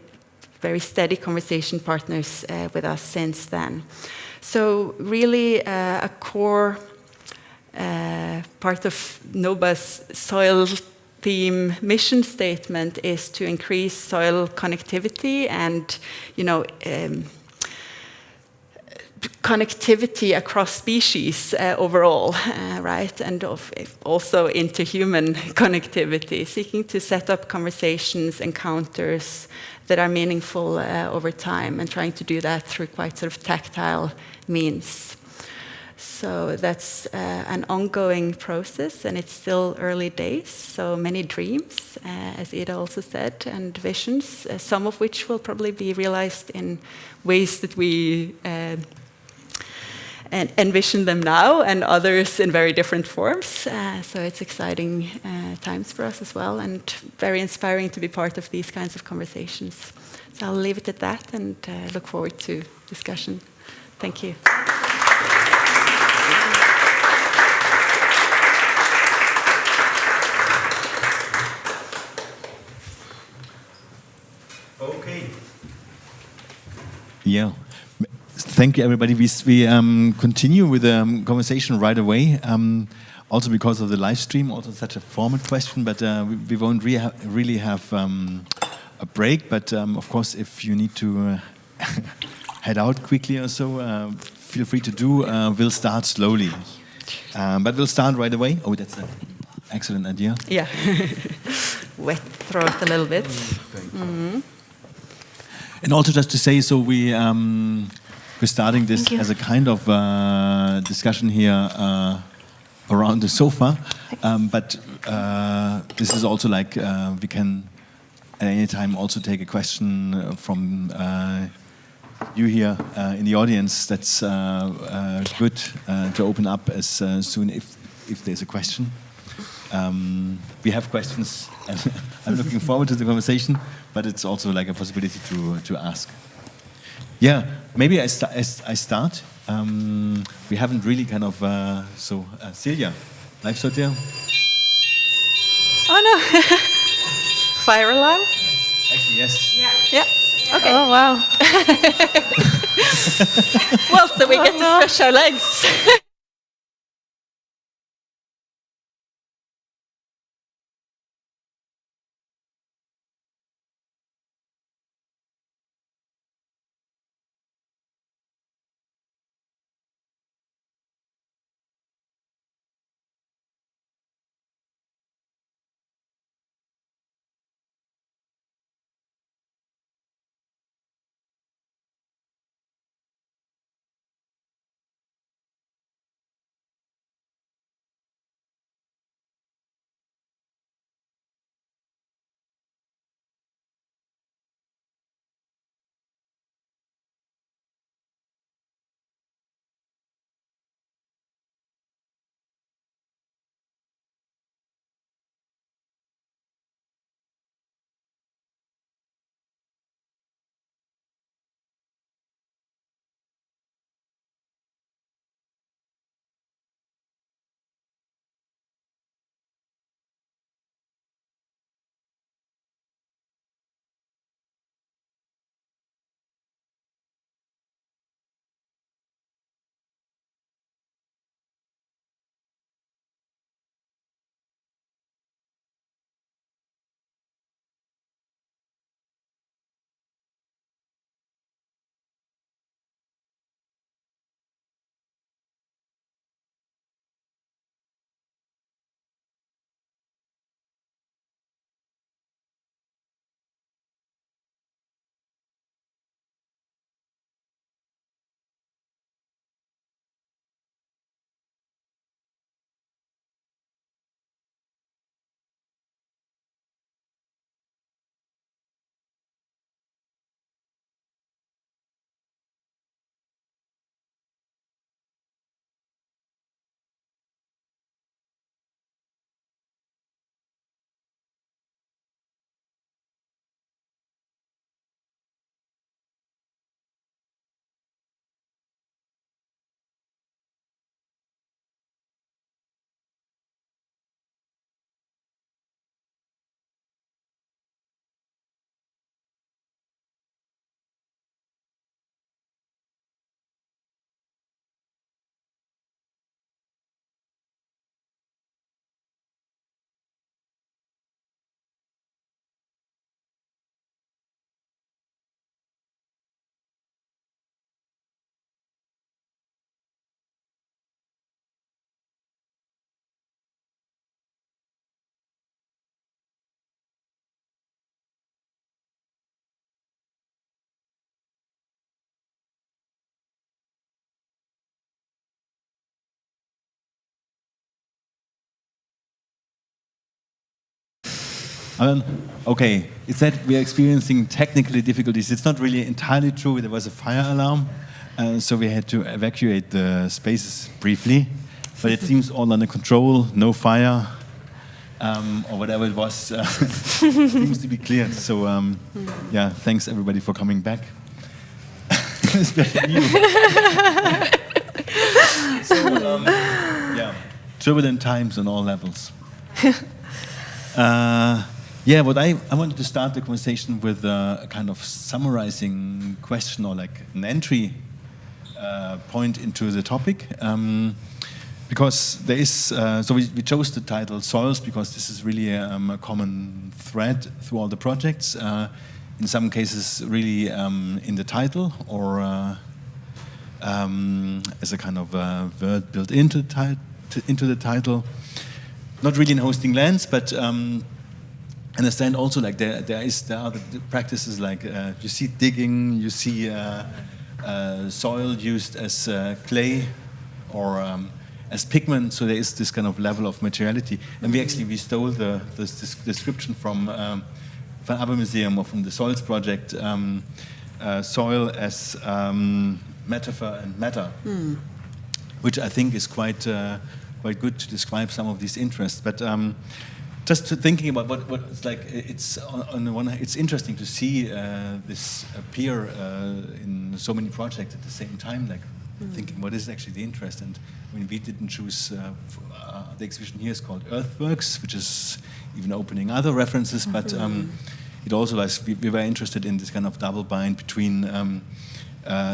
[SPEAKER 4] very steady conversation partners with us since then. So really a core part of NOBA's soil theme mission statement is to increase soil connectivity and, connectivity across species overall, right? And also interhuman connectivity, seeking to set up conversations, encounters that are meaningful over time, and trying to do that through quite sort of tactile means. So that's an ongoing process, and it's still early days, so many dreams, as Ida also said, and visions, some of which will probably be realized in ways that we envision them now, and others in very different forms. So it's exciting times for us as well, and very inspiring to be part of these kinds of conversations. So I'll leave it at that and look forward to discussion. Thank you.
[SPEAKER 1] Okay. Yeah. Thank you, everybody. We continue with the conversation right away. Also because of the live stream, also such a formal question, but we won't really have a break. But of course, if you need to head out quickly or so, feel free to do. We'll start slowly, but we'll start right away. Oh, that's an excellent idea.
[SPEAKER 4] Yeah. Wet throat a little bit. Mm-hmm.
[SPEAKER 1] And also just to say, so we're starting this as a kind of discussion here around the sofa, but this is also like we can at any time also take a question from you here in the audience. That's good to open up as soon if there's a question. We have questions, and I'm looking forward to the conversation, but it's also like a possibility to ask. Yeah, maybe I start. We haven't really kind of, Celia, live shot there?
[SPEAKER 4] Oh no, fire alarm?
[SPEAKER 1] Actually, yes.
[SPEAKER 4] Yeah, okay.
[SPEAKER 3] Oh, wow.
[SPEAKER 4] Well, so we get to stretch our legs.
[SPEAKER 1] Okay, it's that we are experiencing technical difficulties. It's not really entirely true. There was a fire alarm, so we had to evacuate the spaces briefly, but it seems all under control, no fire, or whatever it was, seems to be cleared. So yeah, thanks everybody for coming back. Especially you. So yeah, turbulent times on all levels. Yeah, but I wanted to start the conversation with a kind of summarizing question, or like an entry point into the topic. Because there is, so we chose the title Soils because this is really a common thread through all the projects. In some cases, really in the title, or as a kind of word built into the title. Not really in hosting lands, but understand also like there are the practices like you see digging, you see soil used as clay or as pigment. So there is this kind of level of materiality, and we stole this description from Abbemuseum or from the Soils project, soil as metaphor and matter, which I think is quite good to describe some of these interests. But just thinking about what it's like, it's on the one hand, it's interesting to see this appear in so many projects at the same time. Like thinking, what is actually the interest? And I mean, we didn't choose. The exhibition here is called Earthworks, which is even opening other references. But it also was we were interested in this kind of double bind between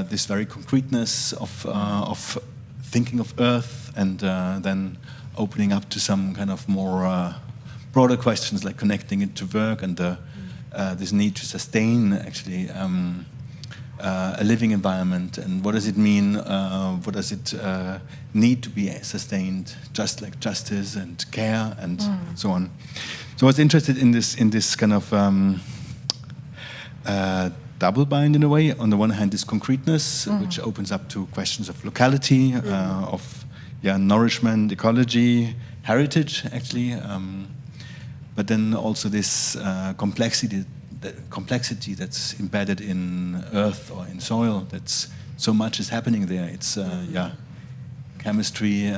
[SPEAKER 1] this very concreteness of thinking of Earth, and then opening up to some kind of more broader questions, like connecting it to work and this need to sustain actually a living environment, and what does it mean? What does it need to be sustained? Just like justice and care and so on. So I was interested in this kind of double bind in a way. On the one hand, this concreteness, which opens up to questions of locality, of nourishment, ecology, heritage, actually. But then also this complexity that's embedded in earth or in soil. That's so much is happening there. It's chemistry,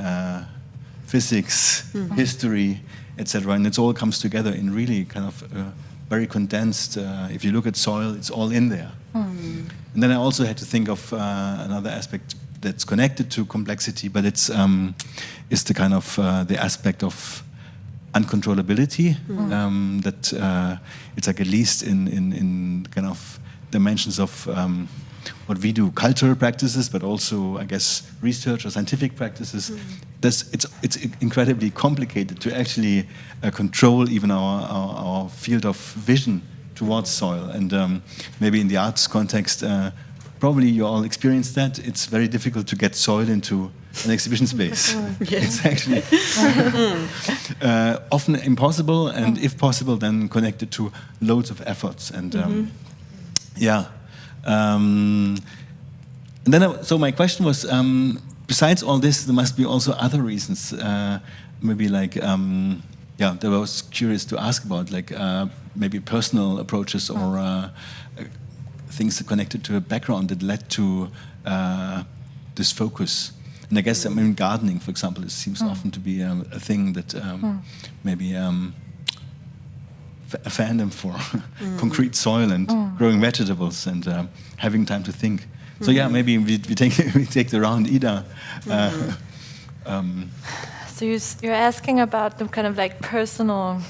[SPEAKER 1] physics, history, etc. And it all comes together in really kind of very condensed. If you look at soil, it's all in there. And then I also had to think of another aspect that's connected to complexity, but it's the kind of the aspect of uncontrollability, that it's like at least in kind of dimensions of what we do, cultural practices, but also I guess research or scientific practices. It's incredibly complicated to actually control even our field of vision towards soil, and maybe in the arts context, probably you all experienced that. It's very difficult to get soil into an exhibition space. It's actually often impossible, and if possible, then connected to loads of efforts. And and then so my question was, besides all this, there must be also other reasons. Maybe like that I was curious to ask about, like maybe personal approaches or things connected to a background that led to this focus. And I guess, I mean, gardening, for example, it seems often to be a thing that maybe a fandom for concrete soil and growing vegetables and having time to think. So yeah, maybe we take the round, Ida.
[SPEAKER 2] So you're asking about the kind of like personal,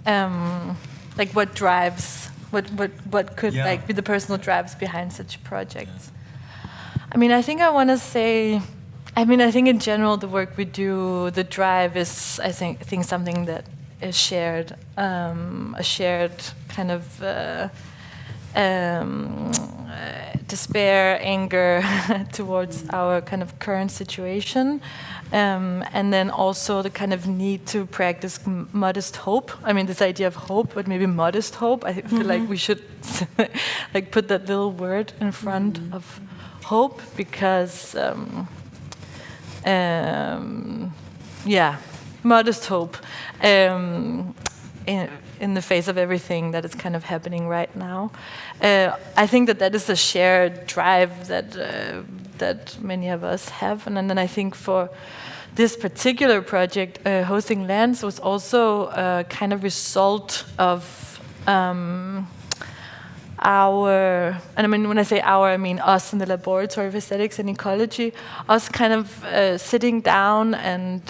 [SPEAKER 2] like what drives, what could like be the personal drives behind such projects. I mean, I think I want to say, I think in general the work we do, the drive is, I think something that is shared, a shared kind of despair, anger towards our kind of current situation, and then also the kind of need to practice modest hope. I mean, this idea of hope, but maybe modest hope. I feel like we should like put that little word in front of hope, because modest hope in the face of everything that is kind of happening right now. I think that is a shared drive that many of us have, and then I think for this particular project, hosting lands was also a kind of result of our, and I mean when I say our, I mean us in the Laboratory of Aesthetics and Ecology, us kind of sitting down and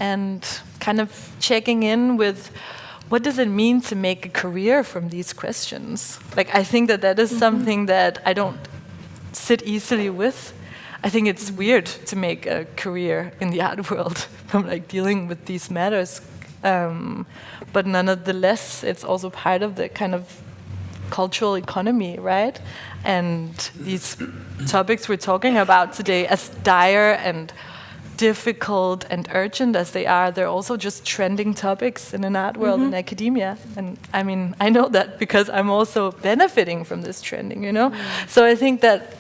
[SPEAKER 2] and kind of checking in with what does it mean to make a career from these questions. Like I think that is something that I don't sit easily with. I think it's weird to make a career in the art world from like dealing with these matters, but nonetheless, it's also part of the kind of cultural economy, right? And these topics we're talking about today, as dire and difficult and urgent as they are, they're also just trending topics in an art world in academia. And I mean, I know that because I'm also benefiting from this trending, you know? So I think that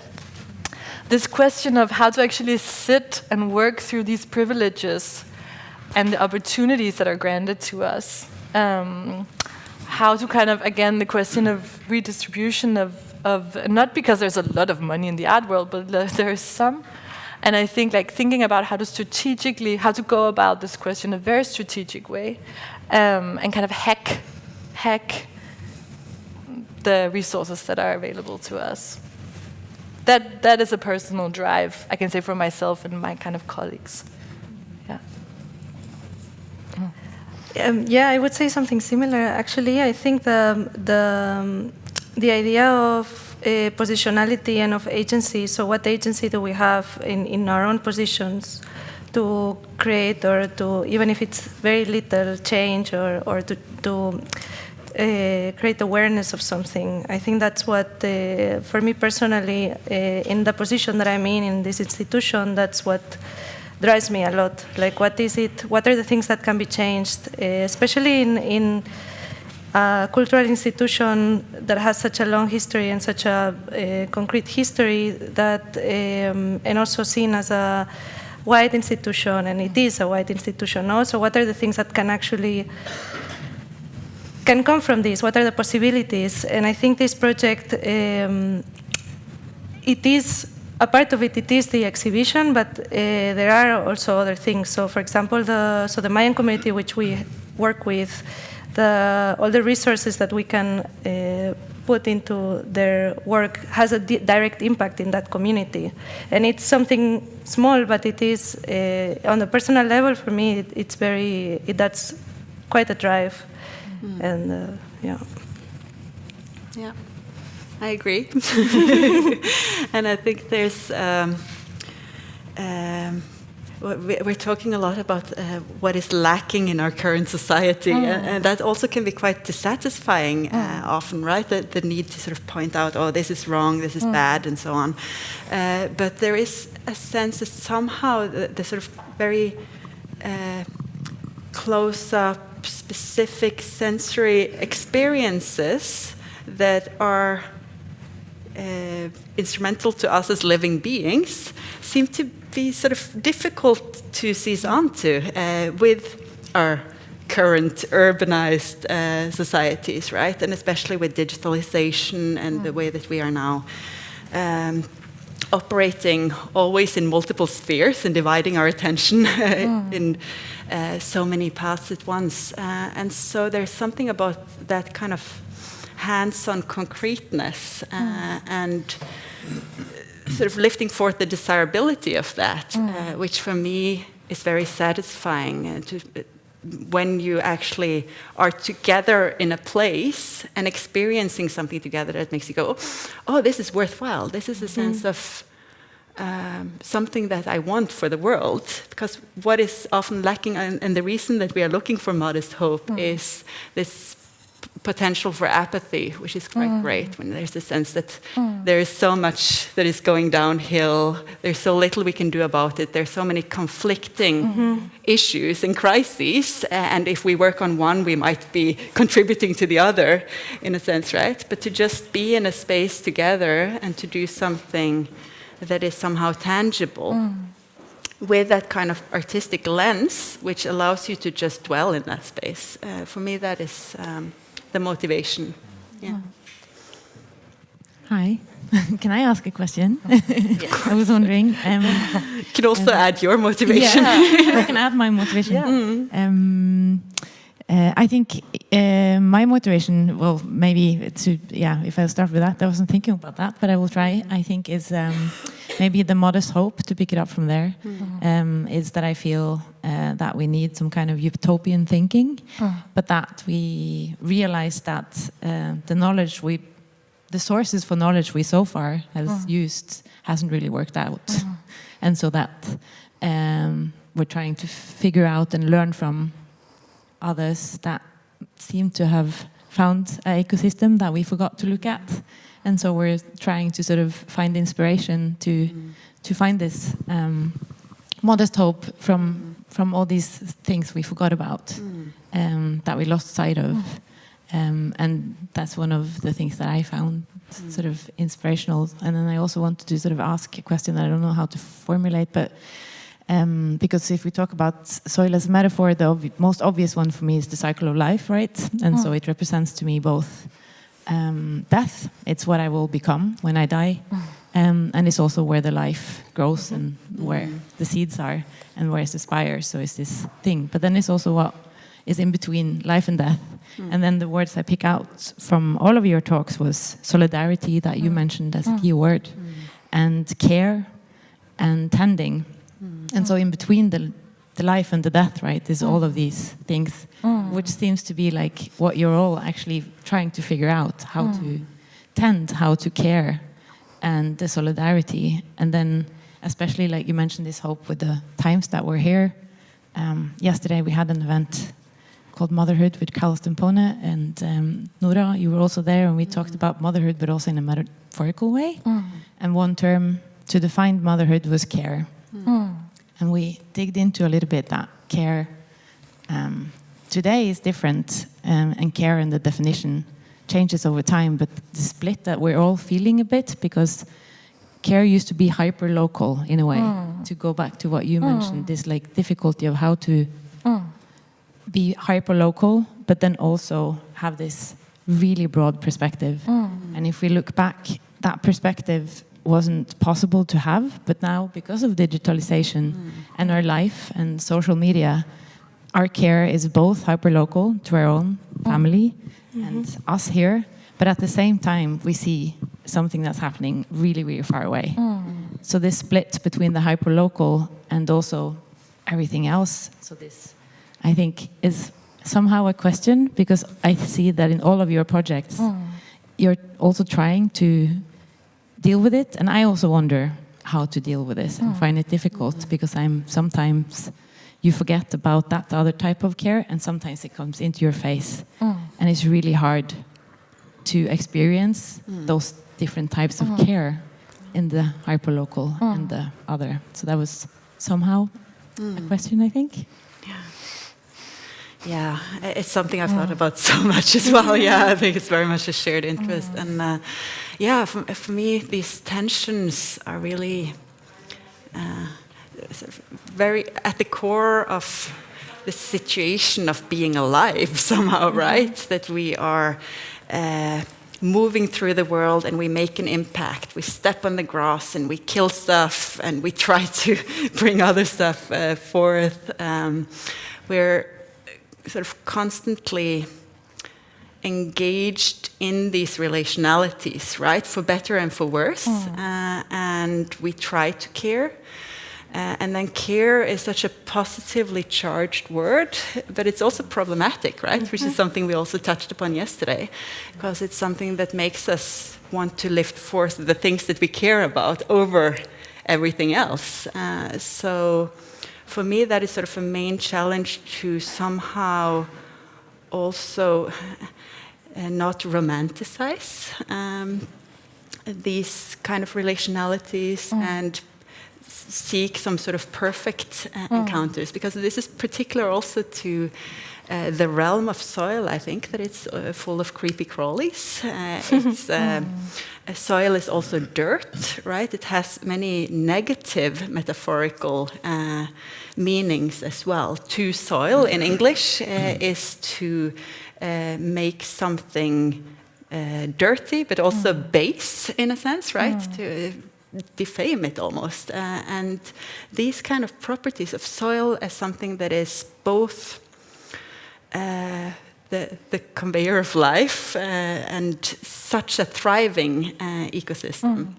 [SPEAKER 2] this question of how to actually sit and work through these privileges and the opportunities that are granted to us, how to kind of, again, the question of redistribution of not because there's a lot of money in the art world, but there is some. And I think like thinking about how to go about this question in a very strategic way, and kind of hack the resources that are available to us. That is a personal drive, I can say, for myself and my kind of colleagues.
[SPEAKER 3] Yeah, I would say something similar. Actually, I think the idea of positionality and of agency. So, what agency do we have in our own positions to create, or to, even if it's very little change, or to create awareness of something? I think that's what, for me personally, in the position that I'm in this institution, that's what drives me a lot. Like, what is it? What are the things that can be changed, especially in a cultural institution that has such a long history and such a concrete history, that and also seen as a wide institution, and it is a wide institution also. What are the things that can actually come from this? What are the possibilities? And I think this project, it is a part of it. It is the exhibition, but there are also other things. So, for example, the Mayan community, which we work with, all the resources that we can put into their work has a direct impact in that community. And it's something small, but it is, on a personal level, for me, that's quite a drive. And yeah.
[SPEAKER 4] I agree. And I think there's we're talking a lot about what is lacking in our current society, and that also can be quite dissatisfying often, right? The need to sort of point out, oh, this is wrong, this is bad, and so on. But there is a sense that somehow the sort of very close-up, specific sensory experiences that are instrumental to us as living beings seem to be sort of difficult to seize onto with our current urbanized societies, right? And especially with digitalization and the way that we are now operating always in multiple spheres and dividing our attention in so many paths at once. And so there's something about that kind of hands-on concreteness and sort of lifting forth the desirability of that, which for me is very satisfying. When you actually are together in a place and experiencing something together that makes you go, oh, this is worthwhile. This is a sense of something that I want for the world. Because what is often lacking, and the reason that we are looking for modest hope, is this potential for apathy, which is quite great when there's a sense that there is so much that is going downhill, there's so little we can do about it, there's so many conflicting issues and crises, and if we work on one, we might be contributing to the other, in a sense, right? But to just be in a space together and to do something that is somehow tangible with that kind of artistic lens, which allows you to just dwell in that space. For me, that is the motivation. Yeah.
[SPEAKER 5] Hi. Can I ask a question? Yes. I was wondering.
[SPEAKER 4] You can also add your motivation.
[SPEAKER 5] Yeah, I can add my motivation. Yeah. I think my motivation, well, maybe if I start with that, I wasn't thinking about that, but I will try. I think is maybe the modest hope, to pick it up from there, is that I feel that we need some kind of utopian thinking, but that we realize that the sources for knowledge we so far has used hasn't really worked out. And so that we're trying to figure out and learn from others that seem to have found an ecosystem that we forgot to look at. And so we're trying to sort of find inspiration to find this modest hope from all these things we forgot about, that we lost sight of. And that's one of the things that I found sort of inspirational. And then I also wanted to sort of ask a question that I don't know how to formulate, but because if we talk about soil as a metaphor, the most obvious one for me is the cycle of life, right? And so it represents to me both death, it's what I will become when I die, and it's also where the life grows and where the seeds are and where it's the spire, so it's this thing. But then it's also what is in between life and death. And then the words I pick out from all of your talks was solidarity, that you mentioned as a key word, and care and tending. And so in between the life and the death, right, is all of these things, which seems to be like what you're all actually trying to figure out, how to tend, how to care, and the solidarity. And then especially, like you mentioned, this hope with the times that we're here. Yesterday we had an event called Motherhood with Carlos Tempone, and Nora, you were also there, and we talked about motherhood, but also in a metaphorical way. And one term to define motherhood was care. And we digged into a little bit that care today is different, and care and the definition changes over time, but the split that we're all feeling a bit, because care used to be hyper-local in a way, to go back to what you mentioned, this like difficulty of how to be hyper-local, but then also have this really broad perspective. And if we look back, that perspective wasn't possible to have, but now because of digitalization and our life and social media, our care is both hyper-local to our own family and us here, but at the same time we see something that's happening really, really far away. So this split between the hyper-local and also everything else, so this I think is somehow a question, because I see that in all of your projects you're also trying to deal with it, and I also wonder how to deal with this and find it difficult, because sometimes you forget about that other type of care, and sometimes it comes into your face, and it's really hard to experience those different types of care in the hyperlocal and the other. So that was somehow a question, I think.
[SPEAKER 4] Yeah, it's something I've thought about so much as well. Yeah, I think it's very much a shared interest. And yeah, for me, these tensions are really very at the core of the situation of being alive somehow, right? That we are moving through the world and we make an impact. We step on the grass and we kill stuff and we try to bring other stuff forth. We're sort of constantly engaged in these relationalities, right? For better and for worse. And we try to care. And then care is such a positively charged word, but it's also problematic, right? Which is something we also touched upon yesterday, because it's something that makes us want to lift forth the things that we care about over everything else. So for me, that is sort of a main challenge, to somehow also not romanticize these kind of relationalities and seek some sort of perfect encounters, because this is particular also to the realm of soil. I think that it's full of creepy crawlies. Soil is also dirt, right? It has many negative metaphorical meanings as well. To soil in English is to make something dirty, but also base in a sense, right? To defame it almost. And these kind of properties of soil as something that is both the conveyor of life and such a thriving ecosystem.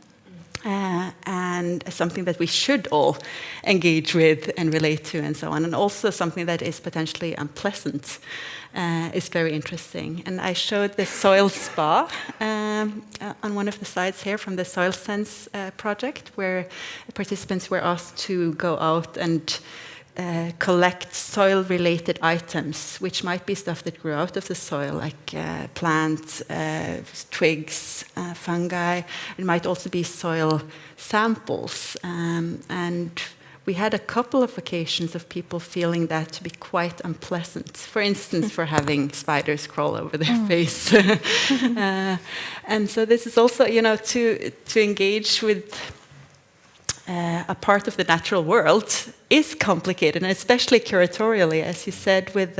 [SPEAKER 4] And something that we should all engage with and relate to and so on. And also something that is potentially unpleasant is very interesting. And I showed the soil spa on one of the slides here from the Soil Sense project, where participants were asked to go out and collect soil-related items, which might be stuff that grew out of the soil, like plants, twigs, fungi. It might also be soil samples. And we had a couple of occasions of people feeling that to be quite unpleasant. For instance, for having spiders crawl over their face. And so this is also, you know, to engage with a part of the natural world is complicated, and especially curatorially, as you said, with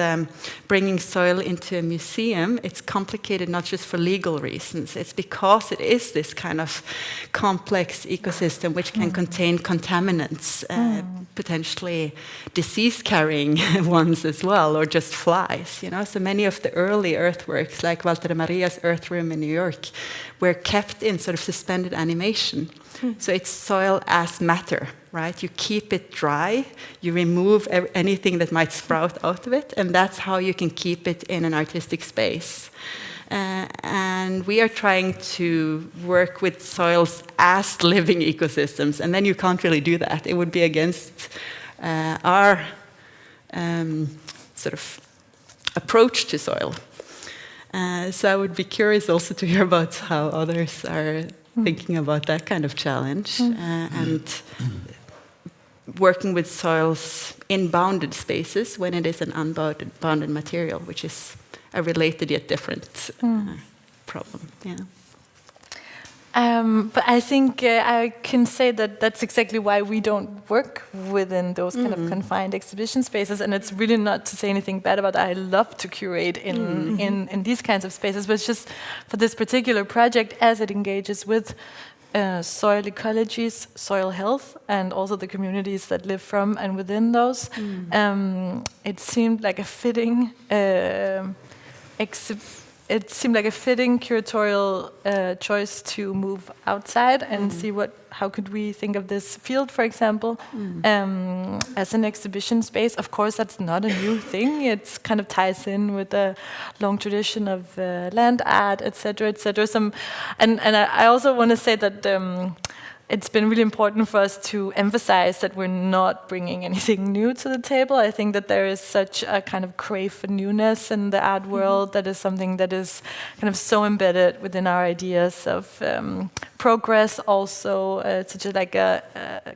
[SPEAKER 4] bringing soil into a museum, it's complicated not just for legal reasons, it's because it is this kind of complex ecosystem which can contain contaminants, potentially disease-carrying ones as well, or just flies, you know. So many of the early earthworks, like Walter Maria's earth room in New York, were kept in sort of suspended animation. So it's soil as matter, right? You keep it dry, you remove anything that might sprout out of it, and that's how you can keep it in an artistic space. And we are trying to work with soils as living ecosystems, and then you can't really do that. It would be against our sort of approach to soil. So I would be curious also to hear about how others are thinking about that kind of challenge, and working with soils in bounded spaces when it is an unbounded material, which is a related yet different problem. Yeah.
[SPEAKER 2] But I think I can say that that's exactly why we don't work within those kind of confined exhibition spaces. And it's really not to say anything bad about that. I love to curate in these kinds of spaces, but it's just for this particular project, as it engages with soil ecologies, soil health, and also the communities that live from and within those, it seemed like a fitting curatorial choice to move outside and see how could we think of this field, for example, as an exhibition space. Of course, that's not a new thing. It kind of ties in with a long tradition of land art, etc., etc. And I also want to say that it's been really important for us to emphasize that we're not bringing anything new to the table. I think that there is such a kind of crave for newness in the art world that is something that is kind of so embedded within our ideas of progress. Also, such a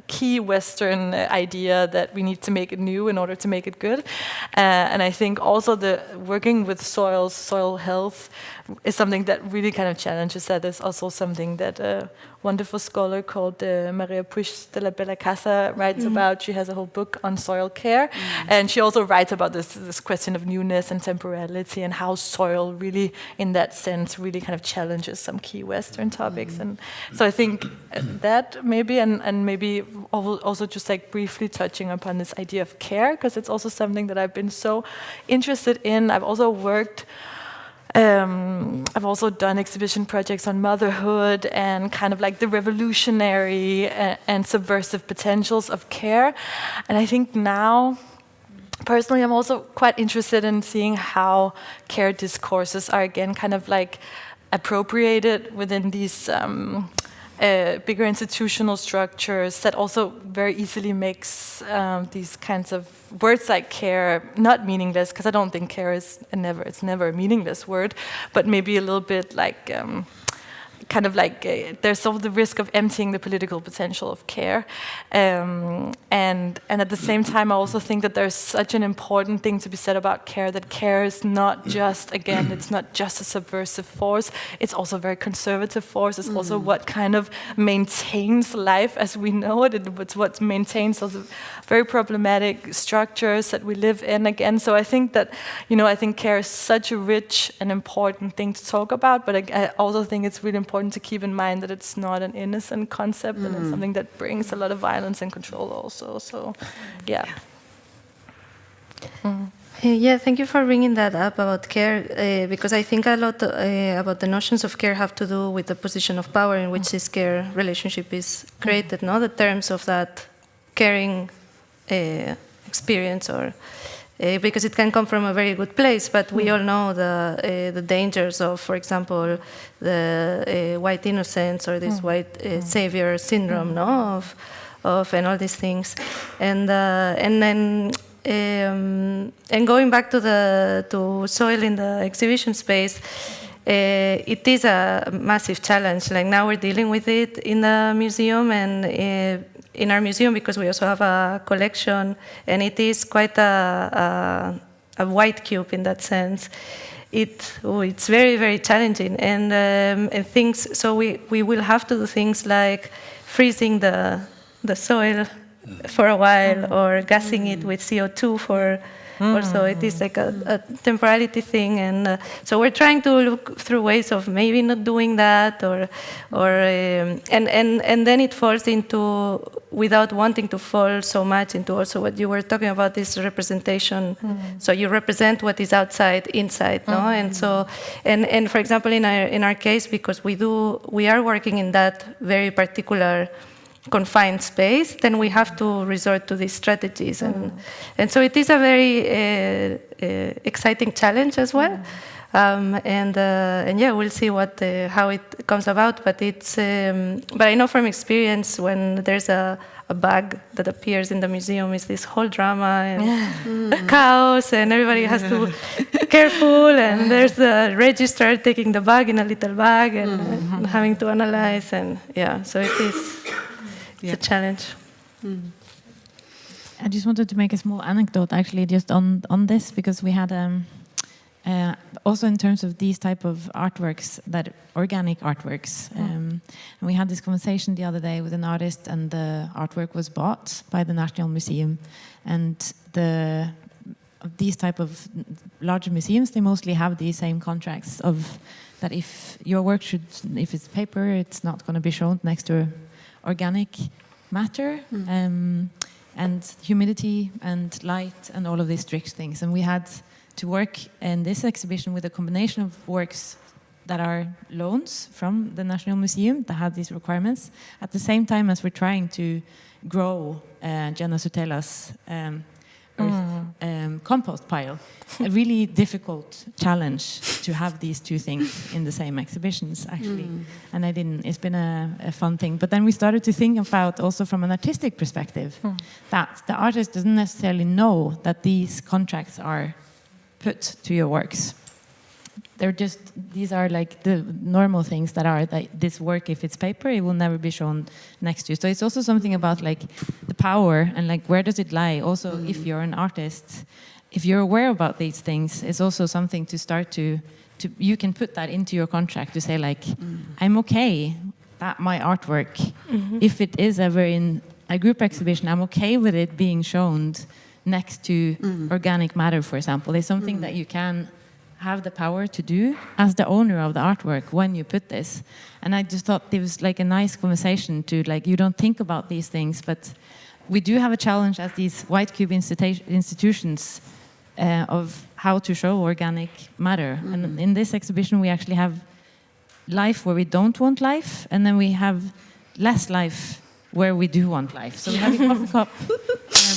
[SPEAKER 2] key Western idea that we need to make it new in order to make it good. And I think also the working with soil health is something that really kind of challenges that. There's also something that a wonderful scholar called Maria Puig de la Bella Casa writes about. She has a whole book on soil care, and she also writes about this question of newness and temporality, and how soil really, in that sense, really kind of challenges some key Western topics. And so I think that maybe, and maybe also just like briefly touching upon this idea of care, because it's also something that I've been so interested in. I've also worked I've also done exhibition projects on motherhood and kind of like the revolutionary and subversive potentials of care. And I think now, personally, I'm also quite interested in seeing how care discourses are again kind of like appropriated within these bigger institutional structures that also very easily makes these kinds of words like care not meaningless, because I don't think care is it's never a meaningless word, but maybe a little bit like kind of like there's all the risk of emptying the political potential of care, and at the same time I also think that there's such an important thing to be said about care, that care is not just, again, it's not just a subversive force, it's also a very conservative force. It's also what kind of maintains life as we know it. It's what maintains also very problematic structures that we live in again. So I think that, I think care is such a rich and important thing to talk about, but I also think it's really important to keep in mind that it's not an innocent concept, and it's something that brings a lot of violence and control also. So, yeah.
[SPEAKER 3] Yeah, thank you for bringing that up about care, because I think a lot about the notions of care have to do with the position of power in which this care relationship is created, no? The terms of that caring experience, or because it can come from a very good place, but we all know the dangers of, for example, the white innocence, or this white savior syndrome, no, of and all these things, and then going back to soil in the exhibition space. It is a massive challenge. Like, now we're dealing with it in the museum and in our museum, because we also have a collection, and it is quite a white cube in that sense. It's very, very challenging, and things. So we will have to do things like freezing the soil for a while, or gassing it with CO2 for. Also, it is like a temporality thing, and so we're trying to look through ways of maybe not doing that, and then it falls into, without wanting to fall so much into also what you were talking about, this representation. So you represent what is outside, inside, no? And so, and for example, in our case, because we are working in that very particular confined space, then we have to resort to these strategies, and so it is a very exciting challenge as well, and yeah, we'll see how it comes about. But it's but I know from experience, when there's a bug that appears in the museum, is this whole drama and chaos, and everybody has to be careful, and there's the registrar taking the bug in a little bag and having to analyze, and yeah, so it is. It's a challenge.
[SPEAKER 5] I just wanted to make a small anecdote, actually, just on this, because we had also in terms of these type of artworks, that organic artworks, and we had this conversation the other day with an artist, and the artwork was bought by the National Museum, and these type of larger museums, they mostly have these same contracts of that if your work if it's paper, it's not going to be shown next to organic matter, and humidity and light and all of these strict things. And we had to work in this exhibition with a combination of works that are loans from the National Museum that had these requirements, at the same time as we're trying to grow Jenna Sutella's compost pile. A really difficult challenge to have these two things in the same exhibitions, actually. And it's been a fun thing. But then we started to think about, also from an artistic perspective, that the artist doesn't necessarily know that these contracts are put to your works. These are like the normal things that are that this work, if it's paper, it will never be shown next to you. So it's also something about like the power and like where does it lie. Also, if you're an artist, if you're aware about these things, it's also something to start to you can put that into your contract to say like, I'm okay that my artwork, if it is ever in a group exhibition, I'm okay with it being shown next to organic matter, for example. It's something that you can have the power to do as the owner of the artwork when you put this. And I just thought it was like a nice conversation to like, you don't think about these things, but we do have a challenge as these white cube institutions of how to show organic matter. And in this exhibition we actually have life where we don't want life, and then we have less life where we do want life. So we have a coffee cup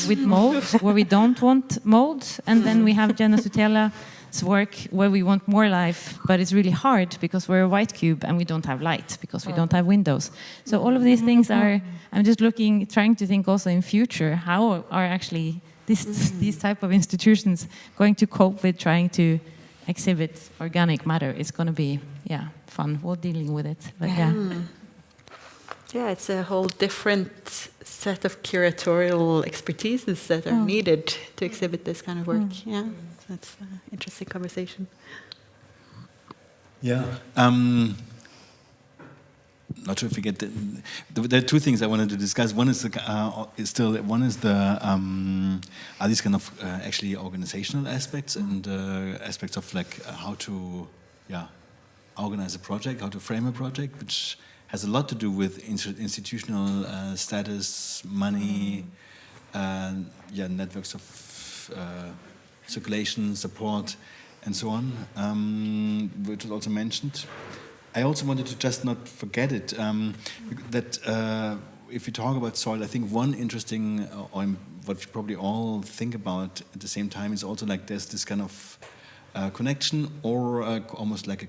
[SPEAKER 5] with mold where we don't want mold, and then we have Jenna Sutella's work where we want more life, but it's really hard because we're a white cube and we don't have light because we don't have windows. So all of these things are, I'm just trying to think also in future, how are actually these type of institutions going to cope with trying to exhibit organic matter? It's going to be, fun while dealing with it. But yeah.
[SPEAKER 4] Yeah, it's a whole different set of curatorial expertises that are needed to exhibit this kind of work. Yeah, that's an interesting conversation.
[SPEAKER 1] Yeah. Not sure if we get there are two things I wanted to discuss. One is are these kind of actually organizational aspects and aspects of like how to organize a project, how to frame a project, which has a lot to do with institutional status, money, networks of circulation, support, and so on, which was also mentioned. I also wanted to just not forget it, that if you talk about soil, I think one interesting, or what we probably all think about at the same time, is also like there's this kind of connection or almost like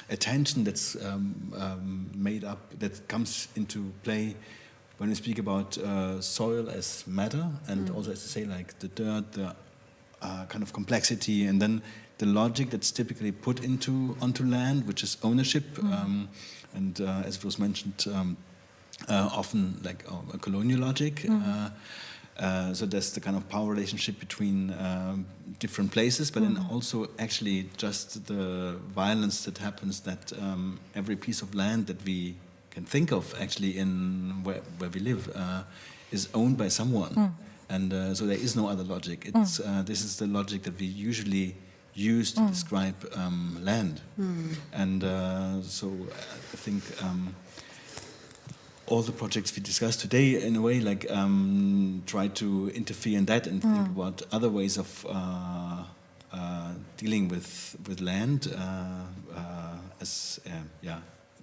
[SPEAKER 1] a tension that's made up, that comes into play when we speak about soil as matter, and also, as to say, like the dirt, the kind of complexity, and then the logic that's typically put onto land, which is ownership, and as it was mentioned, often like a colonial logic. So there's the kind of power relationship between different places, but then also actually just the violence that happens, that every piece of land that we can think of actually in where we live is owned by someone. And so there is no other logic. It's this is the logic that we usually use to describe land. And so I think all the projects we discussed today, in a way, like try to interfere in that and think about other ways of dealing with land as a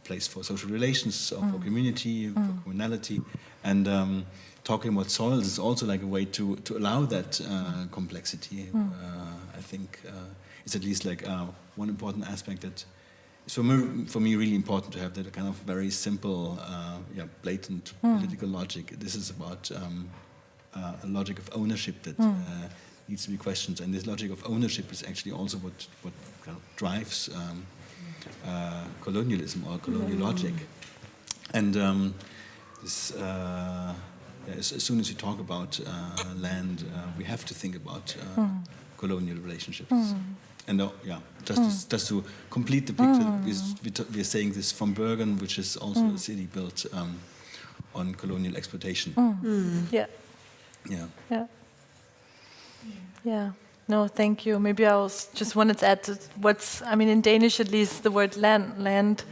[SPEAKER 1] place for social relations, or for community, for communality, and talking about soils is also like a way to allow that complexity. I think it's at least like one important aspect that is for me really important to have, that kind of very simple, blatant political logic. This is about a logic of ownership that needs to be questioned, and this logic of ownership is actually also what kind of drives colonialism or colonial logic. And this. As soon as you talk about land, we have to think about colonial relationships. And just to complete the picture, we are saying this from Bergen, which is also a city built on colonial exploitation.
[SPEAKER 2] Yeah. No, thank you. Maybe I just wanted to add to in Danish at least, the word land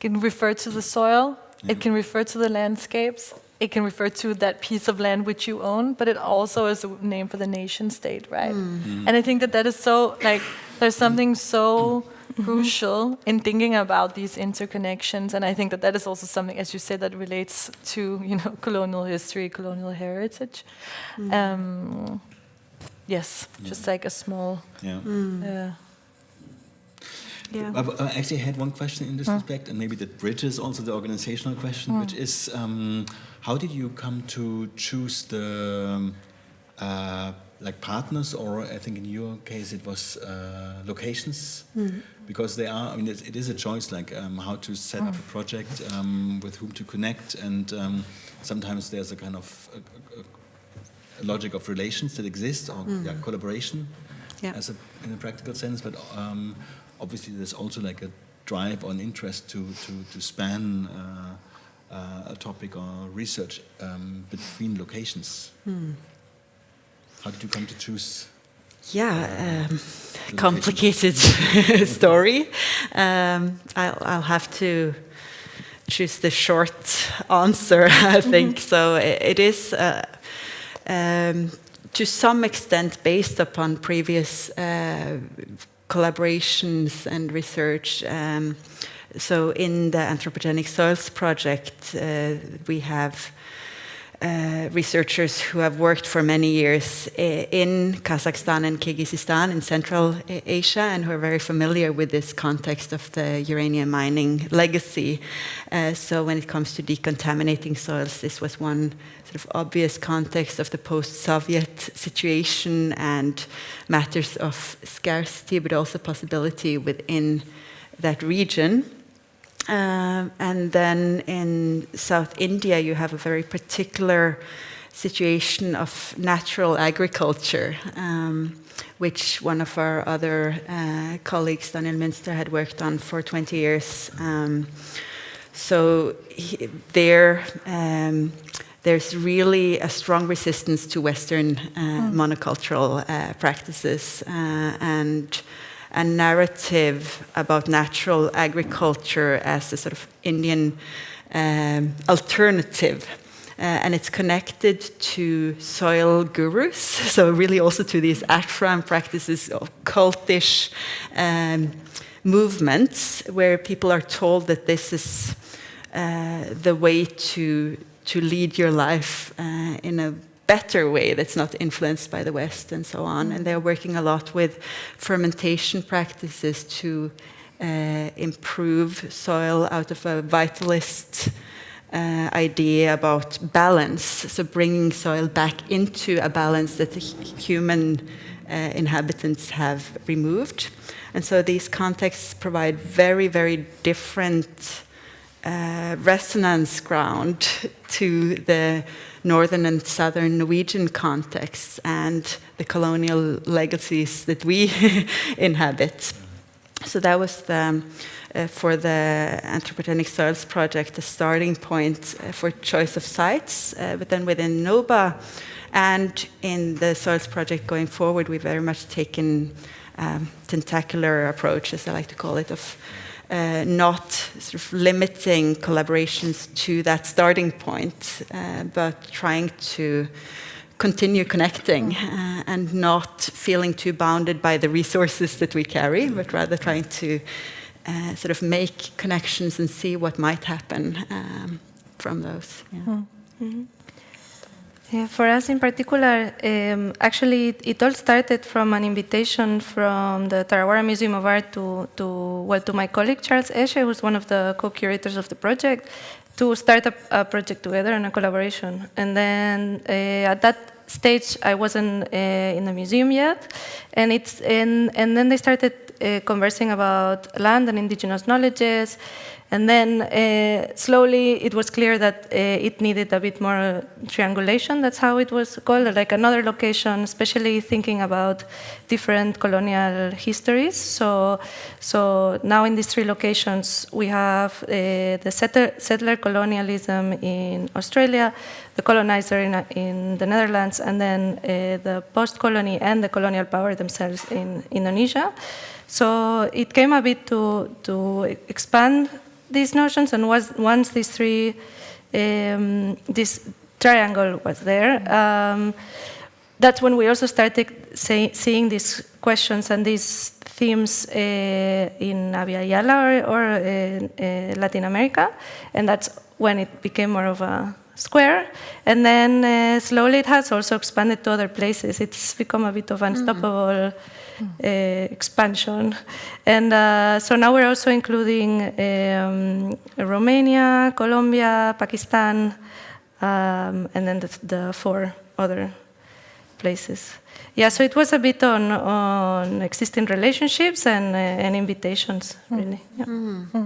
[SPEAKER 2] can refer to the soil, it can refer to the landscapes, it can refer to that piece of land which you own, but it also is a name for the nation state, right? And I think that is so, like, there's something so crucial in thinking about these interconnections, and I think that is also something, as you said, that relates to, colonial history, colonial heritage. Just like a small...
[SPEAKER 1] I actually had one question in this respect, and maybe that bridges also the organizational question, which is how did you come to choose the partners, or I think in your case it was locations, because they are. It is a choice, like how to set up a project, with whom to connect, and sometimes there's a kind of a logic of relations that exists, or collaboration, in a practical sense, but. Obviously, there's also like a drive or an interest to span a topic or research between locations. How did you come to choose?
[SPEAKER 4] Complicated story. I'll have to choose the short answer, I think. So it is to some extent based upon previous collaborations and research. So in the Anthropogenic Soils project, we have researchers who have worked for many years in Kazakhstan and Kyrgyzstan in Central Asia, and who are very familiar with this context of the uranium mining legacy. So when it comes to decontaminating soils, this was one sort of obvious context of the post-Soviet situation and matters of scarcity, but also possibility within that region. And then in South India, you have a very particular situation of natural agriculture, which one of our other colleagues, Daniel Münster, had worked on for 20 years. So there's really a strong resistance to Western monocultural practices and a narrative about natural agriculture as a sort of Indian alternative. And it's connected to soil gurus, so really also to these ashram practices of cultish movements, where people are told that this is the way to lead your life in a better way that's not influenced by the West and so on. And they're working a lot with fermentation practices to improve soil out of a vitalist idea about balance, so bringing soil back into a balance that the human inhabitants have removed. And so these contexts provide very, very different resonance ground to the northern and southern Norwegian contexts and the colonial legacies that we inhabit. So that was for the Anthropogenic Soils project, the starting point for choice of sites. But then within NOBA and in the Soils project going forward, we've very much taken tentacular approach, as I like to call it, of not sort of limiting collaborations to that starting point, but trying to continue connecting and not feeling too bounded by the resources that we carry, but rather trying to sort of make connections and see what might happen from those. Yeah.
[SPEAKER 3] Yeah, for us in particular, actually it all started from an invitation from the TarraWarra Museum of Art to my colleague Charles Esche, who's one of the co-curators of the project, to start a project together and a collaboration. And then at that stage, I wasn't in the museum yet, and then they started conversing about land and indigenous knowledges. And then slowly it was clear that it needed a bit more triangulation. That's how it was called, like another location, especially thinking about different colonial histories. So now in these three locations, we have the settler colonialism in Australia, the colonizer in the Netherlands, and then the post-colony and the colonial power themselves in Indonesia. So it came a bit to expand these notions, and once these three, this triangle was there, that's when we also started seeing these questions and these themes in Abya Yala or Latin America, and that's when it became more of a square. And then slowly it has also expanded to other places. It's become a bit of unstoppable expansion. And so now we're also including Romania, Colombia, Pakistan, and then the 4 other places. Yeah, so it was a bit on existing relationships and invitations, really. Yeah.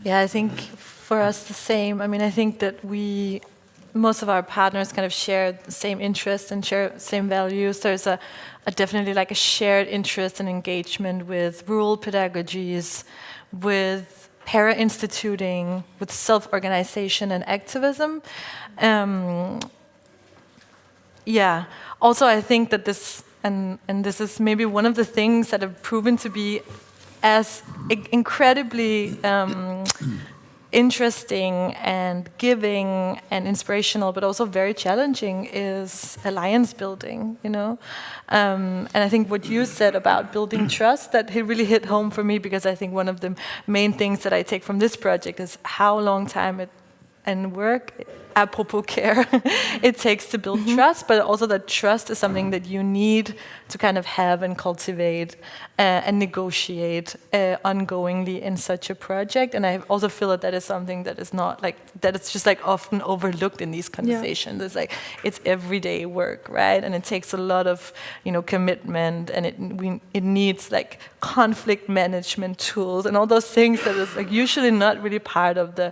[SPEAKER 2] Yeah, I think for us the same. I mean, I think that most of our partners kind of share the same interests and share same values. There's a definitely like a shared interest and engagement with rural pedagogies, with para-instituting, with self-organization and activism. Yeah. Also, I think that this, and this is maybe one of the things that have proven to be as incredibly interesting and giving and inspirational, but also very challenging, is alliance building, you know? And I think what you said about building trust, that really hit home for me, because I think one of the main things that I take from this project is how long time it and work, apropos care, it takes to build trust, but also that trust is something that you need to kind of have and cultivate and negotiate ongoingly in such a project. And I also feel that that is something that is not like, that it's just like often overlooked in these conversations. It's like, it's everyday work, right? And it takes a lot of, commitment, and it needs like conflict management tools and all those things that is like usually not really part of the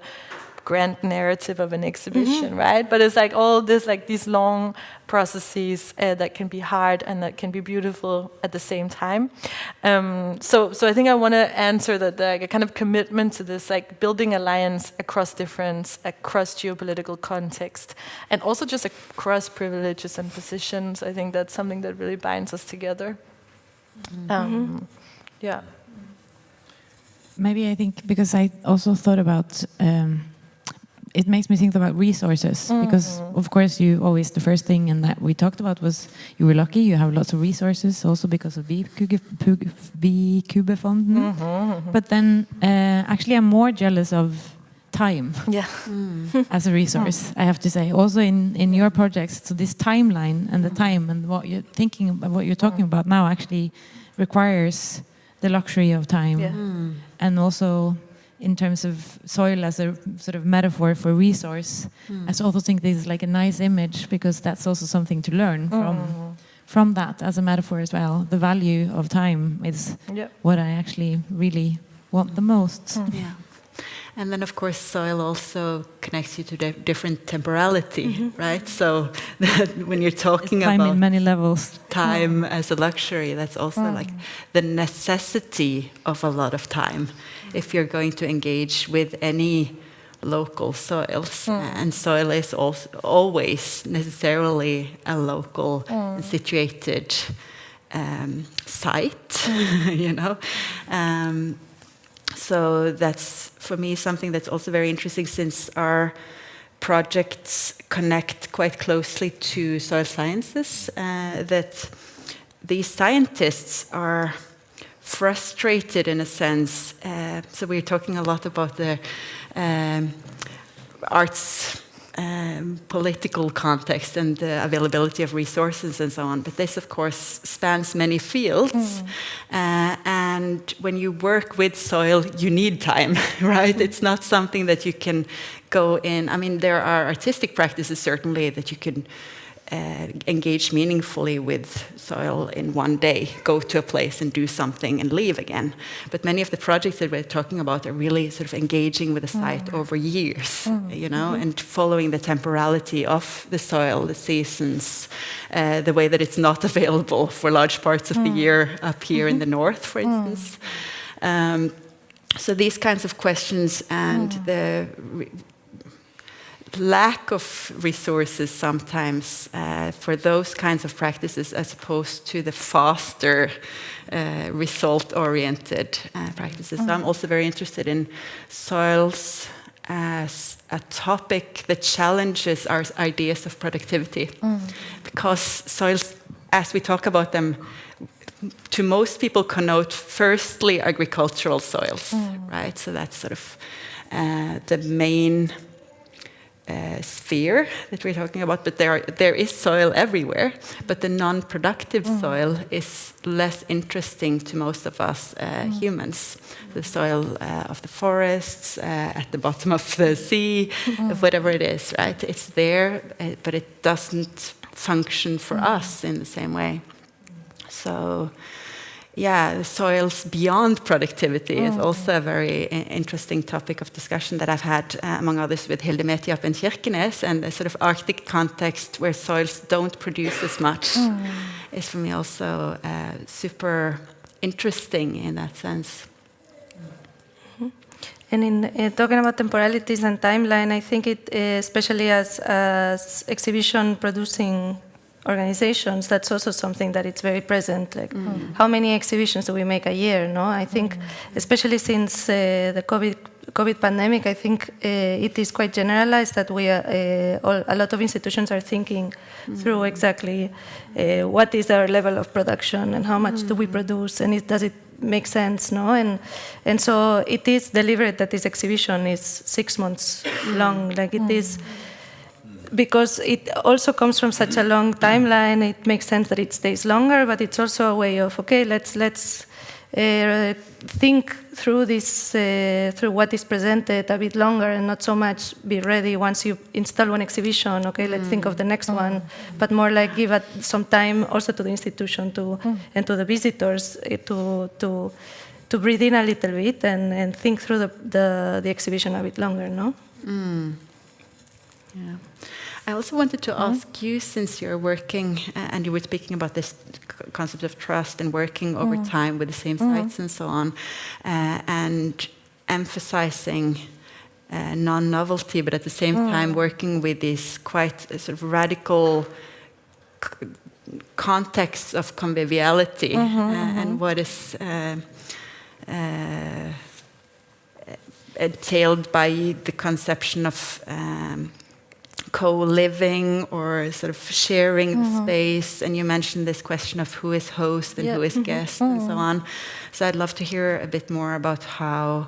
[SPEAKER 2] grand narrative of an exhibition, right? But it's like all this, like these long processes that can be hard and that can be beautiful at the same time. So I think I want to answer that the kind of commitment to this, like building alliance across difference, across geopolitical context, and also just across privileges and positions. I think that's something that really binds us together. Yeah.
[SPEAKER 5] Maybe I think because I also thought about. It makes me think about resources, because of course the first thing and that we talked about was you were lucky, you have lots of resources also because of Kubefonden. But then actually I'm more jealous of time as a resource, I have to say. Also in your projects, so this timeline and the time and what you're thinking about, what you're talking about now actually requires the luxury of time. And also in terms of soil as a sort of metaphor for resource, I also think this is like a nice image, because that's also something to learn from that as a metaphor as well. The value of time is what I actually really want the most.
[SPEAKER 4] And then, of course, soil also connects you to different temporality, right? So when you're talking
[SPEAKER 5] time
[SPEAKER 4] about
[SPEAKER 5] in many levels,
[SPEAKER 4] time as a luxury, that's also like the necessity of a lot of time if you're going to engage with any local soils. And soil is also always necessarily a local situated site, So that's, for me, something that's also very interesting, since our projects connect quite closely to soil sciences, that these scientists are frustrated in a sense. So we're talking a lot about the arts political context and the availability of resources and so on. But this, of course, spans many fields. And when you work with soil, you need time, right? It's not something that you can go in. I mean, there are artistic practices, certainly, that you can engage meaningfully with soil in one day, go to a place and do something and leave again. But many of the projects that we're talking about are really sort of engaging with the site over years, and following the temporality of the soil, the seasons, the way that it's not available for large parts of the year up here in the north, for instance. So these kinds of questions and the lack of resources sometimes for those kinds of practices, as opposed to the faster result-oriented practices. So I'm also very interested in soils as a topic that challenges our ideas of productivity, because soils, as we talk about them, to most people connote firstly agricultural soils, right? So that's sort of the main sphere that we're talking about, but there is soil everywhere, but the non-productive soil is less interesting to most of us humans. The soil of the forests, at the bottom of the sea, whatever it is, right? It's there, but it doesn't function for us in the same way. So the soils beyond productivity is also a very interesting topic of discussion that I've had, among others, with Hilde Metiap in Kirkenes, and a sort of Arctic context where soils don't produce as much is, for me, also super interesting in that sense.
[SPEAKER 3] And in talking about temporalities and timeline, I think it, especially as exhibition producing organizations, that's also something that it's very present. Like, how many exhibitions do we make a year? No, I think, especially since the COVID pandemic, I think it is quite generalized that we a lot of institutions are thinking through exactly what is our level of production and how much do we produce, and does it makes sense, no? And so it is deliberate that this exhibition is 6 months long. Like it is, because it also comes from such a long timeline. It makes sense that it stays longer, but it's also a way of, okay, let's think through this, through what is presented a bit longer, and not so much be ready once you install one exhibition. Okay, let's think of the next one, but more like give it some time also to the institution and to the visitors to breathe in a little bit and think through the exhibition a bit longer. No.
[SPEAKER 4] Yeah. I also wanted to ask you, since you're working, and you were speaking about this concept of trust and working over time with the same sites and so on, and emphasizing non-novelty, but at the same time working with these quite sort of radical contexts of conviviality and what is entailed by the conception of co-living or sort of sharing the space. And you mentioned this question of who is host and who is guest and so on. So I'd love to hear a bit more about how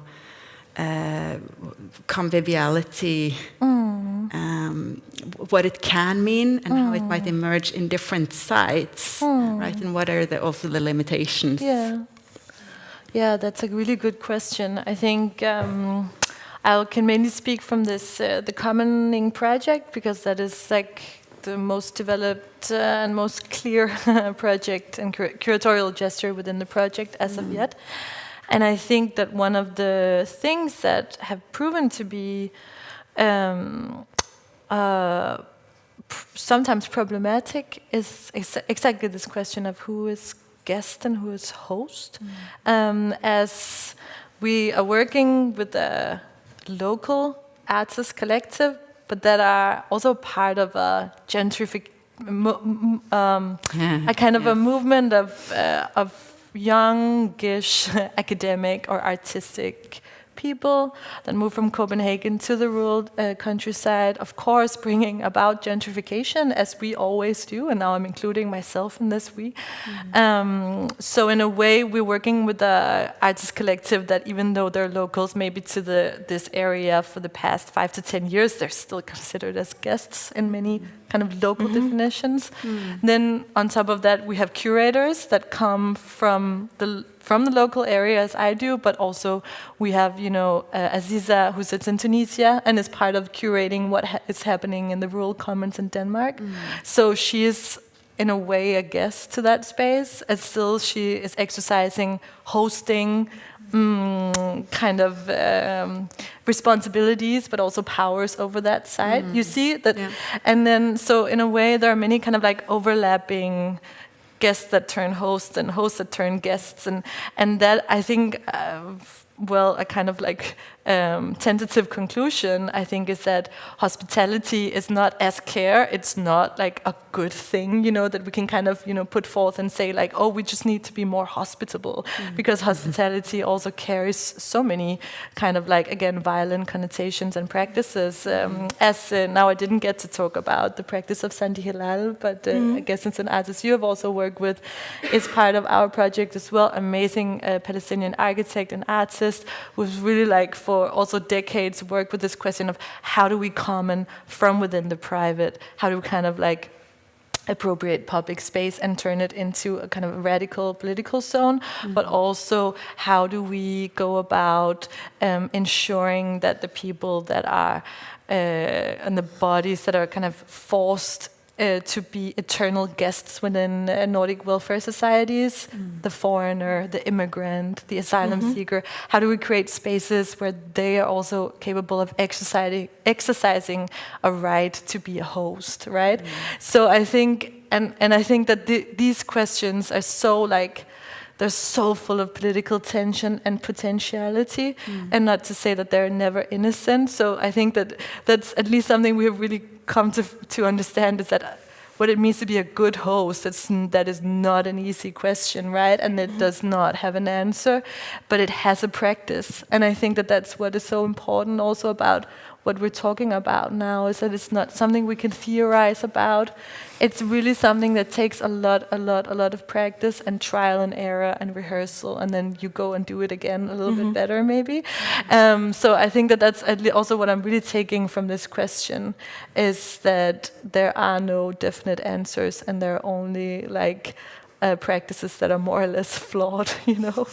[SPEAKER 4] conviviality, what it can mean and how it might emerge in different sites, right? And what are also the limitations?
[SPEAKER 2] Yeah, that's a really good question. I think I can mainly speak from this the Commoning project, because that is like the most developed and most clear project and curatorial gesture within the project as of yet. And I think that one of the things that have proven to be sometimes problematic is exactly this question of who is guest and who is host. As we are working with a local artist collective, but that are also part of a a kind of a movement of youngish academic or artistic people that move from Copenhagen to the rural countryside, of course bringing about gentrification, as we always do, and now I'm including myself in this so in a way we're working with the artist collective that even though they're locals maybe to this area for the past 5 to 10 years, they're still considered as guests in many kind of local definitions. Then on top of that we have curators that come from the local area, as I do, but also we have, Aziza, who sits in Tunisia and is part of curating what is happening in the rural commons in Denmark. So she is, in a way, a guest to that space, and still she is exercising hosting kind of responsibilities, but also powers over that side. You see that, and then so in a way there are many kind of like overlapping guests that turn hosts and hosts that turn guests, and that I think a kind of like tentative conclusion I think is that hospitality is not as care. It's not like a good thing, that we can kind of put forth and say like, oh, we just need to be more hospitable, because hospitality also carries so many kind of like, again, violent connotations and practices. As now I didn't get to talk about the practice of Sandi Hilal, but I guess it's an artist you have also worked with, is part of our project as well. Amazing Palestinian architect and artist who's really like for also decades worked with this question of how do we comment from within the private, how do we kind of like appropriate public space and turn it into a kind of radical political zone, but also how do we go about ensuring that the people that are and the bodies that are kind of forced to be eternal guests within Nordic welfare societies, the foreigner, the immigrant, the asylum seeker. How do we create spaces where they are also capable of exercising a right to be a host, right? So I think, and I think that these questions are so like, they're so full of political tension and potentiality, and not to say that they're never innocent. So I think that that's at least something we have really come to understand, is that what it means to be a good host, that is not an easy question, right? And it does not have an answer, but it has a practice. And I think that that's what is so important also about what we're talking about now is that it's not something we can theorize about. It's really something that takes a lot of practice and trial and error and rehearsal, and then you go and do it again a little bit better, maybe. So I think that that's also what I'm really taking from this question, is that there are no definite answers, and there are only like practices that are more or less flawed, you know.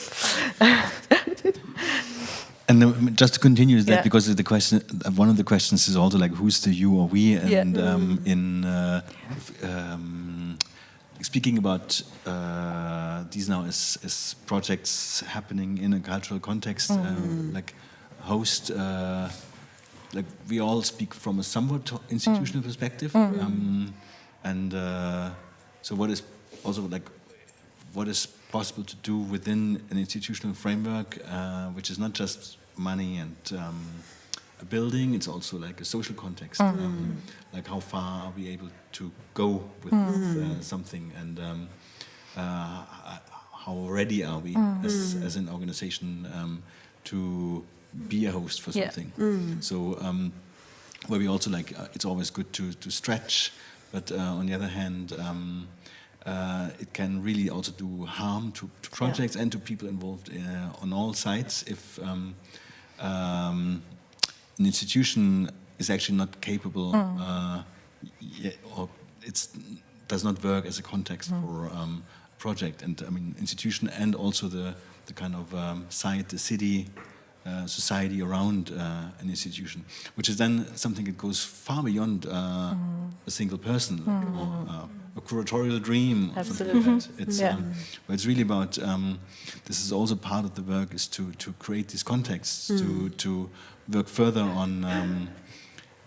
[SPEAKER 1] And just to continue that, because the question, one of the questions is also like, who's the you or we? And speaking about these now as projects happening in a cultural context, like host, like we all speak from a somewhat institutional perspective, and so what is also like, what is possible to do within an institutional framework, which is not just money and a building, it's also like a social context. Like how far are we able to go with something, and how ready are we as an organization to be a host for something. So where we also like, it's always good to stretch, but on the other hand, it can really also do harm to projects and to people involved on all sides if an institution is actually not capable or it does not work as a context for a project. And I mean, institution and also the kind of site, the city, society around an institution, which is then something that goes far beyond a single person or a curatorial dream. Or something like that. It's but it's really about this is also part of the work, is to create these contexts, to work further on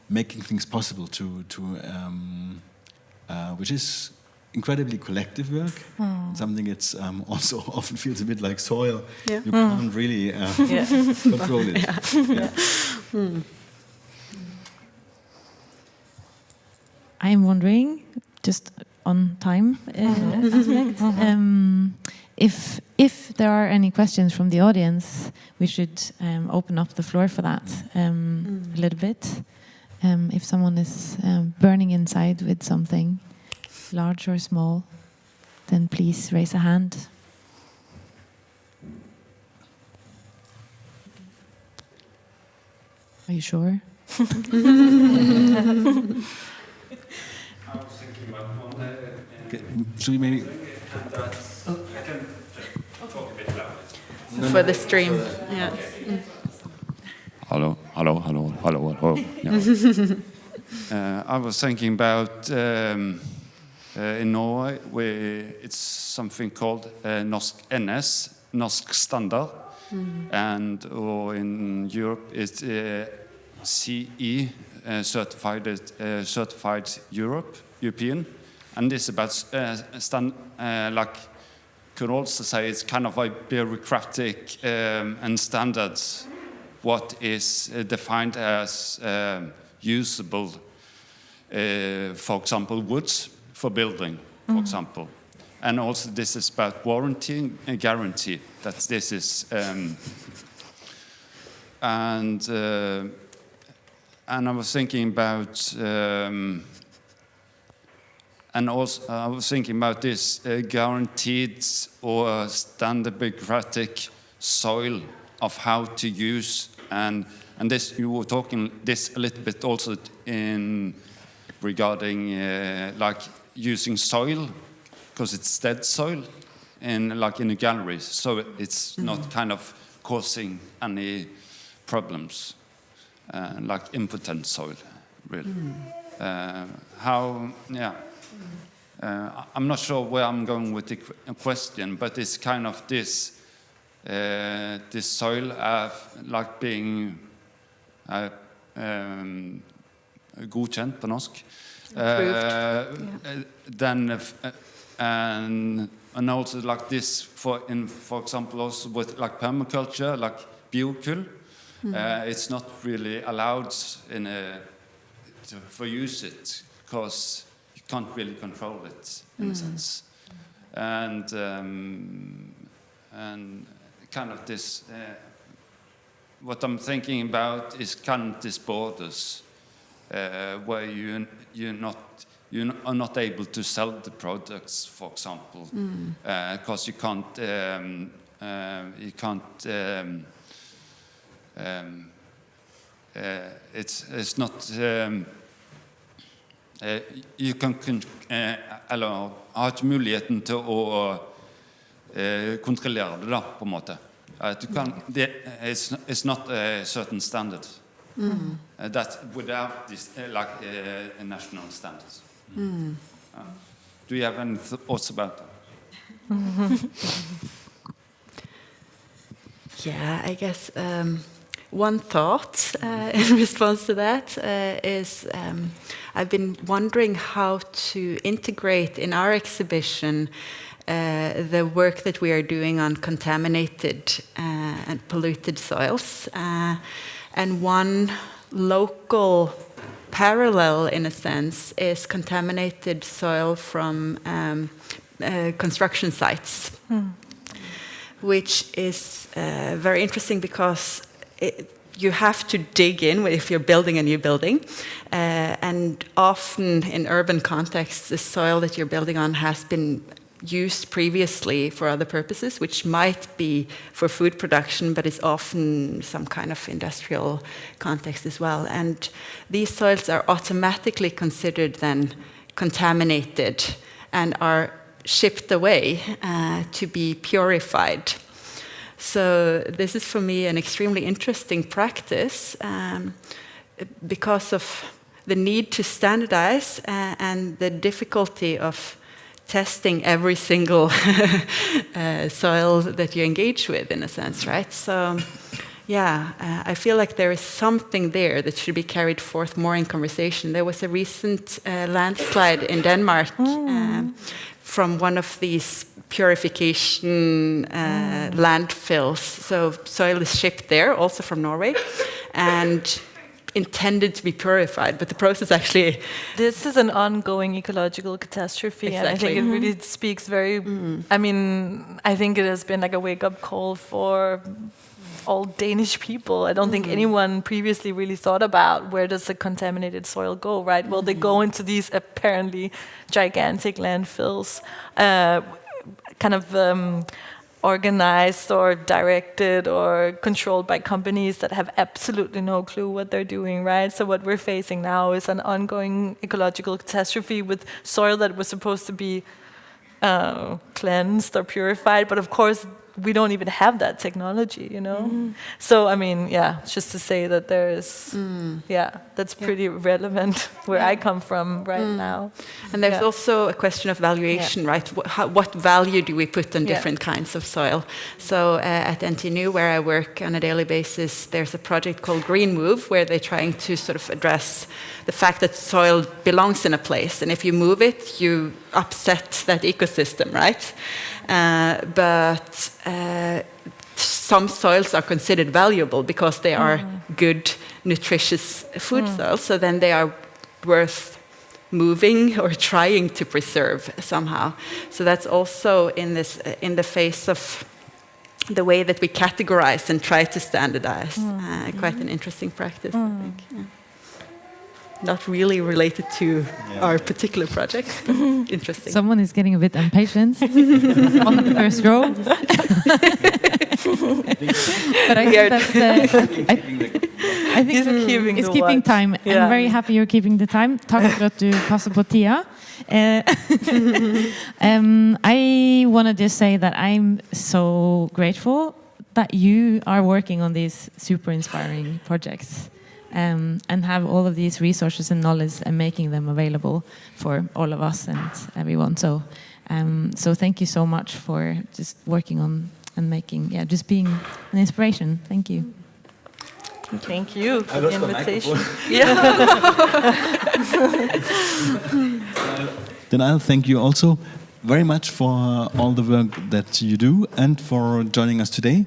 [SPEAKER 1] making things possible, which is incredibly collective work, something that's also often feels a bit like soil. You can't really control it.
[SPEAKER 5] I am wondering, just on time aspect, if there are any questions from the audience, we should open up the floor for that a little bit. If someone is burning inside with something, large or small, then please raise a hand. Are you sure?
[SPEAKER 6] I was thinking about one.
[SPEAKER 1] Should we maybe?
[SPEAKER 6] I can talk a bit louder.
[SPEAKER 4] For the stream. Yeah.
[SPEAKER 6] Hello. Yeah. I was thinking about in Norway, where it's something called Norsk NS, Norsk Standard, and or in Europe it's CE, certified European, and this is about like could also say it's kind of like bureaucratic and standards. What is defined as usable, for example, woods for building, for example. And also this is about warranty and guarantee, that this is, and I was thinking about, and also I was thinking about this guaranteed or standard bureaucratic soil of how to use, and this, you were talking this a little bit also in regarding like using soil, because it's dead soil in like in a gallery, so it's not kind of causing any problems, like impotent soil, really. I'm not sure where I'm going with the question, but it's kind of this soil like being godkjent på norsk. Then and also like this for example also with like permaculture, like biokull, it's not really allowed for use it because you can't really control it in a sense, and kind of this what I'm thinking about is countries' borders, where you are not able to sell the products, for example, because you can't. It's not. You eller har ikke muligheten til å kontrollere det da, på en måte. Du kan, it's not a certain standard. That without this, national standards. Do you have any thoughts about that?
[SPEAKER 4] Yeah, I guess one thought in response to that is I've been wondering how to integrate in our exhibition the work that we are doing on contaminated and polluted soils. And one local parallel, in a sense, is contaminated soil from construction sites, which is very interesting because you have to dig in if you're building a new building. And often in urban contexts, the soil that you're building on has been used previously for other purposes, which might be for food production, but is often some kind of industrial context as well. And these soils are automatically considered then contaminated and are shipped away to be purified. So this is for me an extremely interesting practice because of the need to standardize and the difficulty of testing every single soil that you engage with, in a sense, right? So, yeah, I feel like there is something there that should be carried forth more in conversation. There was a recent landslide in Denmark from one of these purification landfills. So soil is shipped there, also from Norway, and intended to be purified, but the process actually...
[SPEAKER 2] This is an ongoing ecological catastrophe,
[SPEAKER 4] exactly.
[SPEAKER 2] and I think it really speaks very... I mean, I think it has been like a wake-up call for all Danish people. I don't think anyone previously really thought about where does the contaminated soil go, right? Well, they go into these apparently gigantic landfills, kind of... organized or directed or controlled by companies that have absolutely no clue what they're doing, right? So what we're facing now is an ongoing ecological catastrophe with soil that was supposed to be cleansed or purified, but of course we don't even have that technology, you know? So, I mean, yeah, just to say that there is, that's pretty relevant where I come from right now.
[SPEAKER 4] And there's also a question of valuation, right? What value do we put on different kinds of soil? So at NTNU, where I work on a daily basis, there's a project called Green Move, where they're trying to sort of address the fact that soil belongs in a place. And if you move it, you upset that ecosystem, right? But some soils are considered valuable because they are good, nutritious food soils. So then they are worth moving or trying to preserve somehow. So that's also in the face of the way that we categorize and try to standardize. Quite an interesting practice, I think. Yeah. Not really related to our particular project, but interesting.
[SPEAKER 5] Someone is getting a bit impatient on the first row. But I think that's I think it's keeping time. Yeah. I'm very happy you're keeping the time. Takk for at du passer på tida. I want to just say that I'm so grateful that you are working on these super inspiring projects. And have all of these resources and knowledge and making them available for all of us and everyone. So thank you so much for just working on and making, just being an inspiration. Thank you.
[SPEAKER 2] Thank you for the invitation.
[SPEAKER 1] Then I'll thank you also very much for all the work that you do and for joining us today.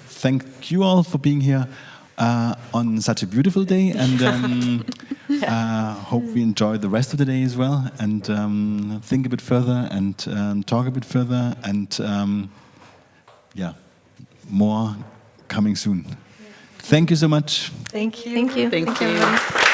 [SPEAKER 1] Thank you all for being here. On such a beautiful day, and hope we enjoy the rest of the day as well, and think a bit further and talk a bit further, and more coming soon. Thank you so much.
[SPEAKER 2] Thank you.
[SPEAKER 3] Thank you.
[SPEAKER 4] Thank you.
[SPEAKER 3] everyone.